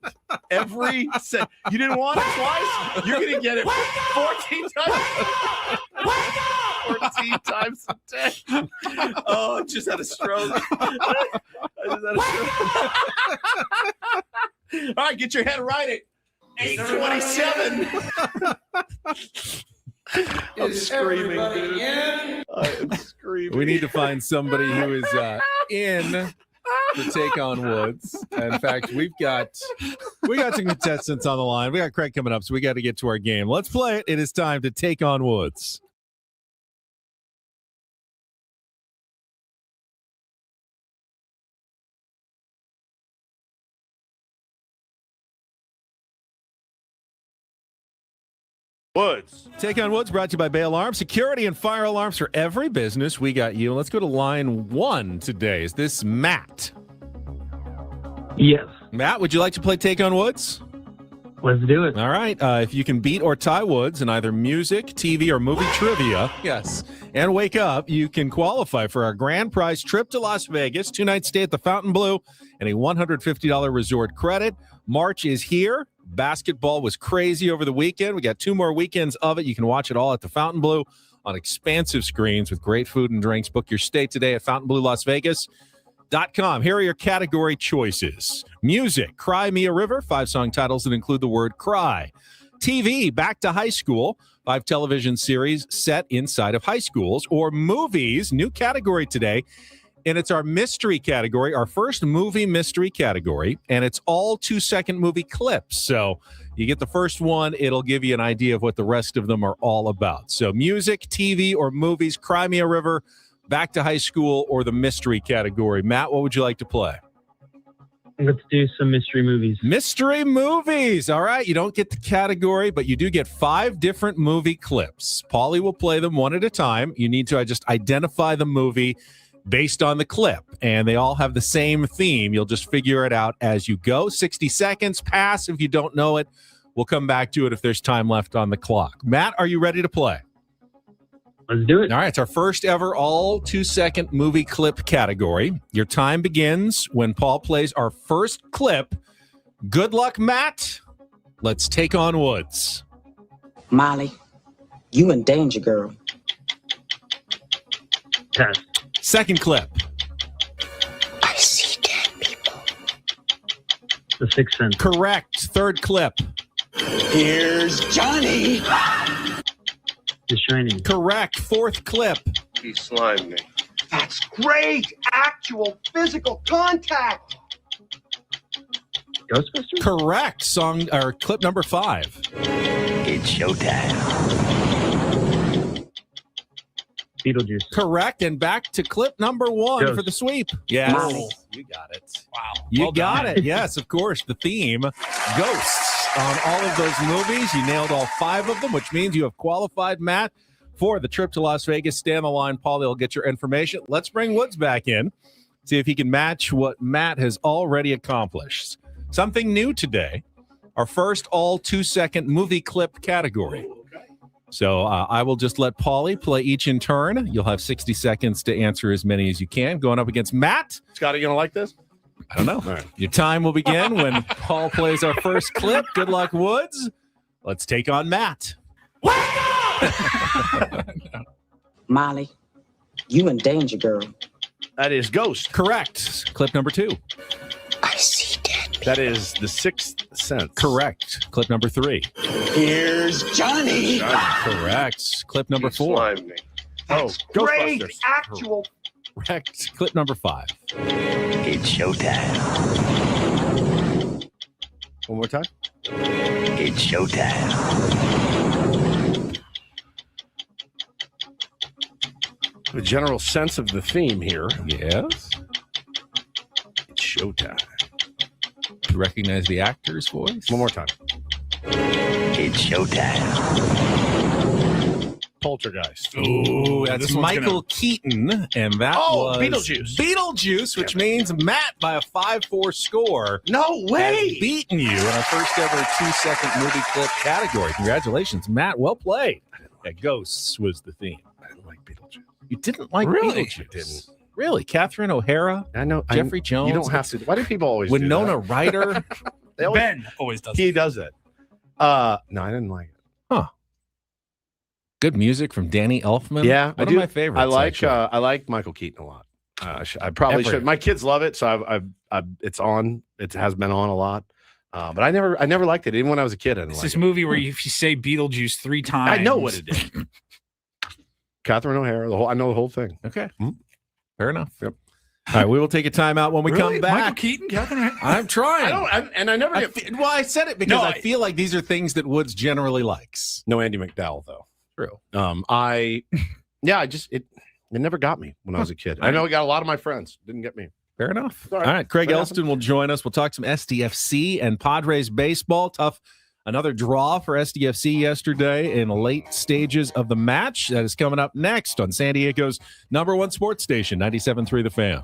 You didn't want it twice? You're going to get it 14 times. 14 times a day. Oh, I just had a stroke. All right, get your head right at 8:27. I'm screaming, dude. I am screaming. We need to find somebody who is in to take on Woods. In fact, we got some contestants on the line. We got Craig coming up, so we got to get to our game. Let's play it. It is time to take on Woods. Woods. Take on Woods brought to you by Bay Alarm. Security and fire alarms for every business. We got you. Let's go to line 1 today. Is this Matt? Yes. Matt, would you like to play Take on Woods? Let's do it. All right. If you can beat or tie Woods in either music, TV, or movie trivia, yes, and wake up, you can qualify for our grand prize trip to Las Vegas, 2-night stay at the Fontainebleau, and a $150 resort credit. March is here. Basketball was crazy over the weekend. We got 2 more weekends of it. You can watch it all at the Fontainebleau on expansive screens with great food and drinks. Book your stay today at FontainebleauLasVegas.com. Here are your category choices. Music, Cry Me a River, 5 song titles that include the word cry. TV, Back to High School, 5 television series set inside of high schools. Or movies, new category today, and it's our mystery category, our first movie mystery category, and it's all 2-second movie clips. So you get the first one, it'll give you an idea of what the rest of them are all about. So music, TV, or movies, Cry Me a River, Back to High School, or the mystery category. Matt, what would you like to play? Let's do some mystery movies. Mystery movies. All right. You don't get the category, but you do get 5 different movie clips. Paulie will play them one at a time. You need to just identify the movie based on the clip, and they all have the same theme. You'll just figure it out as you go. 60 seconds. Pass if you don't know it. We'll come back to it if there's time left on the clock. Matt, are you ready to play? Let's do it. All right, it's our first ever all 2-second movie clip category. Your time begins when Paul plays our first clip. Good luck, Matt. Let's take on Woods. Molly, you in danger, girl. Pass. Second clip. I see dead people. The Sixth Sense. Correct. Third clip. Here's Johnny. The Shining. Correct. Fourth clip. He slimed me. That's great. Actual physical contact. Ghostbusters? Correct. Song or clip number 5. It's showtime. Beetlejuice. Correct. And back to clip number 1 Ghost. for the sweep. Yes. Molly. You got it. Wow. You Well got done. it. Yes, of course. The theme, ghosts on all of those movies. You nailed all 5 of them, which means you have qualified, Matt, for the trip to Las Vegas. Stay on the line, Paul. They'll get your information. Let's bring Woods back in. See if he can match what Matt has already accomplished. Something new today. Our first all 2-second movie clip category. So I will just let Paulie play each in turn. You'll have 60 seconds to answer as many as you can. Going up against Matt. Scotty, you gonna like this? I don't know. All right. Your time will begin when Paul plays our first clip. Good luck, Woods. Let's take on Matt. Molly, you in danger, girl. That is Ghost. Correct. Clip number 2. I see dead people. That is The Sixth Sense. Correct. Clip number 3. Here's Johnny. Correct. Clip number 4. Slimed me. Oh, Great. Ghostbusters. Actual. Correct. Clip number 5. It's showtime. One more time. It's showtime. The general sense of the theme here. Yes. It's showtime. You recognize the actor's voice? One more time. It's showtime. Poltergeist. Ooh, that's this one's Michael Keaton, and that was Beetlejuice. Beetlejuice, which means Matt, by a 5-4 score, No has beaten you in our first ever 2-second movie clip category. Congratulations, Matt. Well played. Yeah, Ghosts was the theme. I didn't like Beetlejuice. You didn't like Really? Beetlejuice? I didn't. Really? Catherine O'Hara? I know. Jeffrey Jones? You don't have to. Why do people always do Winona that? Ryder? They always, Ben always does. he does it. No, I didn't like it. Good music from Danny Elfman. Yeah, One I of do. my favorites. I like Michael Keaton a lot. I probably Ever. should. My kids love it, so it's on. It has been on a lot. But I never liked it. Even when I was a kid, I didn't It's like this it. movie where if you say Beetlejuice 3 times, I know what it is. Catherine O'Hara. I know the whole thing. Okay. Hmm? Fair enough. Yep. All right, we will take a timeout when we Really? come back. Michael Keaton, Catherine. I'm trying. I never get. Well, I said it because No, I feel like these are things that Woods generally likes. No Andy McDowell though. True. It never got me when I was a kid. I know it got a lot of my friends. Didn't get me. Fair enough. All All right. right. Craig What Elsten will join us. We'll talk some SDFC and Padres baseball. Another draw for SDFC yesterday in late stages of the match. That is coming up next on San Diego's #1 sports station, 97.3 The Fan.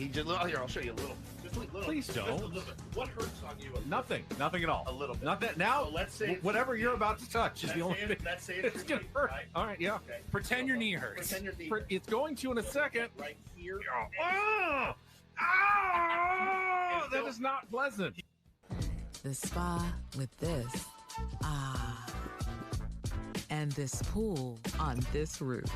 He just here. I'll show you a little. Just a little. Please Just a don't. little bit. What hurts on you? Nothing at all. A little bit. Not that now. So let's say whatever you're about to touch is the only thing. Let's say It's gonna hurt. Right? All right, yeah. Okay. Pretend your knee hurts. Pretend your knee. It's going to in a second. Right here. Oh, that is not pleasant. The spa with this. And this pool on this roof.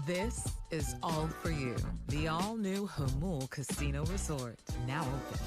This is all for you. The all-new Hamul Casino Resort, now open.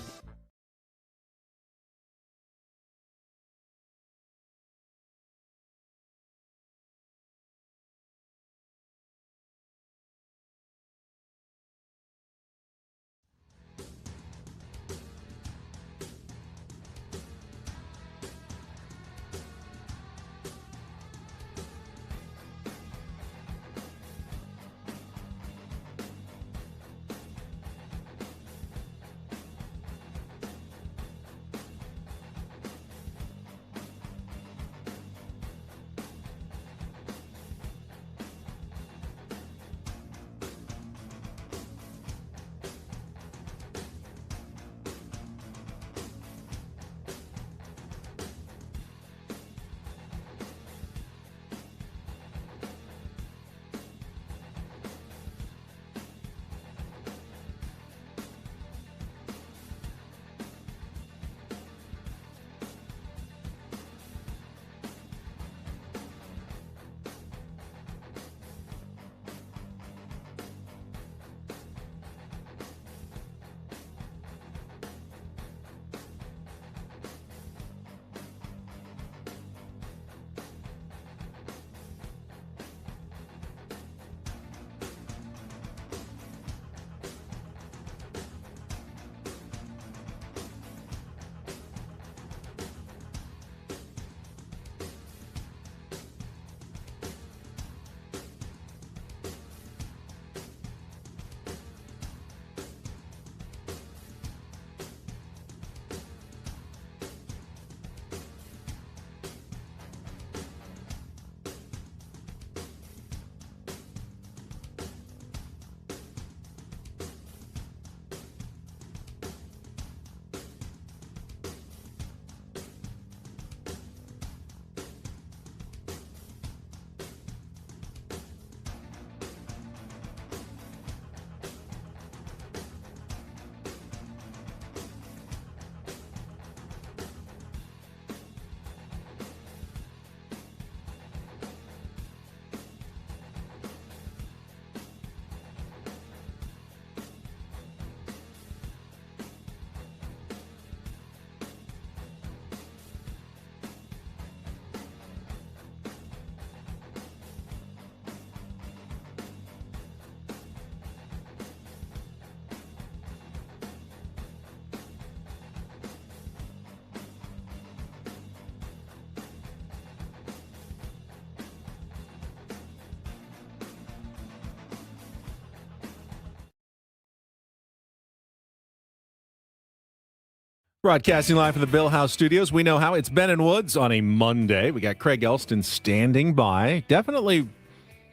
Broadcasting live from the Bill House Studios. We know how. It's Ben and Woods on a Monday. We got Craig Elsten standing by. Definitely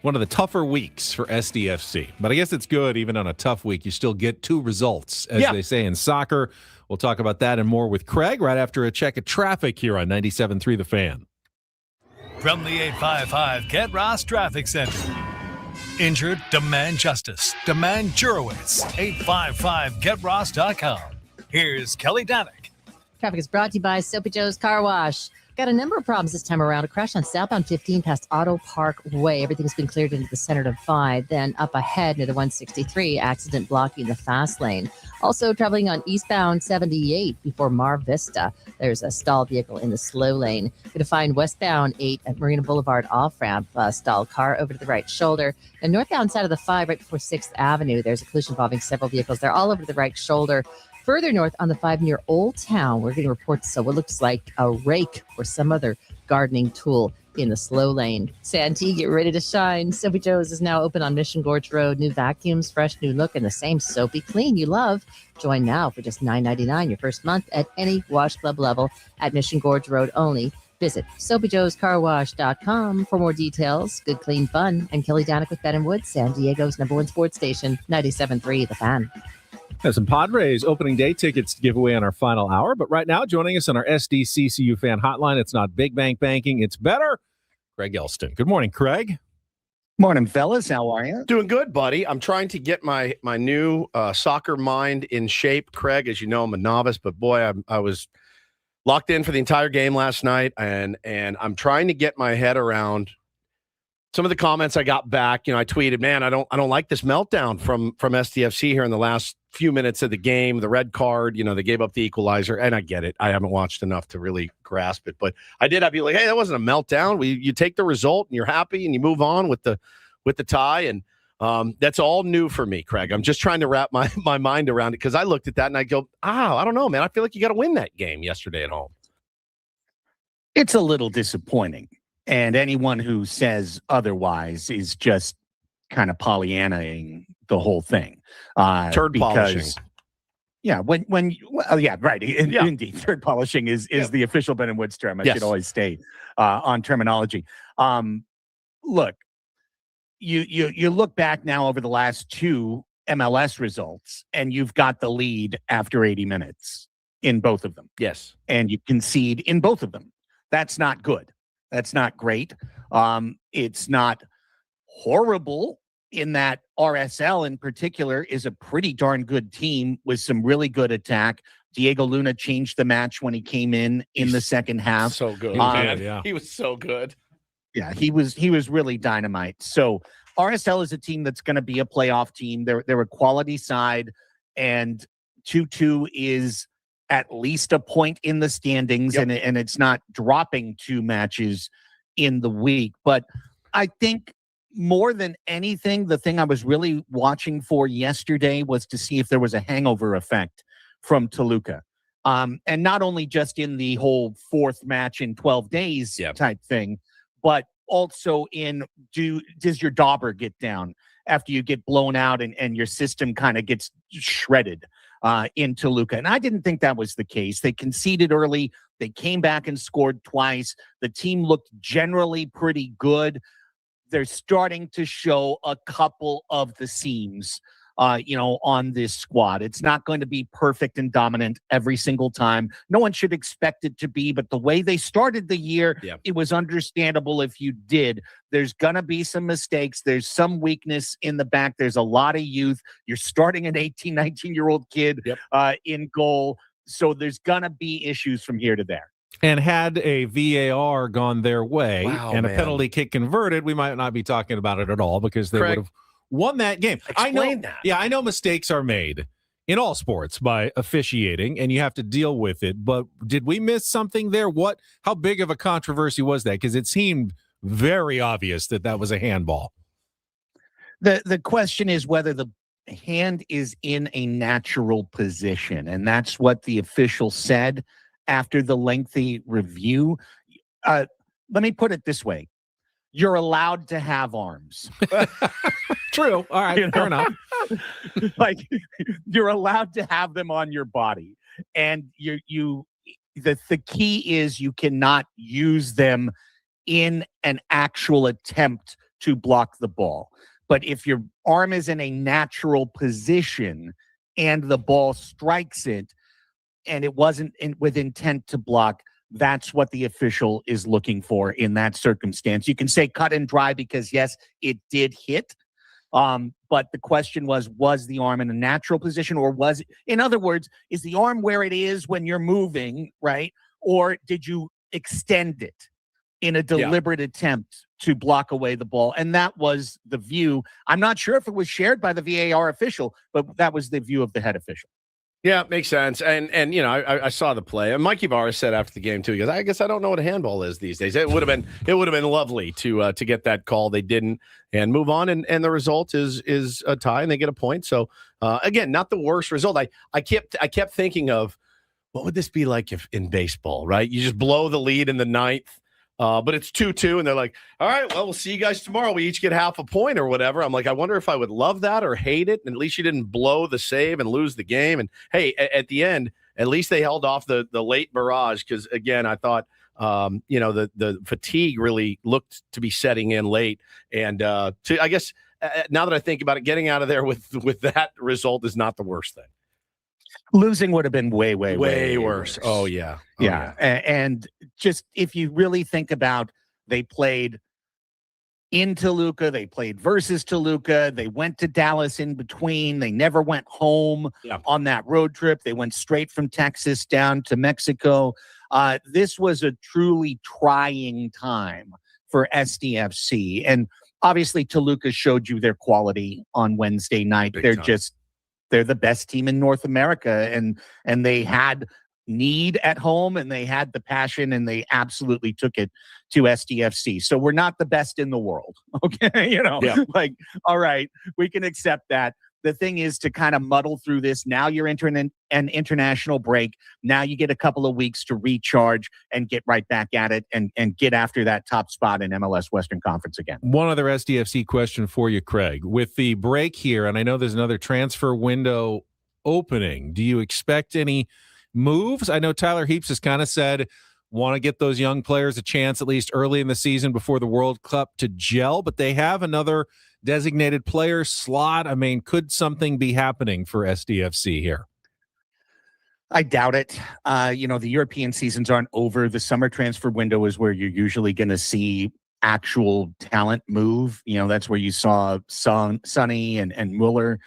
one of the tougher weeks for SDFC. But I guess it's good, even on a tough week, you still get two results, as they say in soccer. We'll talk about that and more with Craig right after a check of traffic here on 97.3 The Fan. From the 855 Get Ross Traffic Center. Injured? Demand justice. Demand Jurowitz. 855GetRoss.com. Here's Kelly Danick. Traffic is brought to you by Soapy Joe's Car Wash. Got a number of problems this time around. A crash on southbound 15 past Auto Park Way. Everything's been cleared into the center divide. Then up ahead near the 163, accident blocking the fast lane. Also traveling on eastbound 78 before Mar Vista. There's a stalled vehicle in the slow lane. Going to find westbound 8 at Marina Boulevard off-ramp. Stalled car over to the right shoulder. And northbound side of the 5 right before 6th Avenue. There's a collision involving several vehicles. They're all over to the right shoulder. Further north on the 5 near Old Town, we're getting reports of what looks like a rake or some other gardening tool in the slow lane. Santee, get ready to shine. Soapy Joe's is now open on Mission Gorge Road. New vacuums, fresh new look, and the same soapy clean you love. Join now for just $9.99 your first month at any wash club level at Mission Gorge Road only. Visit SoapyJoesCarWash.com for more details. Good, clean fun. And Kelly Danick with Ben and Woods, San Diego's #1 sports station, 97.3 The Fan. There's some Padres opening day tickets to give away on our final hour. But right now, joining us on our SDCCU fan hotline, it's not big bank banking, it's better. Craig Elsten. Good morning, Craig. Morning, fellas. How are you? Doing good, buddy. I'm trying to get my new soccer mind in shape, Craig. As you know, I'm a novice, but boy, I was locked in for the entire game last night, and I'm trying to get my head around some of the comments I got back. I tweeted, man, I don't like this meltdown from SDFC here in the last few minutes of the game. The red card, they gave up the equalizer, and I get it. I haven't watched enough to really grasp it, but I did have you like, hey, that wasn't a meltdown. You take the result and you're happy and you move on with the tie, and that's all new for me, Craig. I'm just trying to wrap my mind around it, because I looked at that and I go, I don't know, man. I feel like you got to win that game yesterday at home. It's a little disappointing. And anyone who says otherwise is just kind of Pollyannaing the whole thing. Turd polishing. Yeah, right. Indeed, turd polishing is the official Ben and Woods term. I should always stay on terminology. Look, you look back now over the last two MLS results, and you've got the lead after 80 minutes in both of them. Yes. And you concede in both of them. That's not good. That's not great. It's not horrible in that RSL in particular is a pretty darn good team with some really good attack. Diego Luna changed the match when he came in the second half. So good. He was so good. Yeah, he was really dynamite. So RSL is a team that's going to be a playoff team. They're a quality side, and 2-2 is at least a point in the standings, and it's not dropping 2 matches in the week. But I think more than anything, the thing I was really watching for yesterday was to see if there was a hangover effect from Toluca. And not only just in the whole 4th match in 12 days type thing, but also in does your dauber get down after you get blown out and your system kind of gets shredded in Toluca. And I didn't think that was the case. They conceded early. They came back and scored twice. The team looked generally pretty good. They're starting to show a couple of the seams, on this squad. It's not going to be perfect and dominant every single time. No one should expect it to be, but the way they started the year, it was understandable if you did. There's going to be some mistakes. There's some weakness in the back. There's a lot of youth. You're starting an 18, 19-year-old kid in goal. So there's going to be issues from here to there. And had a VAR gone their way a penalty kick converted, we might not be talking about it at all, because they would have won that game. Explain that. Yeah, I know mistakes are made in all sports by officiating, and you have to deal with it. But did we miss something there? How big of a controversy was that? Because it seemed very obvious that was a handball. The question is whether the hand is in a natural position, and that's what the official said after the lengthy review. Let me put it this way. You're allowed to have arms. True. All right. Fair enough. Like, you're allowed to have them on your body. And the key is you cannot use them in an actual attempt to block the ball. But if your arm is in a natural position and the ball strikes it, and it wasn't with intent to block, that's what the official is looking for in that circumstance. You can say cut and dry because, yes, it did hit. But the question was the arm in a natural position, or in other words, is the arm where it is when you're moving, right? Or did you extend it in a deliberate attempt to block away the ball? And that was the view. I'm not sure if it was shared by the VAR official, but that was the view of the head official. Yeah, makes sense. And I saw the play. And Mikey Barr said after the game too, he goes, I guess I don't know what a handball is these days. It would have been lovely to get that call. They didn't, and move on. And the result is a tie, and they get a point. So again, not the worst result. I kept thinking of, what would this be like if in baseball, right? You just blow the lead in the 9th. But it's 2-2, and they're like, all right, well, we'll see you guys tomorrow. We each get half a point or whatever. I'm like, I wonder if I would love that or hate it. And at least you didn't blow the save and lose the game. And hey, at the end, at least they held off the late barrage. Because again, I thought, the fatigue really looked to be setting in late. And I guess now that I think about it, getting out of there with that result is not the worst thing. Losing would have been way worse. Oh yeah. Yeah. And just if you really think about, they played in Toluca, they played versus Toluca, they went to Dallas in between, they never went home on that road trip. They went straight from Texas down to Mexico. This was a truly trying time for SDFC. And obviously Toluca showed you their quality on Wednesday night. They're the best team in North America, and they had need at home, and they had the passion, and they absolutely took it to SDFC. So we're not the best in the world. Okay. Like, all right, we can accept that. The thing is to kind of muddle through this. Now you're entering an international break. Now you get a couple of weeks to recharge and get right back at it and get after that top spot in MLS Western Conference again. One other SDFC question for you, Craig. With the break here, and I know there's another transfer window opening, do you expect any moves? I know Tyler Heaps has kind of said want to get those young players a chance at least early in the season before the World Cup to gel, but they have another designated player slot. I mean, could something be happening for SDFC here? I doubt it. The European seasons aren't over. The summer transfer window is where you're usually going to see actual talent move. That's where you saw Sonny and Mueller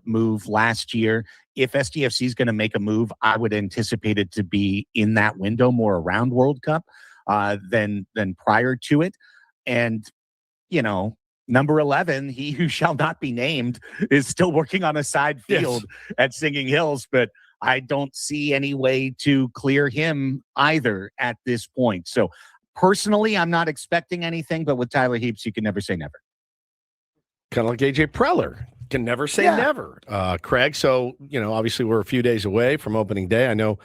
move last year. If SDFC is going to make a move, I would anticipate it to be in that window, more around World Cup than prior to it. And, number 11, he who shall not be named, is still working on a side field at Singing Hills, but I don't see any way to clear him either at this point. So personally, I'm not expecting anything, but with Tyler Heaps, you can never say never. Kind of like AJ Preller. Can never say never, Craig. So, obviously we're a few days away from opening day. I don't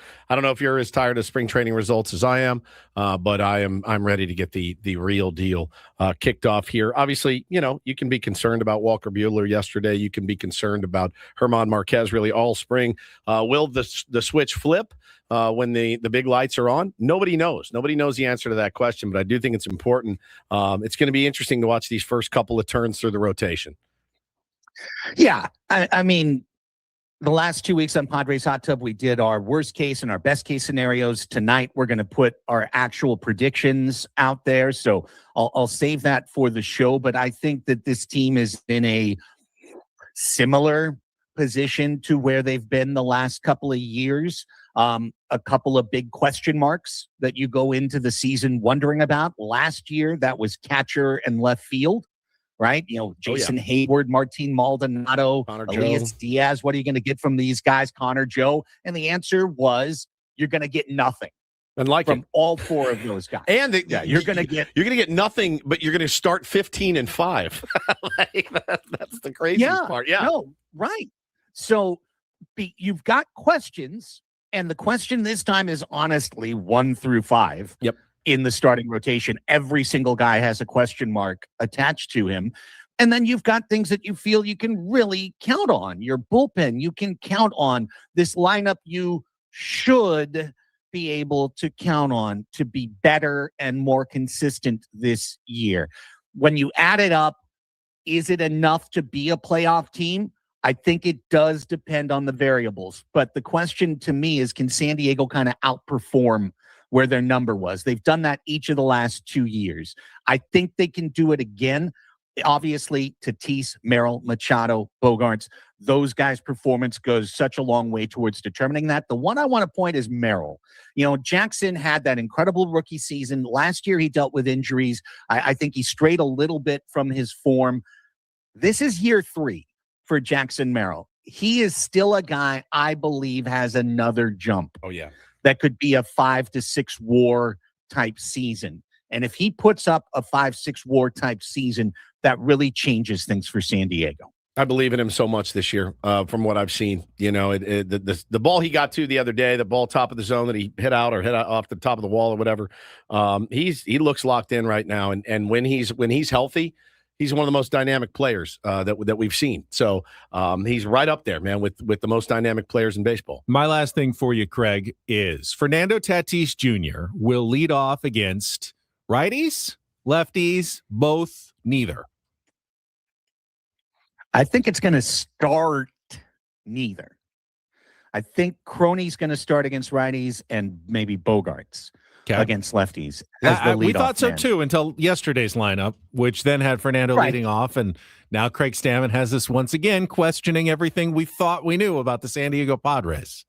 know if you're as tired of spring training results as I am, but I'm ready to get the real deal kicked off here. Obviously, you can be concerned about Walker Buehler yesterday. You can be concerned about Herman Marquez really all spring. Will the switch flip when the big lights are on? Nobody knows. Nobody knows the answer to that question, but I do think it's important. It's going to be interesting to watch these first couple of turns through the rotation. Yeah, I mean, the last 2 weeks on Padres Hot Tub, we did our worst case and our best case scenarios. Tonight, we're going to put our actual predictions out there. So I'll save that for the show. But I think that this team is in a similar position to where they've been the last couple of years. A couple of big question marks that you go into the season wondering about. Last year, that was catcher and left field. Right? Jason Hayward, Martin Maldonado, Elias Diaz. What are you going to get from these guys? Connor Joe. And the answer was you're going to get nothing. From all four of those guys. And you're going to get nothing, but you're going to start 15-5. That's the craziest part. Yeah. No, right. So you've got questions, and the question this time is honestly 1 through 5. Yep. In the starting rotation, every single guy has a question mark attached to him. And then you've got things that you feel you can really count on. Your bullpen, you can count on. This lineup, you should be able to count on to be better and more consistent this year. When you add it up, is it enough to be a playoff team? I think it does depend on the variables. But the question to me is, can San Diego kind of outperform where their number was? They've done that each of the last 2 years. I think they can do it again. Obviously, Tatis, Merrill, Machado, Bogarts, those guys' performance goes such a long way towards determining that. The one I want to point is Merrill. Jackson had that incredible rookie season. Last year, he dealt with injuries. I think he strayed a little bit from his form. This is year 3 for Jackson Merrill. He is still a guy I believe has another jump. Oh, yeah. That could be a 5 to 6 WAR type season. And if he puts up a 5-6 WAR type season, that really changes things for San Diego. I believe in him so much this year from what I've seen. The ball he got to the other day, the ball top of the zone that he hit out off the top of the wall or whatever, he looks locked in right now. And when he's healthy, he's one of the most dynamic players that we've seen. So he's right up there, man, with the most dynamic players in baseball. My last thing for you, Craig, is Fernando Tatis Jr. will lead off against righties, lefties, both, neither. I think it's going to start neither. I think Crony's going to start against righties and maybe Bogarts against lefties. As the We leadoff thought so man. too until yesterday's lineup, which then had Fernando Right. leading off, and now Craig Stammen has us once again questioning everything we thought we knew about the San Diego Padres.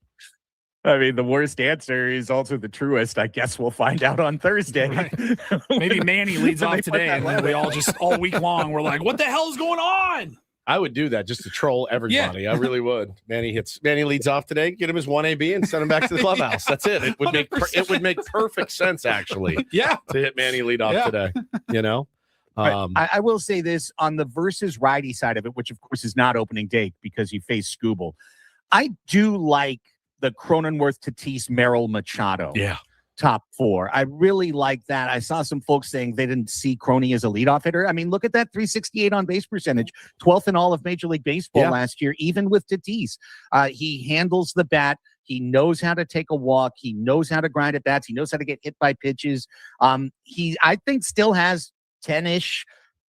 I mean, the worst answer is also the truest. I guess we'll find out on Thursday. Right. Maybe Manny leads When off they put today, that and then we all just all week long we're like, "What the hell is going on?" I would do that just to troll everybody. I really would. Manny leads off today. Get him his 1AB and send him back to the clubhouse. That's it. It would make perfect sense actually. Yeah, to hit Manny lead off today. You know. I will say this on the versus righty side of it, which of course is not opening day because you face Skubal. I do like the Cronenworth, Tatis, Merrill, Machado. Yeah. Top four. I really like that. I saw some folks saying they didn't see Crony as a leadoff hitter. I mean, look at that 368 on base percentage, 12th in all of Major League Baseball last year, even with Tatis. He handles the bat. He knows how to take a walk. He knows how to grind at bats. He knows how to get hit by pitches. He, I think, still has 10-ish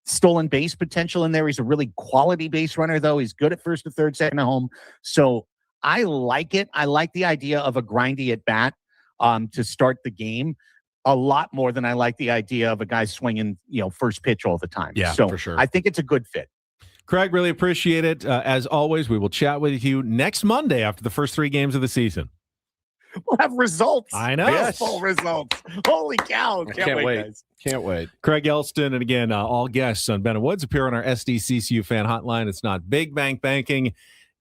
stolen base potential in there. He's a really quality base runner, though. He's good at first to third, second to home. So I like it. I like the idea of a grindy at bat to start the game a lot more than I like the idea of a guy swinging, first pitch all the time. Yeah, so for sure. I think it's a good fit. Craig, really appreciate it. As always, we will chat with you next Monday after the first 3 games of the season. We'll have results. I know. Yes. Full results. Holy cow. Can't wait, guys. Can't wait. Craig Elsten, and again, all guests on Ben and Woods appear on our SDCCU fan hotline. It's not big bank banking.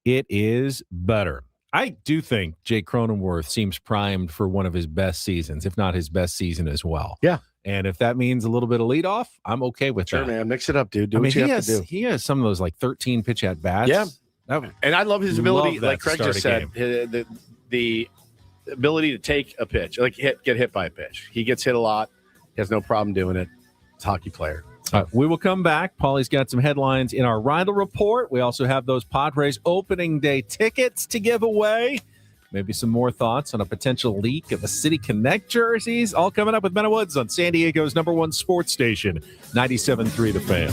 It is better. I do think Jake Cronenworth seems primed for one of his best seasons, if not his best season as well. Yeah. And if that means a little bit of leadoff, I'm okay with Sure, that. man. Mix it up, dude. Do I mean, what you have to do. He has some of those like 13 pitch at bats. Yeah. And I love his ability, like Craig just said, the ability to take a pitch, like get hit by a pitch. He gets hit a lot. He has no problem doing it. He's a hockey player. We will come back. Paulie's got some headlines in our Reindl Report. We also have those Padres opening day tickets to give away. Maybe some more thoughts on a potential leak of the City Connect jerseys. All coming up with Ben and Woods on San Diego's #1 sports station, 97.3 The Fan.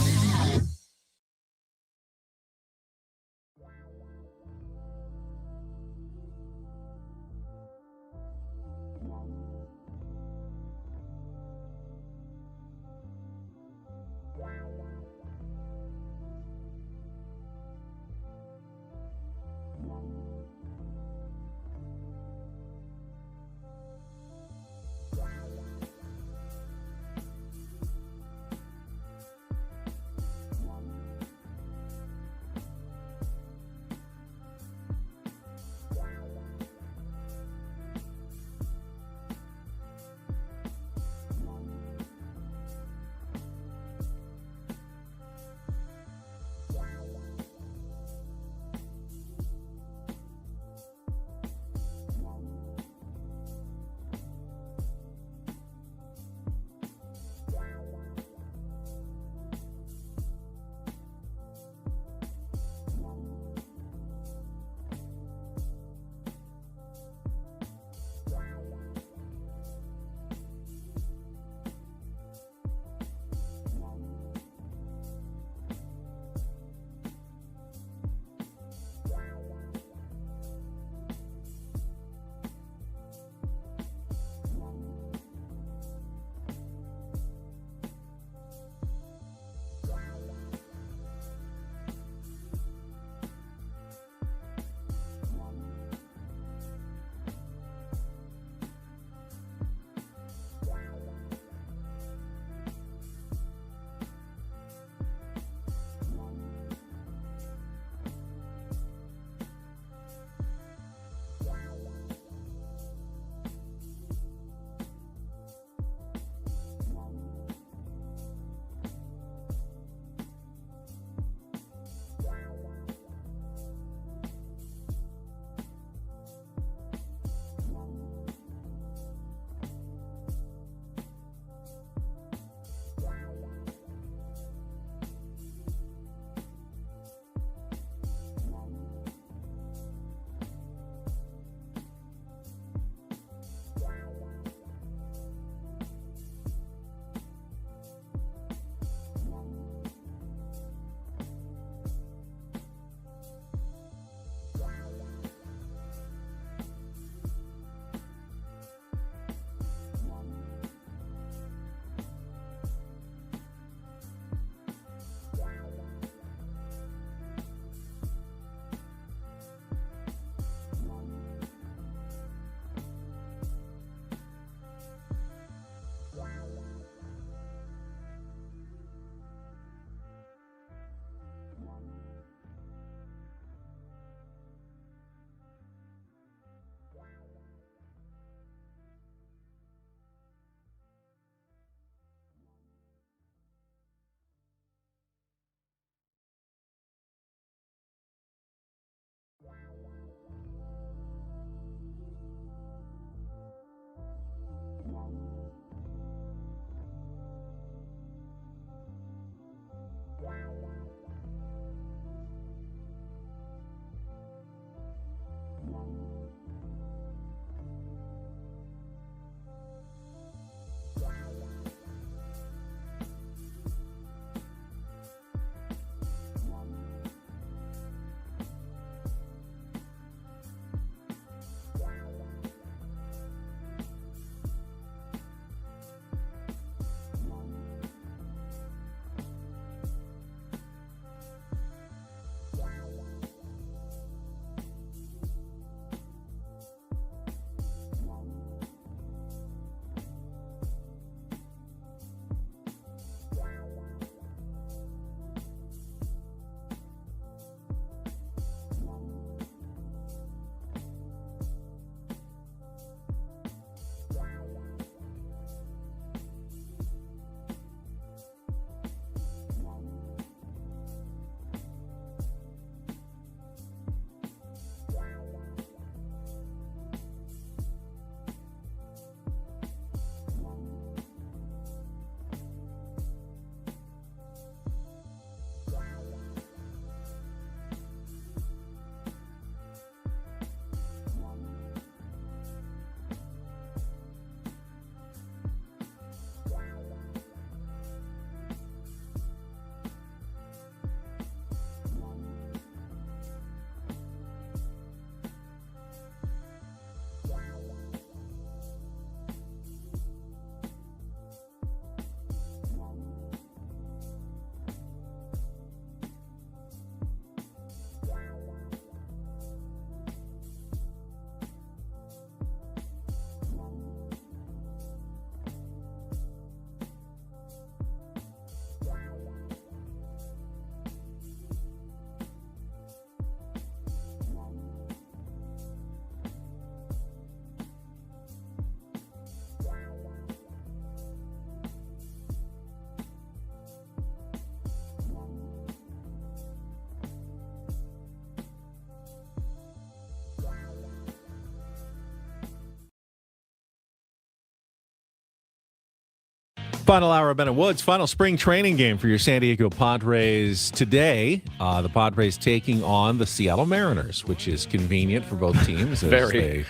Final hour of Bennett Woods, final spring training game for your San Diego Padres today. The Padres taking on the Seattle Mariners, which is convenient for both teams. As Very. They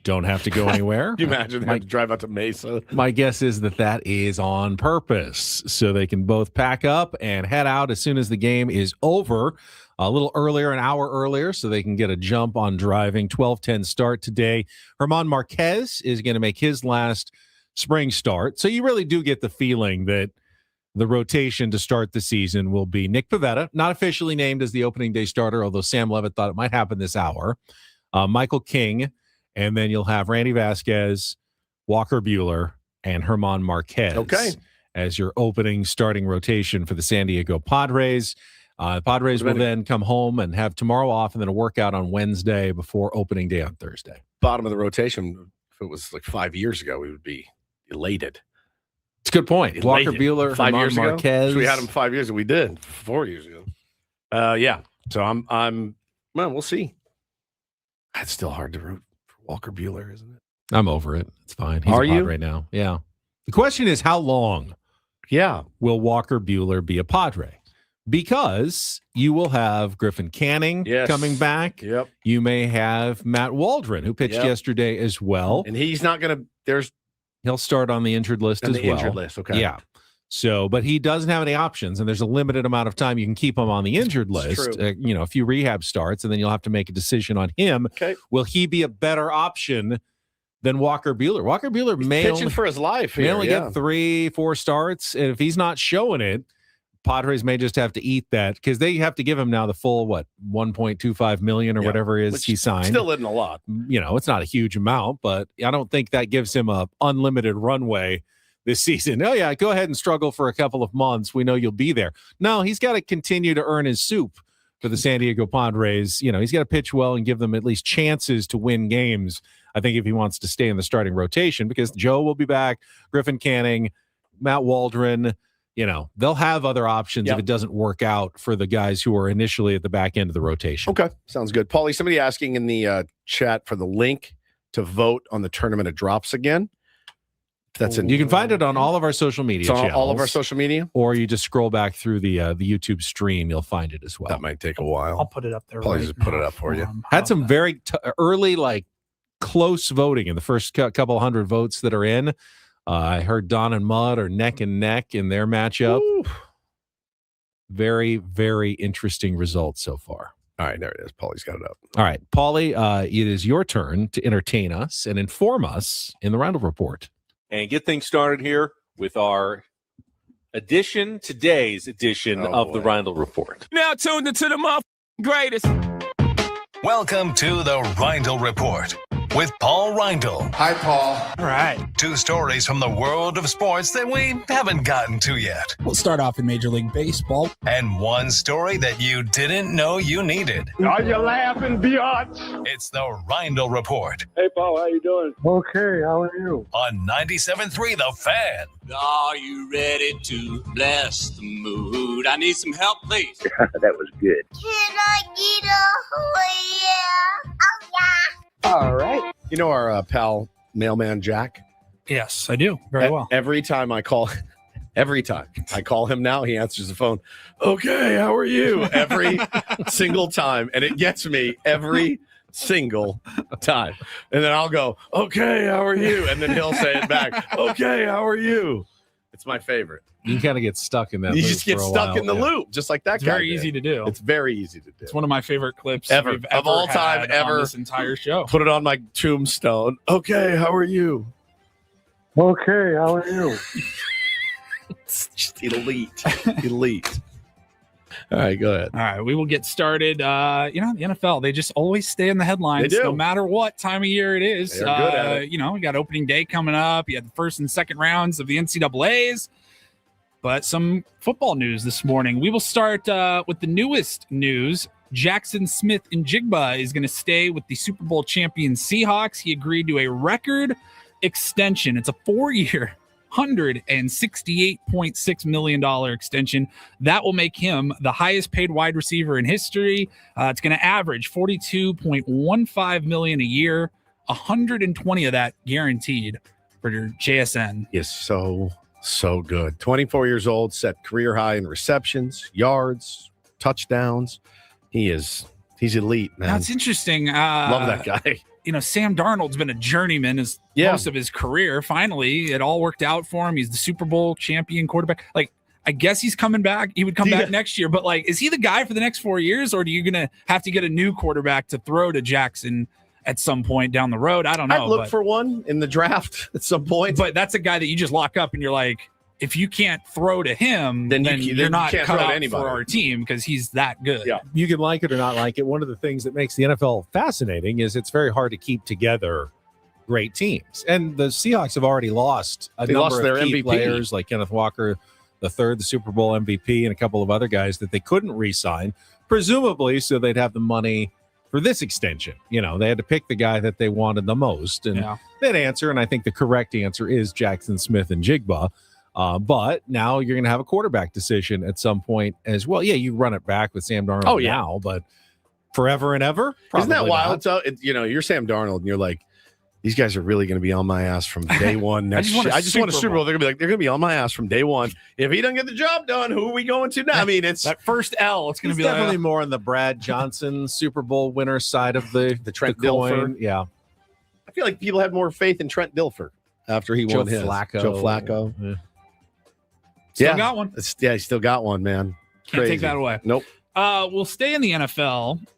don't have to go anywhere. Can you imagine having to drive out to Mesa? My guess is that is on purpose, so they can both pack up and head out as soon as the game is over. A little earlier, an hour earlier, so they can get a jump on driving. 12:10 start today. German Marquez is going to make his last spring start. So you really do get the feeling that the rotation to start the season will be Nick Pivetta, not officially named as the opening day starter, although Sam Levitt thought it might happen this hour. Michael King, and then you'll have Randy Vasquez, Walker Buehler, and German Marquez as your opening starting rotation for the San Diego Padres. Padres will then come home and have tomorrow off and then a workout on Wednesday before opening day on Thursday. Bottom of the rotation, if it was like 5 years ago, we would be elated. It's a good point. Elated. Walker Buehler, 5 German years Marquez. ago. We had him 5 years ago. We did 4 years ago. Yeah. So I'm. Well, we'll see. It's still hard to root for Walker Buehler, isn't it? I'm over it. It's fine. He's Are a Pod you right now? Yeah. The question is, how long? Yeah. Will Walker Buehler be a Padre? Because you will have Griffin Canning coming back. Yep. You may have Matt Waldron, who pitched yesterday as well. And he's not going to. He'll start on the injured list as well. Injured list. Okay. Yeah. So, but he doesn't have any options, and there's a limited amount of time you can keep him on the injured list. A few rehab starts, and then you'll have to make a decision on him. Okay. Will he be a better option than Walker Buehler? Walker Buehler may pitching for his life. May only get 3-4 starts, and if he's not showing it, Padres may just have to eat that because they have to give him now the full $1.25 million or whatever it is he signed. Still isn't a lot. It's not a huge amount, but I don't think that gives him a unlimited runway this season. Oh yeah, go ahead and struggle for a couple of months. We know you'll be there. No, he's got to continue to earn his soup for the San Diego Padres. He's got to pitch well and give them at least chances to win games. I think if he wants to stay in the starting rotation, because Joe will be back, Griffin Canning, Matt Waldron. They'll have other options if it doesn't work out for the guys who are initially at the back end of the rotation. Okay, sounds good. Paulie, somebody asking in the chat for the link to vote on the Tournament of Drops again. You can find it on all of our social media channels. All of our social media? Or you just scroll back through the YouTube stream. You'll find it as well. That might take a while. I'll put it up there. Paulie just put it up for you. Had some very early, close voting in the first couple hundred votes that are in. I heard Don and Mudd are neck and neck in their matchup. Ooh. Very, very interesting results so far. All right, there it is. Paulie's got it up. All right, Paulie, it is your turn to entertain us and inform us in the Reindl Report. And get things started here with our today's edition of the Reindl Report. Now tuned into the greatest. Welcome to the Reindl Report with Paul Reindl. Hi, Paul. All right. 2 stories from the world of sports that we haven't gotten to yet. We'll start off in Major League Baseball. And 1 story that you didn't know you needed. Are you laughing, biatch? It's the Reindl Report. Hey, Paul, how you doing? Okay, how are you? On 97.3 The Fan. Are you ready to bless the mood? I need some help, please. That was good. Can I get a oh yeah? Oh yeah. All right. Our pal, Mailman Jack? Yes, I do. Very well. Every time I call him now, he answers the phone. Okay, how are you? Every single time. And it gets me every single time. And then I'll go, okay, how are you? And then he'll say it back. Okay, how are you? It's my favorite. You kind of get stuck in that You loop just get for a stuck while. in the loop, just like that It's guy very did. easy to do. It's very easy to do. It's one of my favorite clips Ever. we've Of all had time, on ever. this entire show. Put it on my tombstone. Okay, how are you? Okay, how are you? It's just elite. Elite. All right, go ahead. All right, we will get started. The NFL, they just always stay in the headlines They do. no matter what time of year it is. They're good at it. We got opening day coming up. You had the first and second rounds of the NCAAs. But some football news this morning. We will start with the newest news. Jackson Smith and Jigba is going to stay with the Super Bowl champion Seahawks. He agreed to a record extension. It's a 4-year, $168.6 million extension. That will make him the highest paid wide receiver in history. It's going to average $42.15 million a year, 120 of that guaranteed for your JSN. Is so So good. 24 years old, set career high in receptions, yards, touchdowns. He's elite, man. Now, it's interesting. Love that guy. Sam Darnold's been a journeyman most of his career. Finally, it all worked out for him. He's the Super Bowl champion quarterback. Like, I guess he's coming back. He would come back next year. But, like, is he the guy for the next 4 years, or are you going to have to get a new quarterback to throw to Jackson at some point down the road? I don't know. I'd look for one in the draft at some point. But that's a guy that you just lock up and you're like, if you can't throw to him, then you're not can't cut throw to out anybody. for our team because he's that good. Yeah. You can like it or not like it. One of the things that makes the NFL fascinating is it's very hard to keep together great teams. And the Seahawks have already lost a number their of key MVP. players like Kenneth Walker III, the Super Bowl MVP, and a couple of other guys that they couldn't re-sign, presumably so they'd have the money for this extension. They had to pick the guy that they wanted the most. And that answer, and I think the correct answer is Jackson Smith and Jigba. But now you're going to have a quarterback decision at some point as well. Yeah, you run it back with Sam Darnold now, but forever and ever? Isn't that Probably wild? not. So, you're Sam Darnold, and you're like, these guys are really going to be on my ass from day one next year. I just want a Super Bowl. They're going to be on my ass from day one. If he doesn't get the job done, who are we going to now? I mean, it's that first L. It's going to be definitely more on the Brad Johnson Super Bowl winner side of the Trent coin. Dilfer. Yeah. I feel like people had more faith in Trent Dilfer after he won his. Joe Flacco. Yeah. Still got one. He still got one, man. Can't Crazy. take that away. Nope. We'll stay in the NFL. What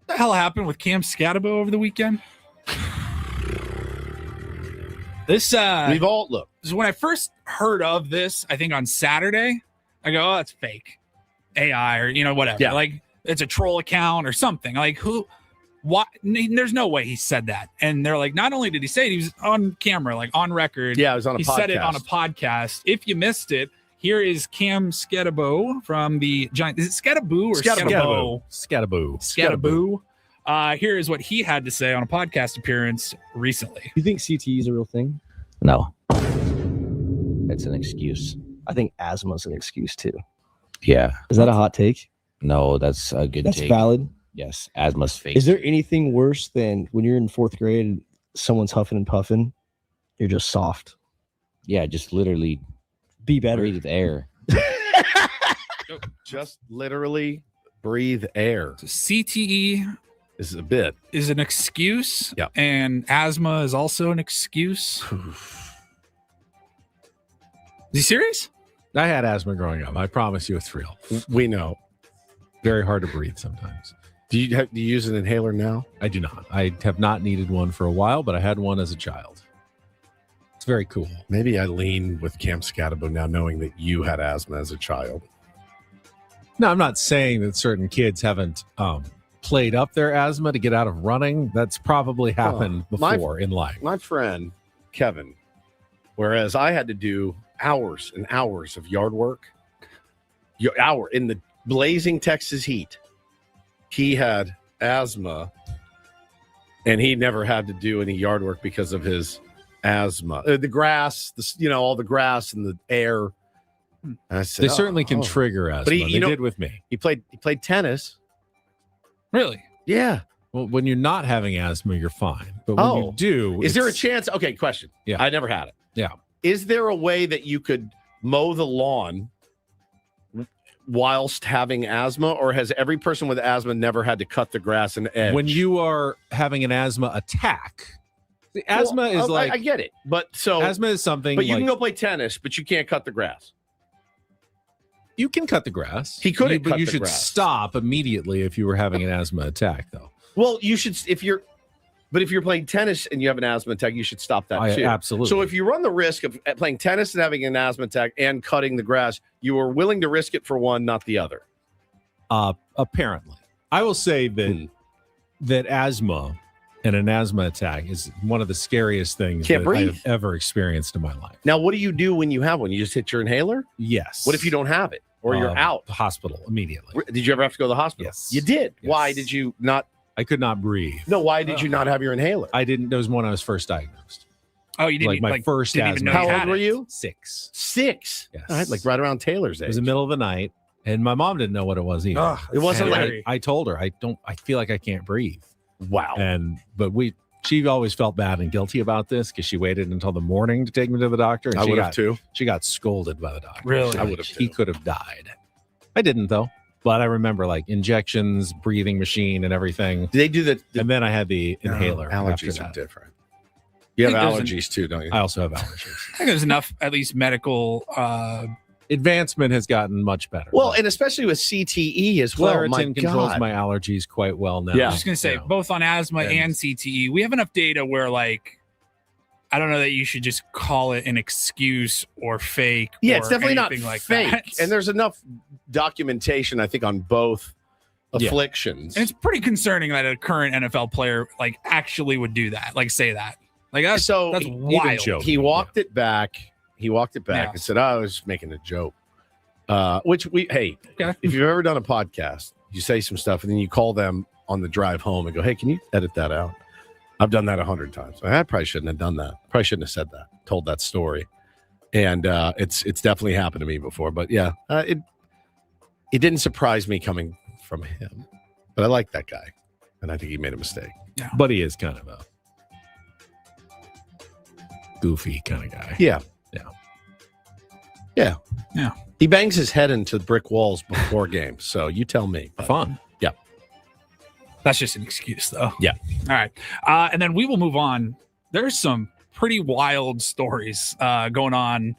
the hell happened with Cam Scatabo over the weekend? This we've all looked. So when I first heard of this, I think on Saturday, I go, "Oh, that's fake, AI or whatever." Yeah. Like it's a troll account or something. Like who? What? There's no way he said that. And they're like, not only did he say it, he was on camera, like on record. Yeah, it was on a he podcast. said it on a podcast. If you missed it, here is Cam Scatabo from the Giant. Is it Scatabo or Scatabo? Scatabo. Here is what he had to say on a podcast appearance recently. You think CTE is a real thing? No. It's an excuse. I think asthma is an excuse too. Yeah. Is that a hot take? No, that's a good That's take. valid. Yes, asthma's fake. Is there anything worse than when you're in 4th grade and someone's huffing and puffing? You're just soft. Yeah, just literally be better. Breathe air. Just literally breathe air. So CTE is a bit. Is an excuse. Yeah. And asthma is also an excuse. Is he serious? I had asthma growing up. I promise you it's real. We know. Very hard to breathe sometimes. Do you use an inhaler now? I do not. I have not needed one for a while, but I had one as a child. It's very cool. Maybe I lean with Cam Scatabo now, knowing that you had asthma as a child. No, I'm not saying that certain kids haven't played up their asthma to get out of running. That's probably happened before in life. My friend, Kevin, whereas I had to do hours and hours of yard work, in the blazing Texas heat, he had asthma, and he never had to do any yard work because of his asthma. The grass, all the grass and the air. And I said, They certainly can trigger asthma. But They did with me. He played tennis. Really? Yeah. Well, when you're not having asthma, you're fine. But when you do, is there a chance? Okay, question. Yeah, I never had it. Yeah. Is there a way that you could mow the lawn whilst having asthma, or has every person with asthma never had to cut the grass and edge? When you are having an asthma attack, the asthma is like I get it, but asthma is something. But you can like- go play tennis, but you can't cut the grass. You can cut the grass. He couldn't, but cut you the should grass. stop immediately if you were having an asthma attack, though. Well, you should if you're playing tennis and you have an asthma attack, you should stop that too. Absolutely. So if you run the risk of playing tennis and having an asthma attack and cutting the grass, you are willing to risk it for one, not the other. Apparently, I will say that that asthma and an asthma attack is one of the scariest things Can't that I breathe. have ever experienced in my life. Now, what do you do when you have one? You just hit your inhaler? Yes. What if you don't have it or you're out? The hospital immediately. Did you ever have to go to the hospital? Yes. You did. Yes. Why did you not? I could not breathe. No, why did you not have your inhaler? I didn't. There was when I was first diagnosed. Oh, you didn't Like my first didn't even asthma. know How you old had were it. you? 6. 6. Yes. All right, like right around Taylor's It age. was the middle of the night, and my mom didn't know what it was either. It wasn't And like I told her I feel like I can't breathe. Wow. But we She always felt bad and guilty about this because she waited until the morning to take me to the doctor. And I would have too. She got scolded by the doctor. Really? I would have. He could have died. I didn't though. But I remember like injections, breathing machine, and everything. They do the and then I had the inhaler. allergies after are that. different. You have I think allergies too, don't you? I also have allergies. I think there's enough, at least medical. Advancement has gotten much better. Well, and especially with CTE as well. My Claritin controls God. my allergies quite well now. Yeah. I was just gonna say, You know. both on asthma and CTE, we have enough data where, like, I don't know that you should just call it an excuse or fake. Yeah, or it's definitely not anything like fake. that. And there's enough documentation, I think, on both afflictions. And it's pretty concerning that a current NFL player like actually would do that, like say that. Like that's Even wild. joke. He walked it back. He walked it back Yeah. and said, "Oh, I was making a joke." Which if you've ever done a podcast, you say some stuff and then you call them on the drive home and go, "Hey, can you edit that out?" I've done that 100 times. I probably shouldn't have done that. Probably shouldn't have said that. Told that story, and it's definitely happened to me before. But yeah, it didn't surprise me coming from him. But I like that guy, and I think he made a mistake. Yeah, but he is kind of a goofy kind of guy. Yeah. Yeah. Yeah. He bangs his head into brick walls before games. So you tell me. But fun. Yeah. That's just an excuse, though. Yeah. All right. And then we will move on. There's some pretty wild stories going on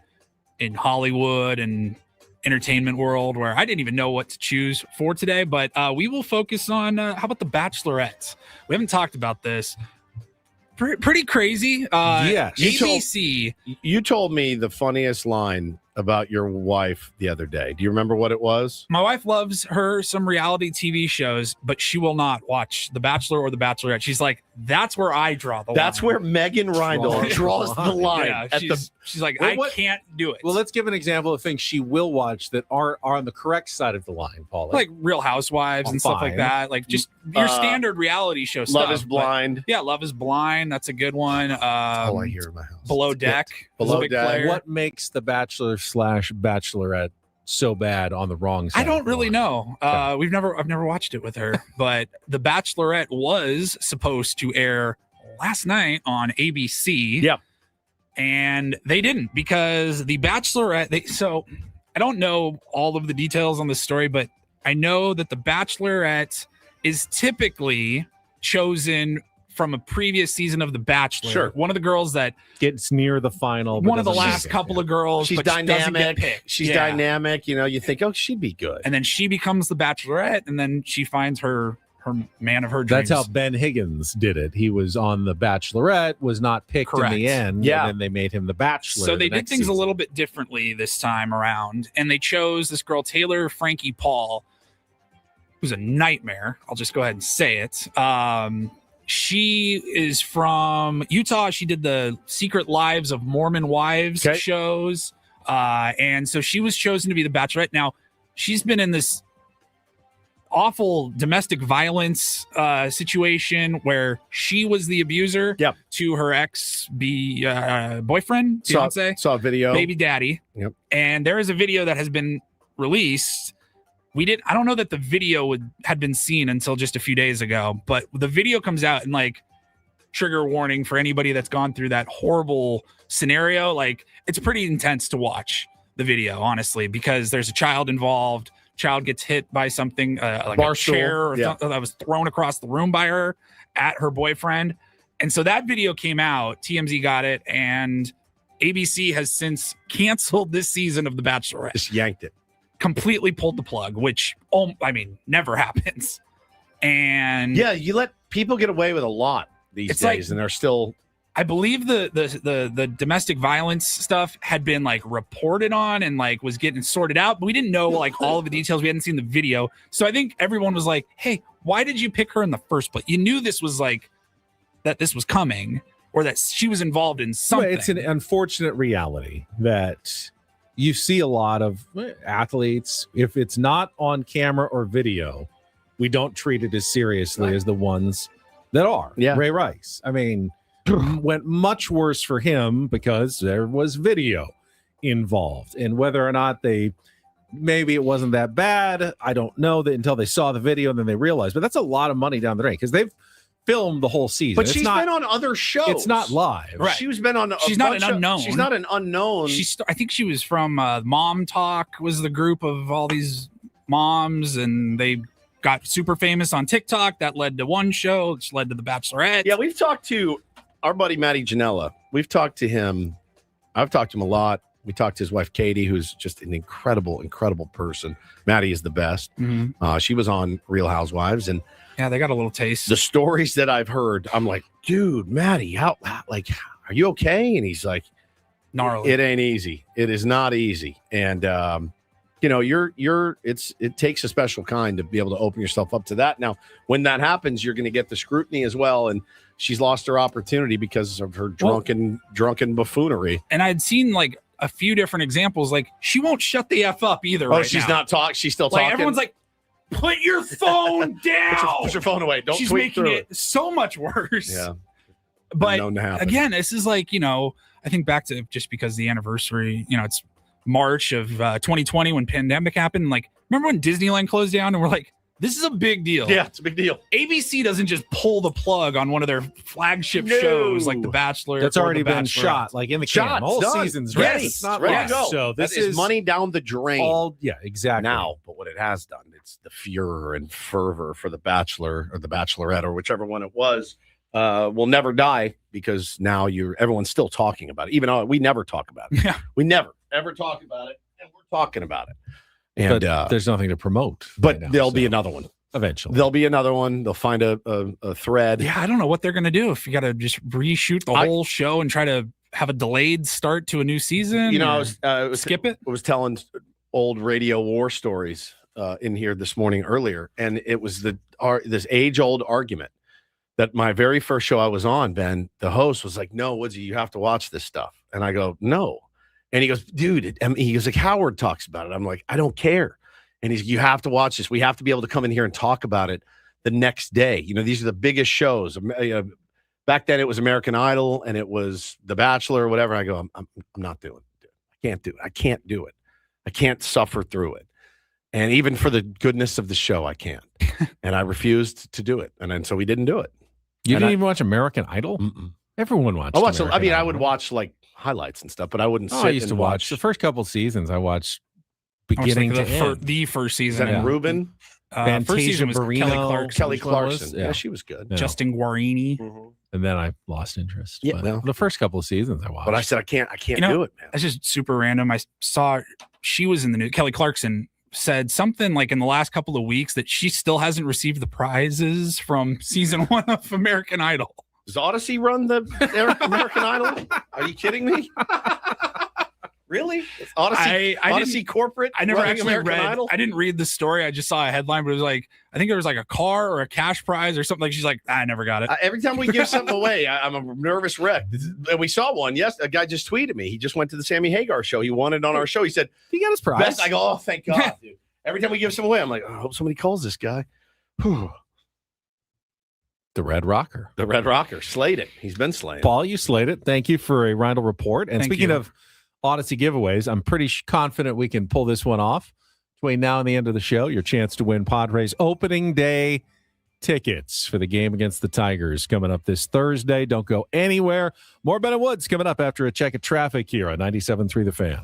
in Hollywood and entertainment world where I didn't even know what to choose for today. But we will focus on how about The Bachelorette? We haven't talked about this. Pretty crazy. Yes. ABC. You told me the funniest line about your wife the other day. Do you remember what it was? My wife loves some reality TV shows, but she will not watch The Bachelor or The Bachelorette. She's like, that's where I draw the line. That's where Megan Reindl draws the line. Yeah, she's like, Well, I can't do it. Well, let's give an example of things she will watch that are on the correct side of the line, Paul. like Real Housewives and stuff like fine. that. Like just your standard reality show stuff. Love is Blind. Yeah, Love is Blind. That's a good one. All I hear in my house. Below Deck. Below is a big Deck. player. What makes The Bachelor / Bachelorette so bad on the wrong side? I don't really know. I've never watched it with her, but The Bachelorette was supposed to air last night on ABC. Yeah. And they didn't because The Bachelorette, so I don't know all of the details on this story, but I know that The Bachelorette is typically chosen from a previous season of The Bachelor. Sure. One of the girls that gets near the final. but one of the doesn't last make it. couple of girls. She's but she doesn't get dynamic. picked. She's Yeah. dynamic. You know, you think, oh, she'd be good. And then she becomes the Bachelorette, and then she finds her man of her dreams. That's how Ben Higgins did it. He was on The Bachelorette, was not picked Correct. in the end. Yeah. And then they made him the Bachelor. So they the did next things season. a little bit differently this time around, and they chose this girl Taylor Frankie Paul, who's a nightmare. I'll just go ahead and say it. She is from Utah. She did the Secret Lives of Mormon Wives shows, and so she was chosen to be the Bachelorette. Now she's been in this awful domestic violence situation where she was the abuser to her ex boyfriend, fiance, Saw a video. baby daddy. Yep. And there is a video that has been released. I don't know that the video had been seen until just a few days ago, but the video comes out and like trigger warning for anybody that's gone through that horrible scenario. Like it's pretty intense to watch the video, honestly, because there's a child involved. Child gets hit by something like Bar a chair or stool. Yeah. something that was thrown across the room by her at her boyfriend. And so that video came out, TMZ got it, and ABC has since canceled this season of The Bachelorette. Just yanked it. Completely pulled the plug, which never happens. And Yeah, you let people get away with a lot these It's days, like- and they're still. I believe the domestic violence stuff had been like reported on and like was getting sorted out, but we didn't know like all of the details. We hadn't seen the video. So I think everyone was like, hey, why did you pick her in the first place? You knew this was like that this was coming or that she was involved in something. Well, it's an unfortunate reality that you see a lot of athletes. If it's not on camera or video, we don't treat it as seriously as the ones that are. Yeah. Ray Rice. I mean, went much worse for him because there was video involved. And whether or not maybe it wasn't that bad, I don't know that until they saw the video and then they realized. But that's a lot of money down the drain because they've film the whole season. But It's she's not, been on other shows. It's not live. Right. She's been on. She's not an unknown. She's not an unknown. I think she was from Mom Talk. Was the group of all these moms, and they got super famous on TikTok. That led to one show, which led to The Bachelorette. Yeah, we've talked to our buddy Matty Janella. We've talked to him. I've talked to him a lot. We talked to his wife Katie, who's just an incredible person. Maddie is the best. Mm-hmm. She was on Real Housewives, and yeah, they got a little taste. The stories that I've heard, I'm like, dude, Maddie, how are you okay? And he's like, gnarly. It ain't easy. It is not easy. And it takes a special kind to be able to open yourself up to that. Now, when that happens, you're going to get the scrutiny as well. And she's lost her opportunity because of her drunken buffoonery. And I'd seen like a few different examples. Like she won't shut the F up either. Oh, right she's now. not talking. She's still Like talking. everyone's like, put your phone down. Put your phone away. Don't She's tweet making through it so much worse. Yeah. But Known to happen. again, this is like, I think back to just because the anniversary, it's March of 2020 when pandemic happened. Like, remember when Disneyland closed down and we're like, this is a big deal. Yeah, it's a big deal. ABC doesn't just pull the plug on one of their flagship shows like The Bachelor. That's or already The been Bachelorette. shot, like in the Shot, can. The whole done. season's Yes, ready. It's not ready live. to go. So this That is money down the drain. Yeah, exactly. Now, but what it has done, it's the furor and fervor for The Bachelor or The Bachelorette or whichever one it was, will never die because now everyone's still talking about it. Even though we never talk about it. Yeah. We never ever talk about it, and we're talking about it. And But there's nothing to promote. but right now, there'll so be another one. eventually. There'll be another one. They'll find a thread. Yeah, I don't know what they're going to do if you got to just reshoot the whole show and try to have a delayed start to a new season. I was skip it. I was telling old radio war stories in here this morning earlier, and it was this age-old argument that my very first show I was on, Ben, the host was like, "No, Woodsy, you have to watch this stuff," and I go, "No," and he goes, "Dude," he goes like, "Howard talks about it." I'm like, "I don't care," and he's, "You have to watch this. We have to be able to come in here and talk about it the next day. These are the biggest shows." Back then, it was American Idol and it was The Bachelor or whatever. I go, I'm not doing it. I can't do it. I can't do it. I can't suffer through it. And even for the goodness of the show, I can't. And I refused to do it. And then so we didn't do it. You didn't even watch American Idol? Everyone watched. I would watch like highlights and stuff, but I wouldn't sit I used and to watch the first couple seasons. I watched I was beginning like to end. the first Is season. that Ruben? First season was Fantasia Kelly Barrino. Clarkson. Yeah, she was good. Yeah. Justin Guarini. And then I lost interest. Yeah, But well. the first couple of seasons I watched. But I said I can't do it, man. That's just super random. I saw she was in the news. Kelly Clarkson said something like in the last couple of weeks that she still hasn't received the prizes from season 1 of American Idol. Does Odyssey run the American Idol? Are you kidding me? Really? It's Odyssey, I Odyssey didn't- corporate? I never running actually American read. Idol? I didn't read the story. I just saw a headline, but it was like I think there was like a car or a cash prize or something. Like she's like, I never got it. Every time we give something away, I'm a nervous wreck. And we saw one. Yes, a guy just tweeted me. He just went to the Sammy Hagar show. He won it on our show. He said, he got his prize. Best. I go, oh, thank God, dude. Every time we give something away, I'm like, I hope somebody calls this guy. Whew. The Red Rocker. The Red Rocker. Slayed it. He's been slaying. Paul, you slayed it. Thank you for a Reindl report. And Thank speaking you. of Odyssey giveaways, I'm pretty confident we can pull this one off. Between now and the end of the show, your chance to win Padres opening day tickets for the game against the Tigers coming up this Thursday. Don't go anywhere. More Ben and Woods coming up after a check of traffic here on 97.3 The Fan.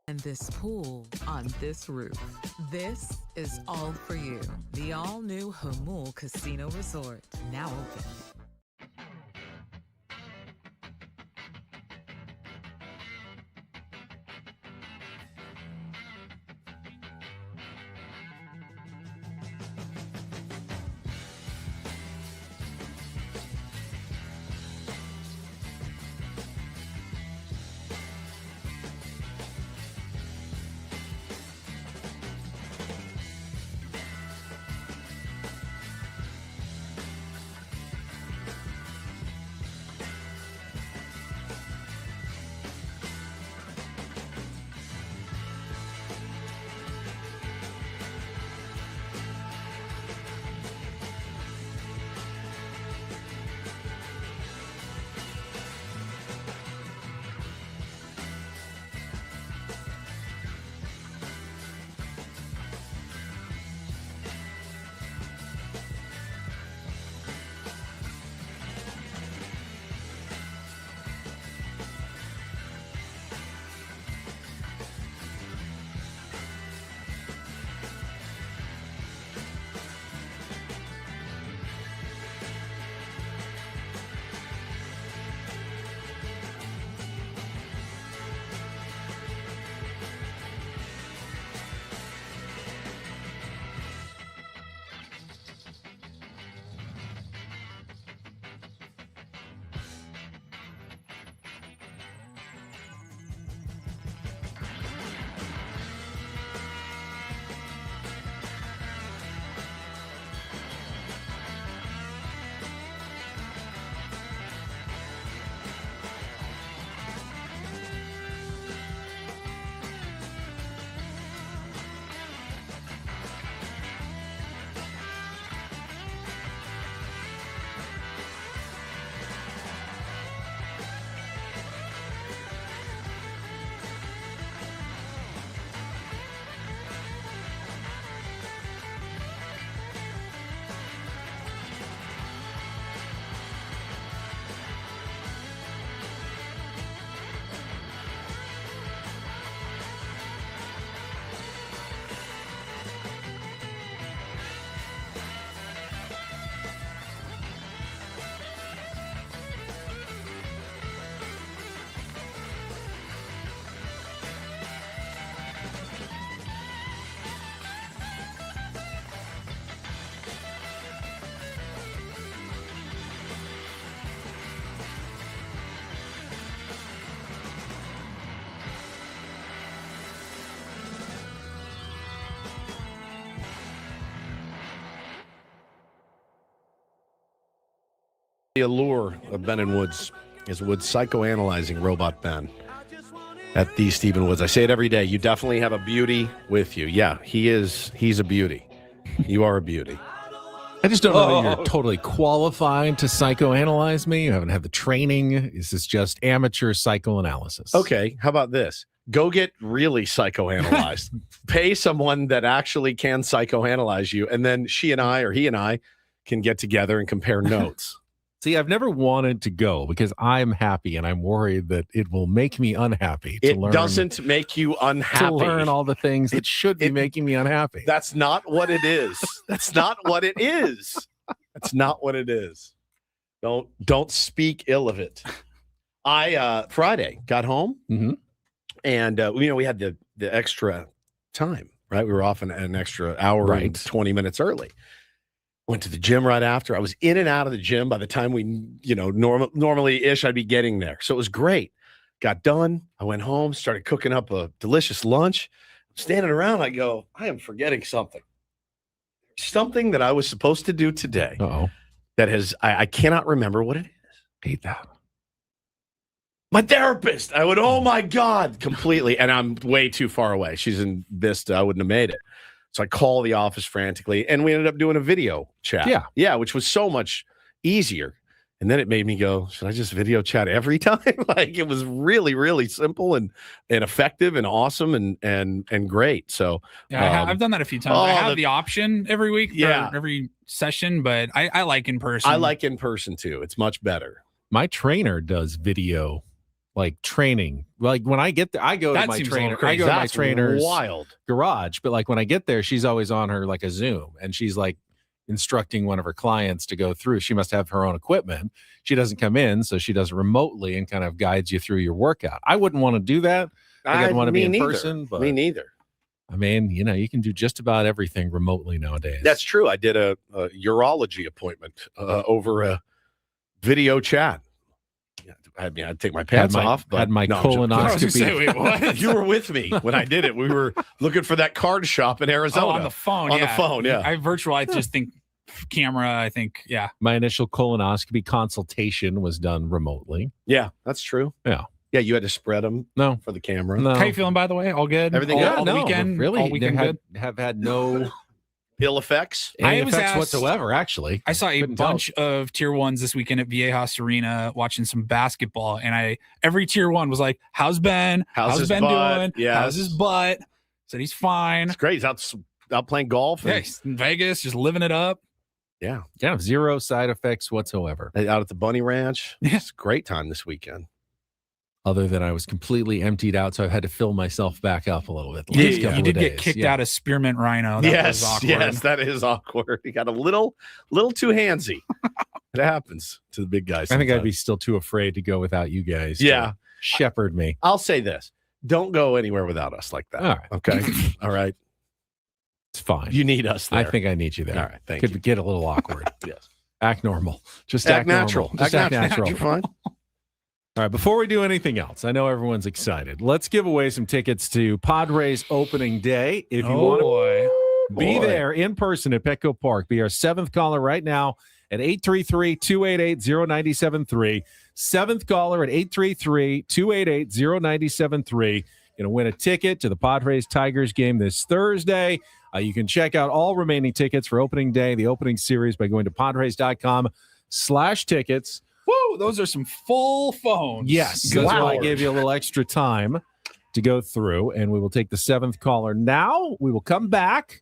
And this pool on this roof. This is all for you. The all-new Hamul Casino Resort, now open. The allure of Ben and Woods is Woods psychoanalyzing robot Ben at the Stephen Woods. I say it every day. You definitely have a beauty with you. Yeah, he's a beauty. You are a beauty. I just don't know that you're totally qualified to psychoanalyze me. You haven't had the training. This is just amateur psychoanalysis. Okay, how about this? Go get really psychoanalyzed. Pay someone that actually can psychoanalyze you, and then she and I, or he and I, can get together and compare notes. See, I've never wanted to go because I'm happy, and I'm worried that it will make me unhappy. It doesn't make you unhappy. To learn all the things that should be making me unhappy. That's not what it is. That's not what it is. That's not what it is. Don't speak ill of it. I Friday got home, and we had the extra time, right? We were off an extra hour and 20 minutes early. Went to the gym right after. I was in and out of the gym by the time we, normally-ish, I'd be getting there. So it was great. Got done. I went home, started cooking up a delicious lunch. Standing around, I go, I am forgetting something. Something that I was supposed to do today. That has, I cannot remember what it is. Hate that. My therapist. I would, oh my God, completely. And I'm way too far away. She's in Vista. I wouldn't have made it. So I call the office frantically, and we ended up doing a video chat. Yeah, which was so much easier. And then it made me go, should I just video chat every time? Like, it was really, really simple and effective and awesome and great. So yeah, I've done that a few times. I have the option every week, every session, but I like in person. I like in person too. It's much better. My trainer does video like training. Like when I get there, I go to That my seems a little trainer. I crazy. go to my That's trainer's wild. garage, but like when I get there, she's always on her like a Zoom, and she's like instructing one of her clients to go through. She must have her own equipment. She doesn't come in, so she does it remotely and kind of guides you through your work-out. I wouldn't want to do that. I'd want to be in person, but me neither. I mean, you can do just about everything remotely nowadays. That's true. I did a urology appointment over a video chat. I mean, I'd take my pants off, but had my no, I'm joking. colonoscopy. I was gonna say, wait, what? You were with me when I did it. We were looking for that card shop in Arizona. Oh, on the phone. On yeah. the phone, yeah. I just think camera. I think, yeah. My initial colonoscopy consultation was done remotely. Yeah, that's true. Yeah. Yeah, you had to spread them for the camera. No. How you feeling, by the way? All good? Everything all, good? all weekend? Really? All weekend good? have had no ill effects? any I was effects asked- whatsoever, actually. I saw a Couldn't tell. bunch of tier ones this weekend at Viejas Arena watching some basketball, and every tier one was like, "How's Ben? How's his Ben butt? doing? Yes. How's his butt?" Said he's fine. It's great. He's out playing golf. Yeah, And, he's in Vegas, just living it up. yeah. Yeah, zero side effects whatsoever. Out at the Bunny Ranch. Yeah. It's a great time this weekend. Other than I was completely emptied out, so I had to fill myself back up a little bit. Yeah, You did get kicked out of Spearmint Rhino. That was awkward. Yes, that is awkward. He got a little too handsy. It happens to the big guys. I think I'd be sometimes. still too afraid to go without you guys. Yeah. to shepherd me. I'll say this. Don't go anywhere without us like that. All right. Okay. All right. It's fine. You need us there. I think I need you there. All right. Thank Could you. get a little awkward. Yes. Act normal. Just Act act natural. normal. Just act natural. You're fine. All right, before we do anything else, I know everyone's excited. Let's give away some tickets to Padres opening day. If you want to be there in person at Petco Park, be our seventh caller right now at 833-288-0973. Seventh caller at 833-288-0973. Going to win a ticket to the Padres Tigers game this Thursday. You can check out all remaining tickets for opening day, the opening series, by going to padres.com/tickets. Woo, those are some full phones. Yes, that's why I gave you a little extra time to go through, and we will take the seventh caller now. We will come back,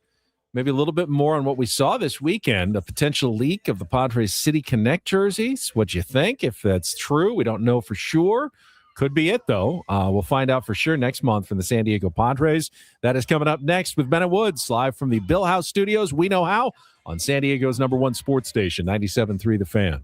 maybe a little bit more on what we saw this weekend, a potential leak of the Padres City Connect jerseys. What you think? If that's true, we don't know for sure. Could be it, though. We'll find out for sure next month from the San Diego Padres. That is coming up next with Bennett Woods, live from the Bill House Studios. We know how on San Diego's #1 sports station, 97.3 The Fan.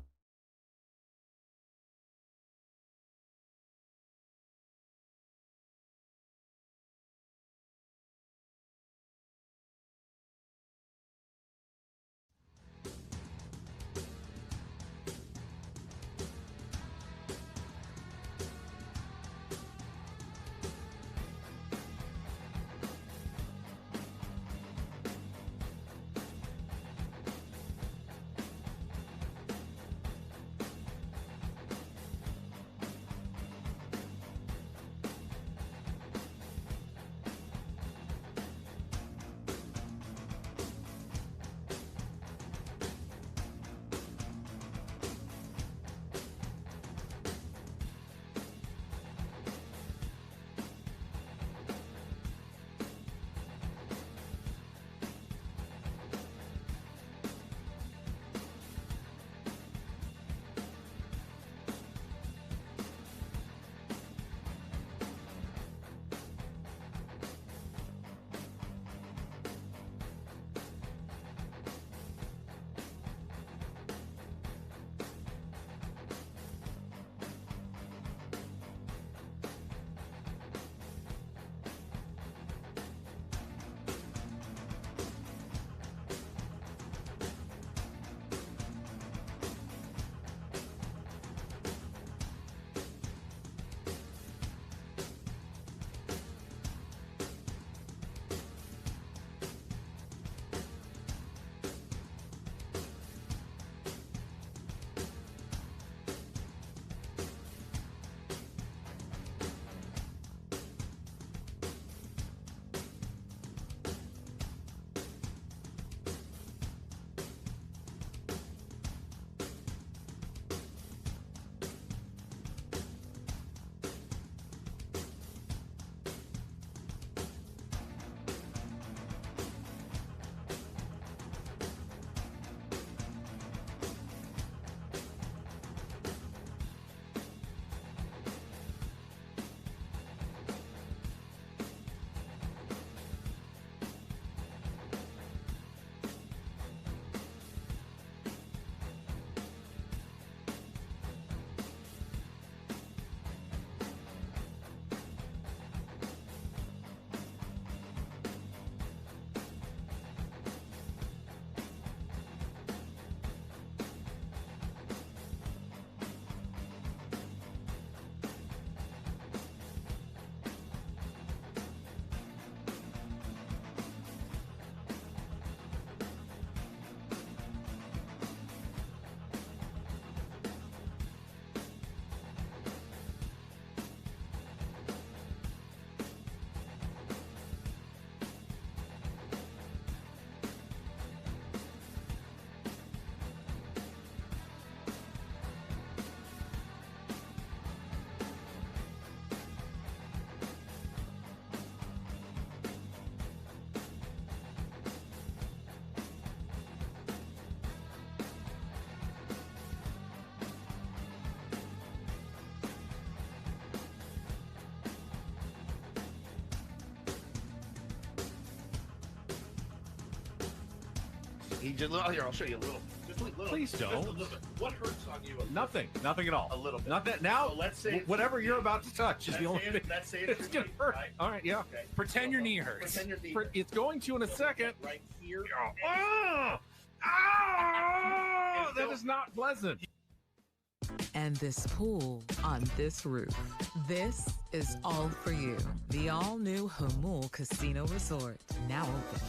He just, here, I'll show you a little. Just a little. Please don't. Just a little bit. What hurts on you? Nothing at all. A little bit. Nothing. Now, So let's say whatever you're about to touch is the only thing. Let's say It's gonna hurt. Right? All right, yeah. Okay. Pretend your knee hurts. Pretend your knee It's going to in a second. right here. That is not pleasant. And this pool on this roof. This is all for you. The all-new Hamul Casino Resort, now open.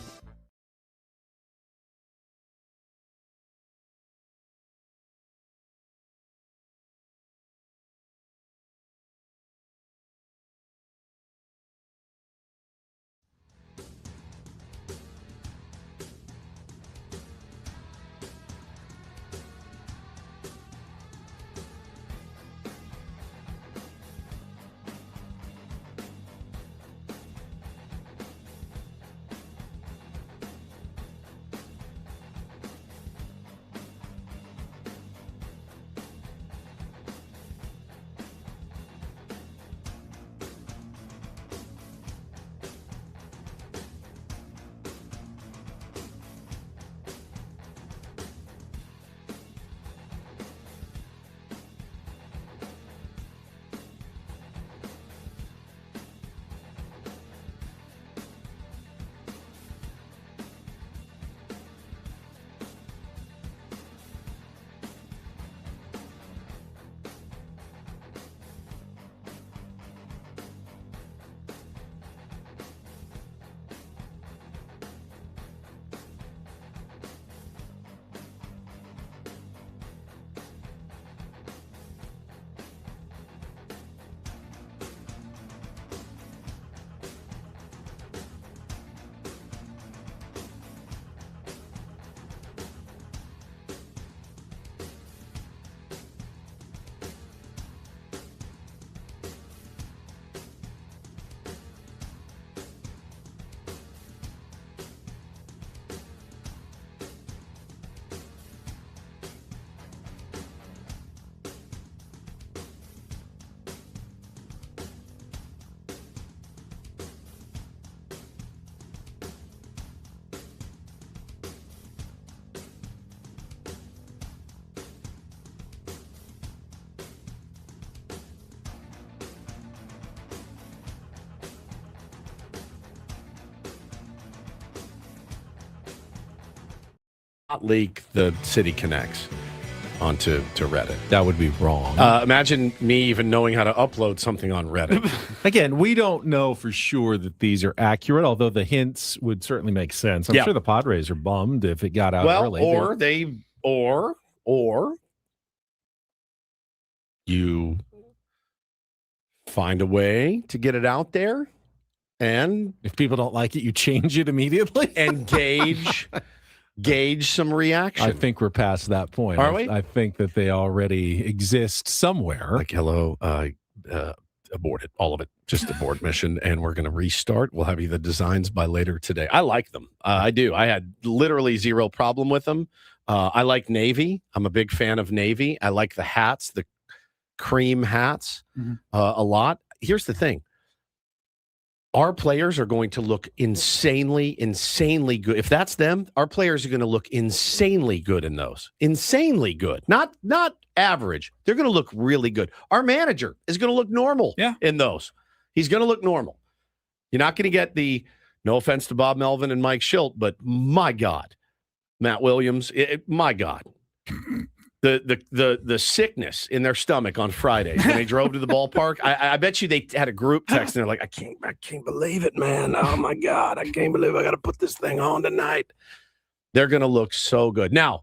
Leak the City Connects onto Reddit. That would be wrong. Imagine me even knowing how to upload something on Reddit. Again, we don't know for sure that these are accurate, although the hints would certainly make sense. I'm Yeah. sure the Padres are bummed if it got out Well, early. or you find a way to get it out there, and if people don't like it, you change it immediately and gauge some reaction. I think we're past that point. Are we? I think that they already exist somewhere. Like, hello, aborted, all of it, just abort mission, and we're going to restart. We'll have you the designs by later today. I like them. I do. I had literally zero problem with them. I like navy. I'm a big fan of navy. I like the hats, the cream hats, a lot. Here's the thing. Our players are going to look insanely good. If that's them, our players are going to look insanely good in those. Insanely good. Not average. They're going to look really good. Our manager is going to look normal in those. He's going to look normal. You're not going to get the, no offense to Bob Melvin and Mike Schilt, but my God, Matt Williams, my God. The sickness in their stomach on Friday when they drove to the ballpark. I bet you they had a group text and they're like, I can't believe it, man. Oh my God, I can't believe I got to put this thing on tonight. They're going to look so good. Now,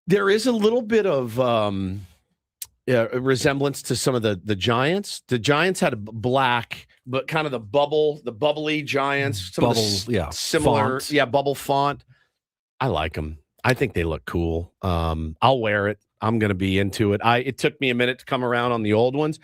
there is a little bit of a resemblance to some of the Giants. The Giants had a black, but kind of the bubbly Giants. Some of the similar, font. Bubble font. I like them. I think they look cool. I'll wear it. I'm going to be into it. It took me a minute to come around on the old ones.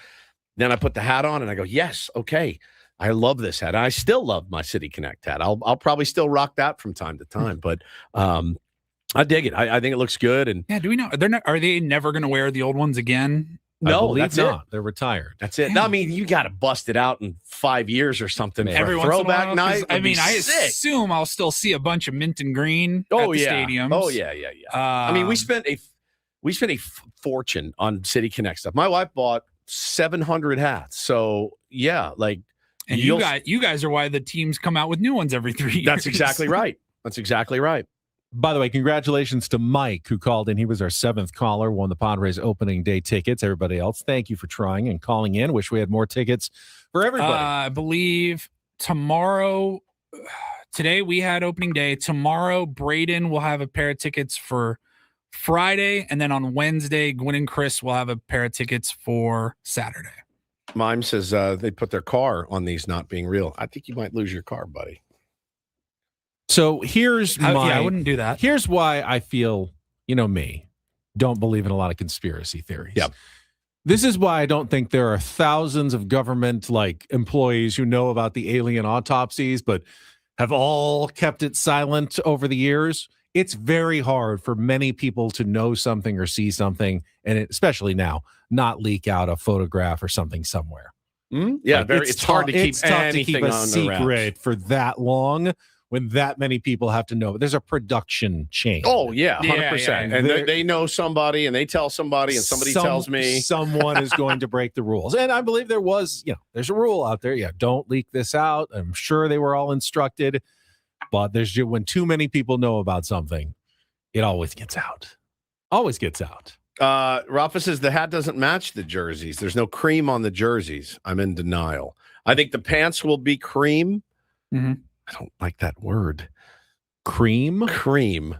Then I put the hat on and I go, yes, okay. I love this hat. I still love my City Connect hat. I'll probably still rock that from time to time, but I dig it. I think it looks good. And yeah, do we know? Are they never going to wear the old ones again? I No, believe that's not. it. They're retired. That's it. No, I mean, you got to bust it out in 5 years or something for Every a once in a throwback while, night. 'cause, I mean, I assume I'll still see a bunch of mint and green at the stadiums. Oh yeah. I mean, we spent a fortune on City Connect stuff. My wife bought 700 hats. So yeah, like, and you guys are why the teams come out with new ones every 3 years. That's exactly right. That's exactly right. By the way, congratulations to Mike, who called in. He was our 7th caller, won the Padres opening day tickets. Everybody else, thank you for trying and calling in. Wish we had more tickets for everybody. I believe today we had opening day. Tomorrow, Braden will have a pair of tickets for Friday. And then on Wednesday, Gwen and Chris will have a pair of tickets for Saturday. Mime says they put their car on these not being real. I think you might lose your car, buddy. So here's I wouldn't do that. Here's why I feel, me, don't believe in a lot of conspiracy theories. Yeah. This is why I don't think there are thousands of government employees who know about the alien autopsies, but have all kept it silent over the years. It's very hard for many people to know something or see something, and especially now, not leak out a photograph or something somewhere. Yeah, it's hard to keep anything a on the secret wraps. for that long when that many people have to know. There's a production chain. Oh, yeah, 100%. Yeah. And they know somebody, and they tell somebody, and somebody tells me. Someone is going to break the rules. And I believe there was, there's a rule out there. Yeah, don't leak this out. I'm sure they were all instructed. But when too many people know about something, it always gets out. Always gets out. Rafa says the hat doesn't match the jerseys. There's no cream on the jerseys. I'm in denial. I think the pants will be cream. Mm-hmm. I don't like that word. Cream pants.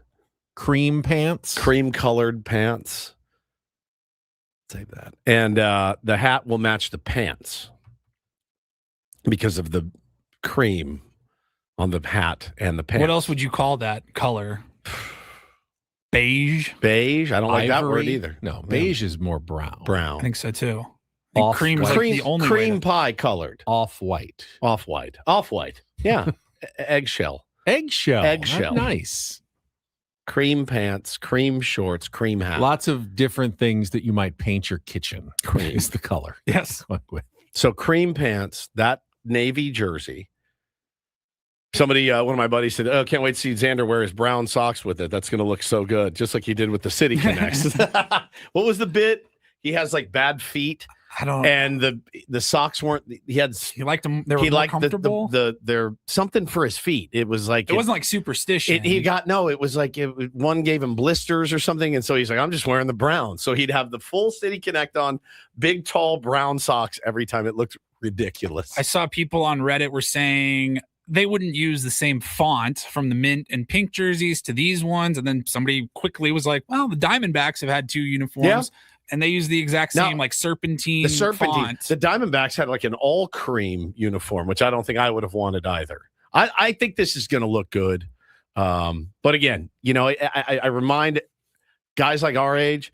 Cream colored pants. Say that. And the hat will match the pants because of the cream on the hat and the pants. What else would you call that color? Beige? I don't like that word Ivory? either. No, beige is more brown. I think so too. Cream is the only cream pie colored. Off-white. Yeah. Eggshell. Nice. Cream pants, cream shorts, cream hat. Lots of different things that you might paint your kitchen. Cream is the color. Yes. So cream pants, that navy jersey. Somebody, one of my buddies said, "Oh, can't wait to see Xander wear his brown socks with it. That's going to look so good, just like he did with the City Connects." What was the bit? He has bad feet. I don't. And the socks weren't. He liked them. They were more comfortable. They're something for his feet. It was it wasn't like superstition. It was one gave him blisters or something, and so he's like, "I'm just wearing the brown." So he'd have the full City Connect on, big tall brown socks every time. It looked ridiculous. I saw people on Reddit were saying they wouldn't use the same font from the mint and pink jerseys to these ones. And then somebody quickly was like, well, the Diamondbacks have had 2 uniforms and they use the exact same serpentine font. The Diamondbacks had an all cream uniform, which I don't think I would have wanted either. I think this is going to look good. But again, I remind guys like our age,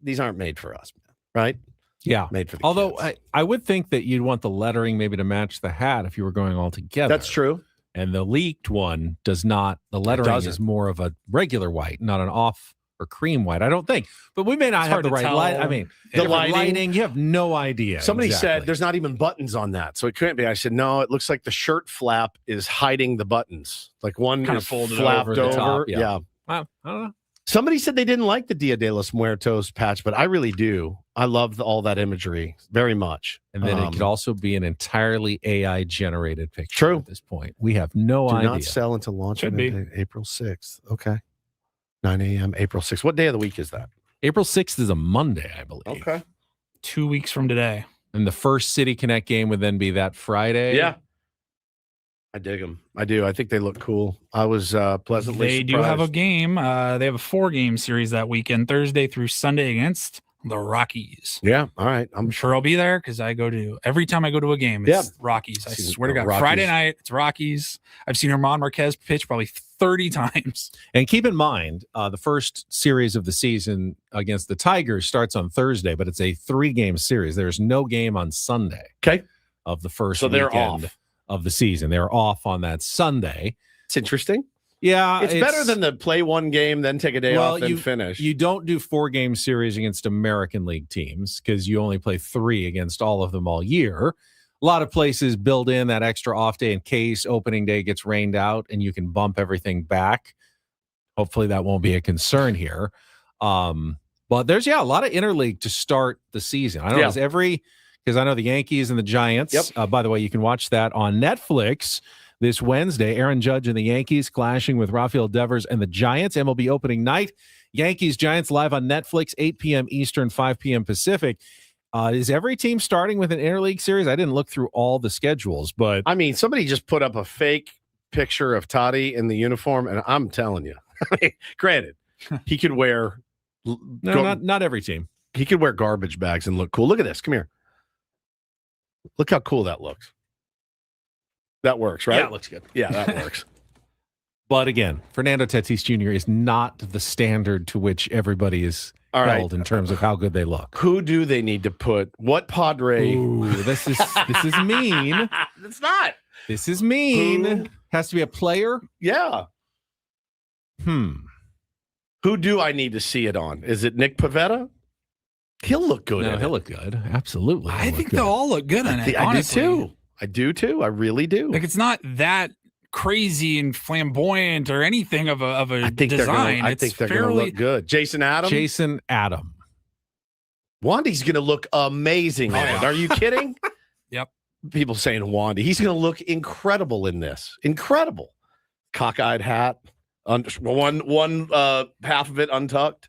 these aren't made for us, right? Yeah. Made for the Although kids. I would think that you'd want the lettering maybe to match the hat if you were going all together. That's true. And the leaked one does not. The lettering is more of a regular white, not an off or cream white, I don't think. But we may not have the right light. I mean, the lighting, you have no idea. Somebody said there's not even buttons on that, so it couldn't be. I said, no, it looks like the shirt flap is hiding the buttons. One kind of is folded flapped over the top, Yeah. Well, I don't know. Somebody said they didn't like the Dia de los Muertos patch, but I really do. I love all that imagery very much. And then it could also be an entirely AI generated picture. True. At this point, we have no idea. Do not sell until launch Could be. April 6th. Okay. 9 a.m. April 6th. What day of the week is that? April 6th is a Monday, I believe. Okay. 2 weeks from today. And the first City Connect game would then be that Friday. Yeah. I dig them. I do. I think they look cool. I was pleasantly They surprised. do have a game. They have a 4-game series that weekend, Thursday through Sunday against the Rockies. Yeah. All right. I'm sure I'll be there because every time I go to a game, it's Rockies. I swear to God. Rockies. Friday night, it's Rockies. I've seen Herman Marquez pitch probably 30 times. And keep in mind, the first series of the season against the Tigers starts on Thursday, but it's a 3-game series. There's no game on Sunday. Okay. Of the first So they're weekend off of the season. They're off on that Sunday. It's interesting. Yeah, It's better than the play one game, then take a day off, and finish. You don't do 4-game series against American League teams because you only play 3 against all of them all year. A lot of places build in that extra off day in case opening day gets rained out and you can bump everything back. Hopefully that won't be a concern here. But there's, a lot of interleague to start the season. I don't know, because I know the Yankees and the Giants. Yep. By the way, you can watch that on Netflix this Wednesday. Aaron Judge and the Yankees clashing with Rafael Devers and the Giants. MLB opening night. Yankees-Giants live on Netflix, 8 p.m. Eastern, 5 p.m. Pacific. Is every team starting with an interleague series? I didn't look through all the schedules, but I mean, somebody just put up a fake picture of Toddy in the uniform, and I'm telling you, granted, he could wear not every team. He could wear garbage bags and look cool. Look at this. Come here. Look how cool that looks. That works, right? Yeah, it looks good. Yeah, that works. But again, Fernando Tatis Jr. is not the standard to which everybody is held in terms of how good they look. Who do they need to put? What Padre? Ooh, this is mean. It's not. This is mean. Who? Has to be a player? Yeah. Who do I need to see it on? Is it Nick Pivetta? He'll look good. No, he'll look good. Absolutely. I think they'll all look good in it. Honestly. I do too. I really do. Like, it's not that crazy and flamboyant or anything of a design. I think they're going to look good. Jason Adam. Wandy's going to look amazing. Are you kidding? Yep. People saying Wandy. He's going to look incredible in this. Incredible. Cockeyed hat. One half of it untucked.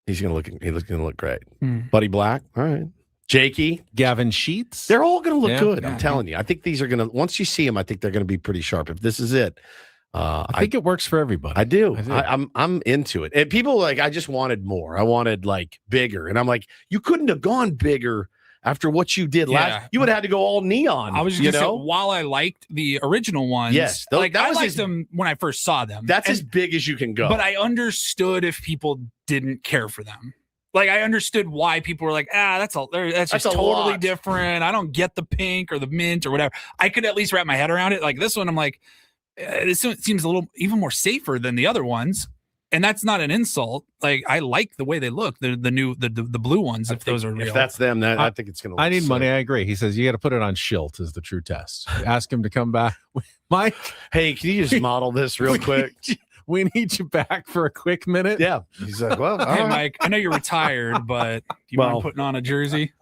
He's going to look great. Buddy Black. All right. Jakey. Gavin Sheets. They're all going to look good. I'm telling you. I think these are going to, once you see them, I think they're going to be pretty sharp. If this is it. I think it works for everybody. I do. I'm into it. And people like, I just wanted more. I wanted like bigger. And I'm like, you couldn't have gone bigger after what you did last. You would have had to go all neon. I was just going to say, while I liked the original ones, yes, I liked them when I first saw them. That's as big as you can go. But I understood if people didn't care for them. Like, I understood why people were like, that's just totally different. I don't get the pink or the mint or whatever. I could at least wrap my head around it. Like this one, I'm like, this seems a little even more safer than the other ones. And that's not an insult. Like, I like the way they look. The new the blue ones, if those are real. If that's them, I think it's going to look I need sick. money. I agree. He says you got to put it on Schilt is the true test. Ask him to come back. Mike, hey, can you just model this real quick? We need you back for a quick minute. Yeah. He's like, well, all hey, right. Mike, I know you're retired, but do you mind putting on a jersey?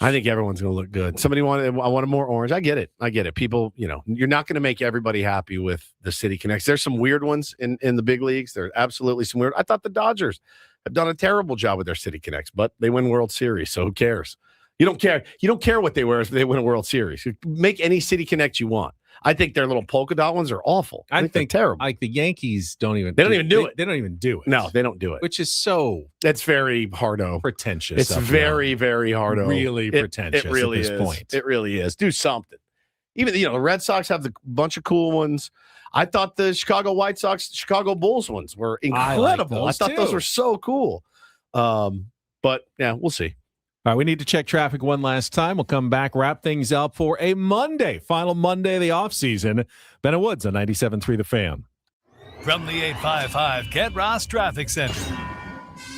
I think everyone's going to look good. Somebody I wanted more orange. I get it. People, you're not going to make everybody happy with the City Connects. There's some weird ones in the big leagues. There's absolutely some weird. I thought the Dodgers have done a terrible job with their City Connects, but they win World Series. So who cares? You don't care. You don't care what they wear if they win a World Series. You make any City Connect you want. I think their little polka dot ones are awful. I think they're terrible. Like the Yankees don't even do it. They don't even do it. No, they don't do it. Which is that's very hardo. Pretentious. It's very, very hardo. Really pretentious. It really at this is. Point. It really is. Do something. Even the Red Sox have the bunch of cool ones. I thought the Chicago White Sox, Chicago Bulls ones were incredible. I thought those were so cool. But yeah, we'll see. All right, we need to check traffic one last time. We'll come back, wrap things up for a Monday, final Monday of the offseason. Bennett Woods on 97.3 The Fan. From the 855 Get Ross Traffic Center.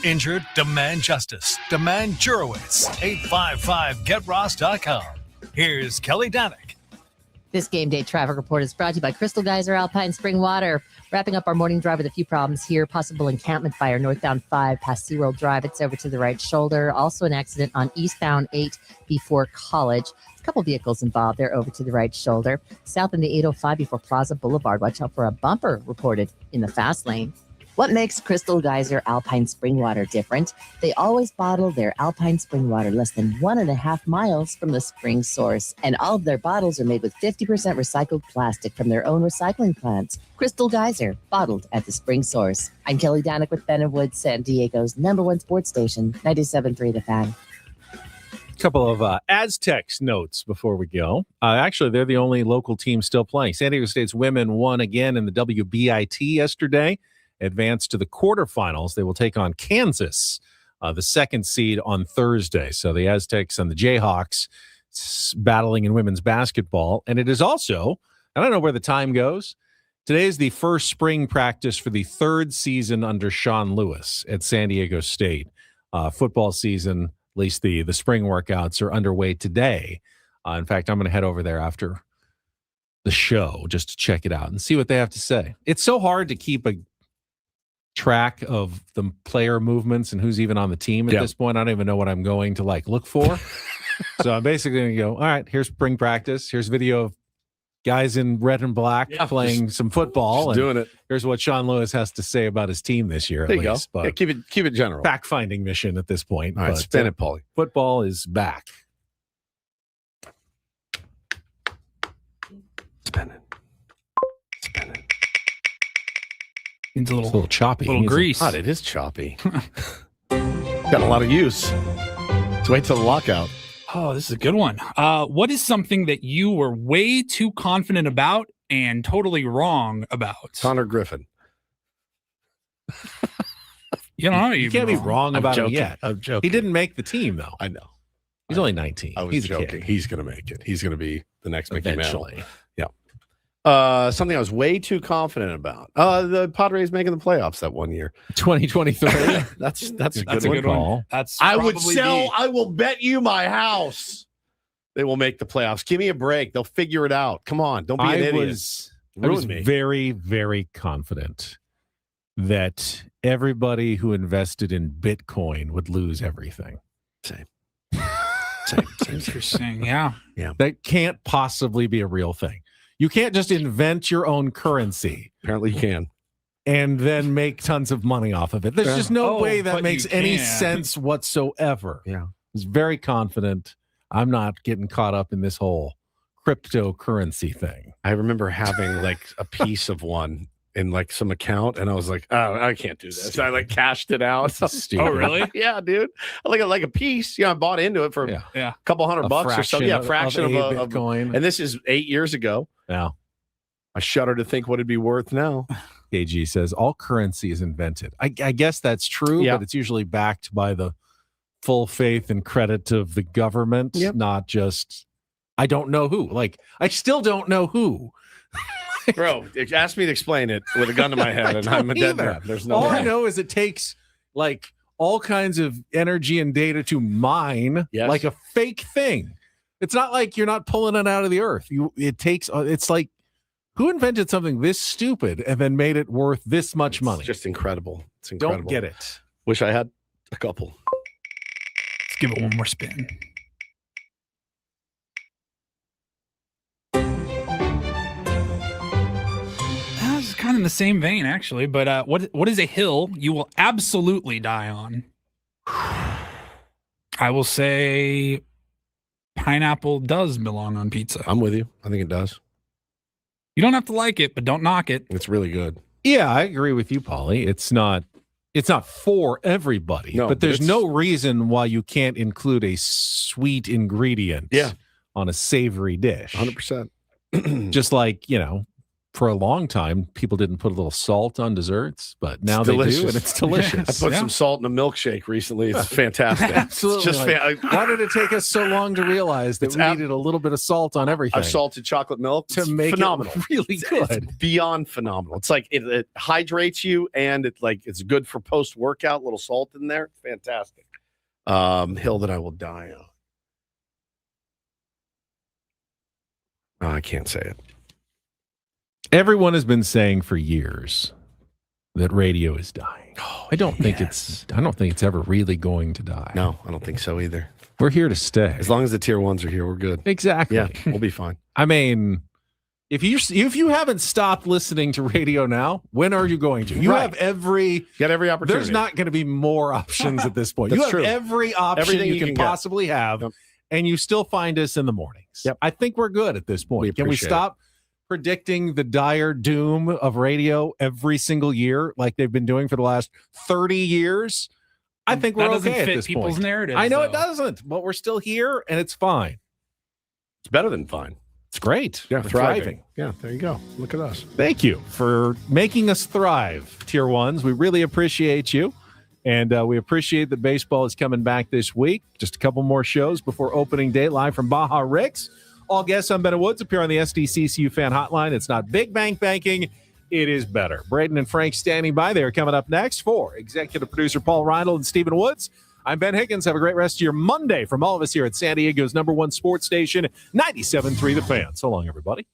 Injured? Demand justice. Demand Jurowitz. 855GetRoss.com. Here's Kelly Danick. This game day traffic report is brought to you by Crystal Geyser Alpine Spring Water. Wrapping up our morning drive with a few problems here. Possible encampment fire northbound 5 past SeaWorld Drive. It's over to the right shoulder. Also an accident on eastbound 8 before College. A couple vehicles involved there over to the right shoulder. South in the 805 before Plaza Boulevard. Watch out for a bumper reported in the fast lane. What makes Crystal Geyser Alpine Spring Water different? They always bottle their Alpine Spring Water less than 1.5 miles from the spring source. And all of their bottles are made with 50% recycled plastic from their own recycling plants. Crystal Geyser, bottled at the spring source. I'm Kelly Danick with Bennett Woods, San Diego's #1 sports station, 97.3 The Fan. A couple of Aztecs notes before we go. Actually, they're the only local team still playing. San Diego State's women won again in the WBIT yesterday. Advanced to the quarterfinals. They will take on Kansas, the second seed, on Thursday. So the Aztecs and the Jayhawks battling in women's basketball. And it is also, I don't know where the time goes, Today is the first spring practice for the third season under Sean Lewis at San Diego State. Football season, at least the spring workouts, are underway today. In fact, I'm going to head over there after the show just to check it out and see what they have to say. It's so hard to keep a track of the player movements and who's even on the team at this point. I don't even know what I'm going to look for. So I'm basically going to go, all right, here's spring practice. Here's video of guys in red and black playing some football. Just doing it. Here's what Sean Lewis has to say about his team this year. There at you least. go. But Keep it general. Fact-finding mission at this point. All right, but, spin it, Paulie. Football is back. Spin it. Needs It's a little choppy. little grease. God, it is choppy. Got a lot of use. Let's wait till the lockout. Oh, this is a good one. What is something that you were way too confident about and totally wrong about? Connor Griffin. You don't know. You can't be wrong about it yet. I'm joking. He didn't make the team, though. I know. He's only 19. I was He's a joking. kid. He's going to make it. He's going to be the next Mickey Mantle. Eventually. Yeah. Something I was way too confident about. The Padres making the playoffs that one year. 2023. That's a That's good a one. good one. That's I would probably sell. I will bet you my house they will make the playoffs. Give me a break. They'll figure it out. Come on. Don't be an idiot. I was Ruin me. very, very confident that everybody who invested in Bitcoin would lose everything. Same. Interesting. Yeah. That can't possibly be a real thing. You can't just invent your own currency Apparently you can. and then make tons of money off of it. There's just no way that but makes you any can. sense whatsoever. Yeah. I was very confident I'm not getting caught up in this whole cryptocurrency thing. I remember having a piece of one in some account, and I was like, oh, I can't do this. I cashed it out. Stupid. Oh, really? Yeah, dude. Like a piece. I bought into it for a couple $100 or so. Yeah, fraction of a Bitcoin. And this is 8 years ago. Yeah. I shudder to think what it'd be worth now. KG says all currency is invented. I guess that's true, but it's usually backed by the full faith and credit of the government, not just, I don't know who. I still don't know who. Bro, ask me to explain it with a gun to my head, and I'm a dead man. There's no All way. I know is it takes all kinds of energy and data to mine a fake thing. It's not like you're not pulling it out of the earth. It's like, who invented something this stupid and then made it worth this much money? It's just incredible. It's incredible. Don't get it. Wish I had a couple. Let's give it one more spin. That's kind of in the same vein, actually. But what is a hill you will absolutely die on? I will say pineapple does belong on pizza. I'm with you. I think it does. You don't have to like it, but don't knock it. It's really good. Yeah, I agree with you, Paulie. It's not for everybody, but there's no reason why you can't include a sweet ingredient on a savory dish. 100%. Just like, for a long time, people didn't put a little salt on desserts, but now It's they delicious. do, and it's delicious. I put some salt in a milkshake recently. It's fantastic. Absolutely. It's just Why did it take us so long to realize that we needed a little bit of salt on everything? I've salted chocolate milk to it's make phenomenal. it really good. It's beyond phenomenal. It's like it hydrates you, and it's good for post workout. Little salt in there, fantastic. Hill that I will die on. Oh, I can't say it. Everyone has been saying for years that radio is dying. I don't think it's ever really going to die. No, I don't think so either. We're here to stay. As long as the tier ones are here, we're good. Exactly. Yeah, we'll be fine. I mean, if you haven't stopped listening to radio now, when are you going to? You have you got every opportunity. There's not going to be more options at this point. You That's have true. every option Everything you can get. possibly have, and you still find us in the mornings. Yep. I think we're good at this point. Can we appreciate stop predicting the dire doom of radio every single year like they've been doing for the last 30 years? I think we're That doesn't okay fit at this people's point. narratives, I know it though. doesn't, but we're still here, and it's fine. It's better than fine. It's great. Yeah, We're thriving. Yeah, there you go. Look at us. Thank you for making us thrive, Tier 1s. We really appreciate you. And we appreciate that baseball is coming back this week. Just a couple more shows before opening day, live from Baja Rick's. All guests on Bennett Woods appear on the SDCCU fan hotline. It's not big bank banking. it is better. Braden and Frank standing by there. Coming up next for executive producer Paul Reindl and Stephen Woods. I'm Ben Higgins. Have a great rest of your Monday from all of us here at San Diego's #1 sports station, 97.3 The Fan. So long, everybody.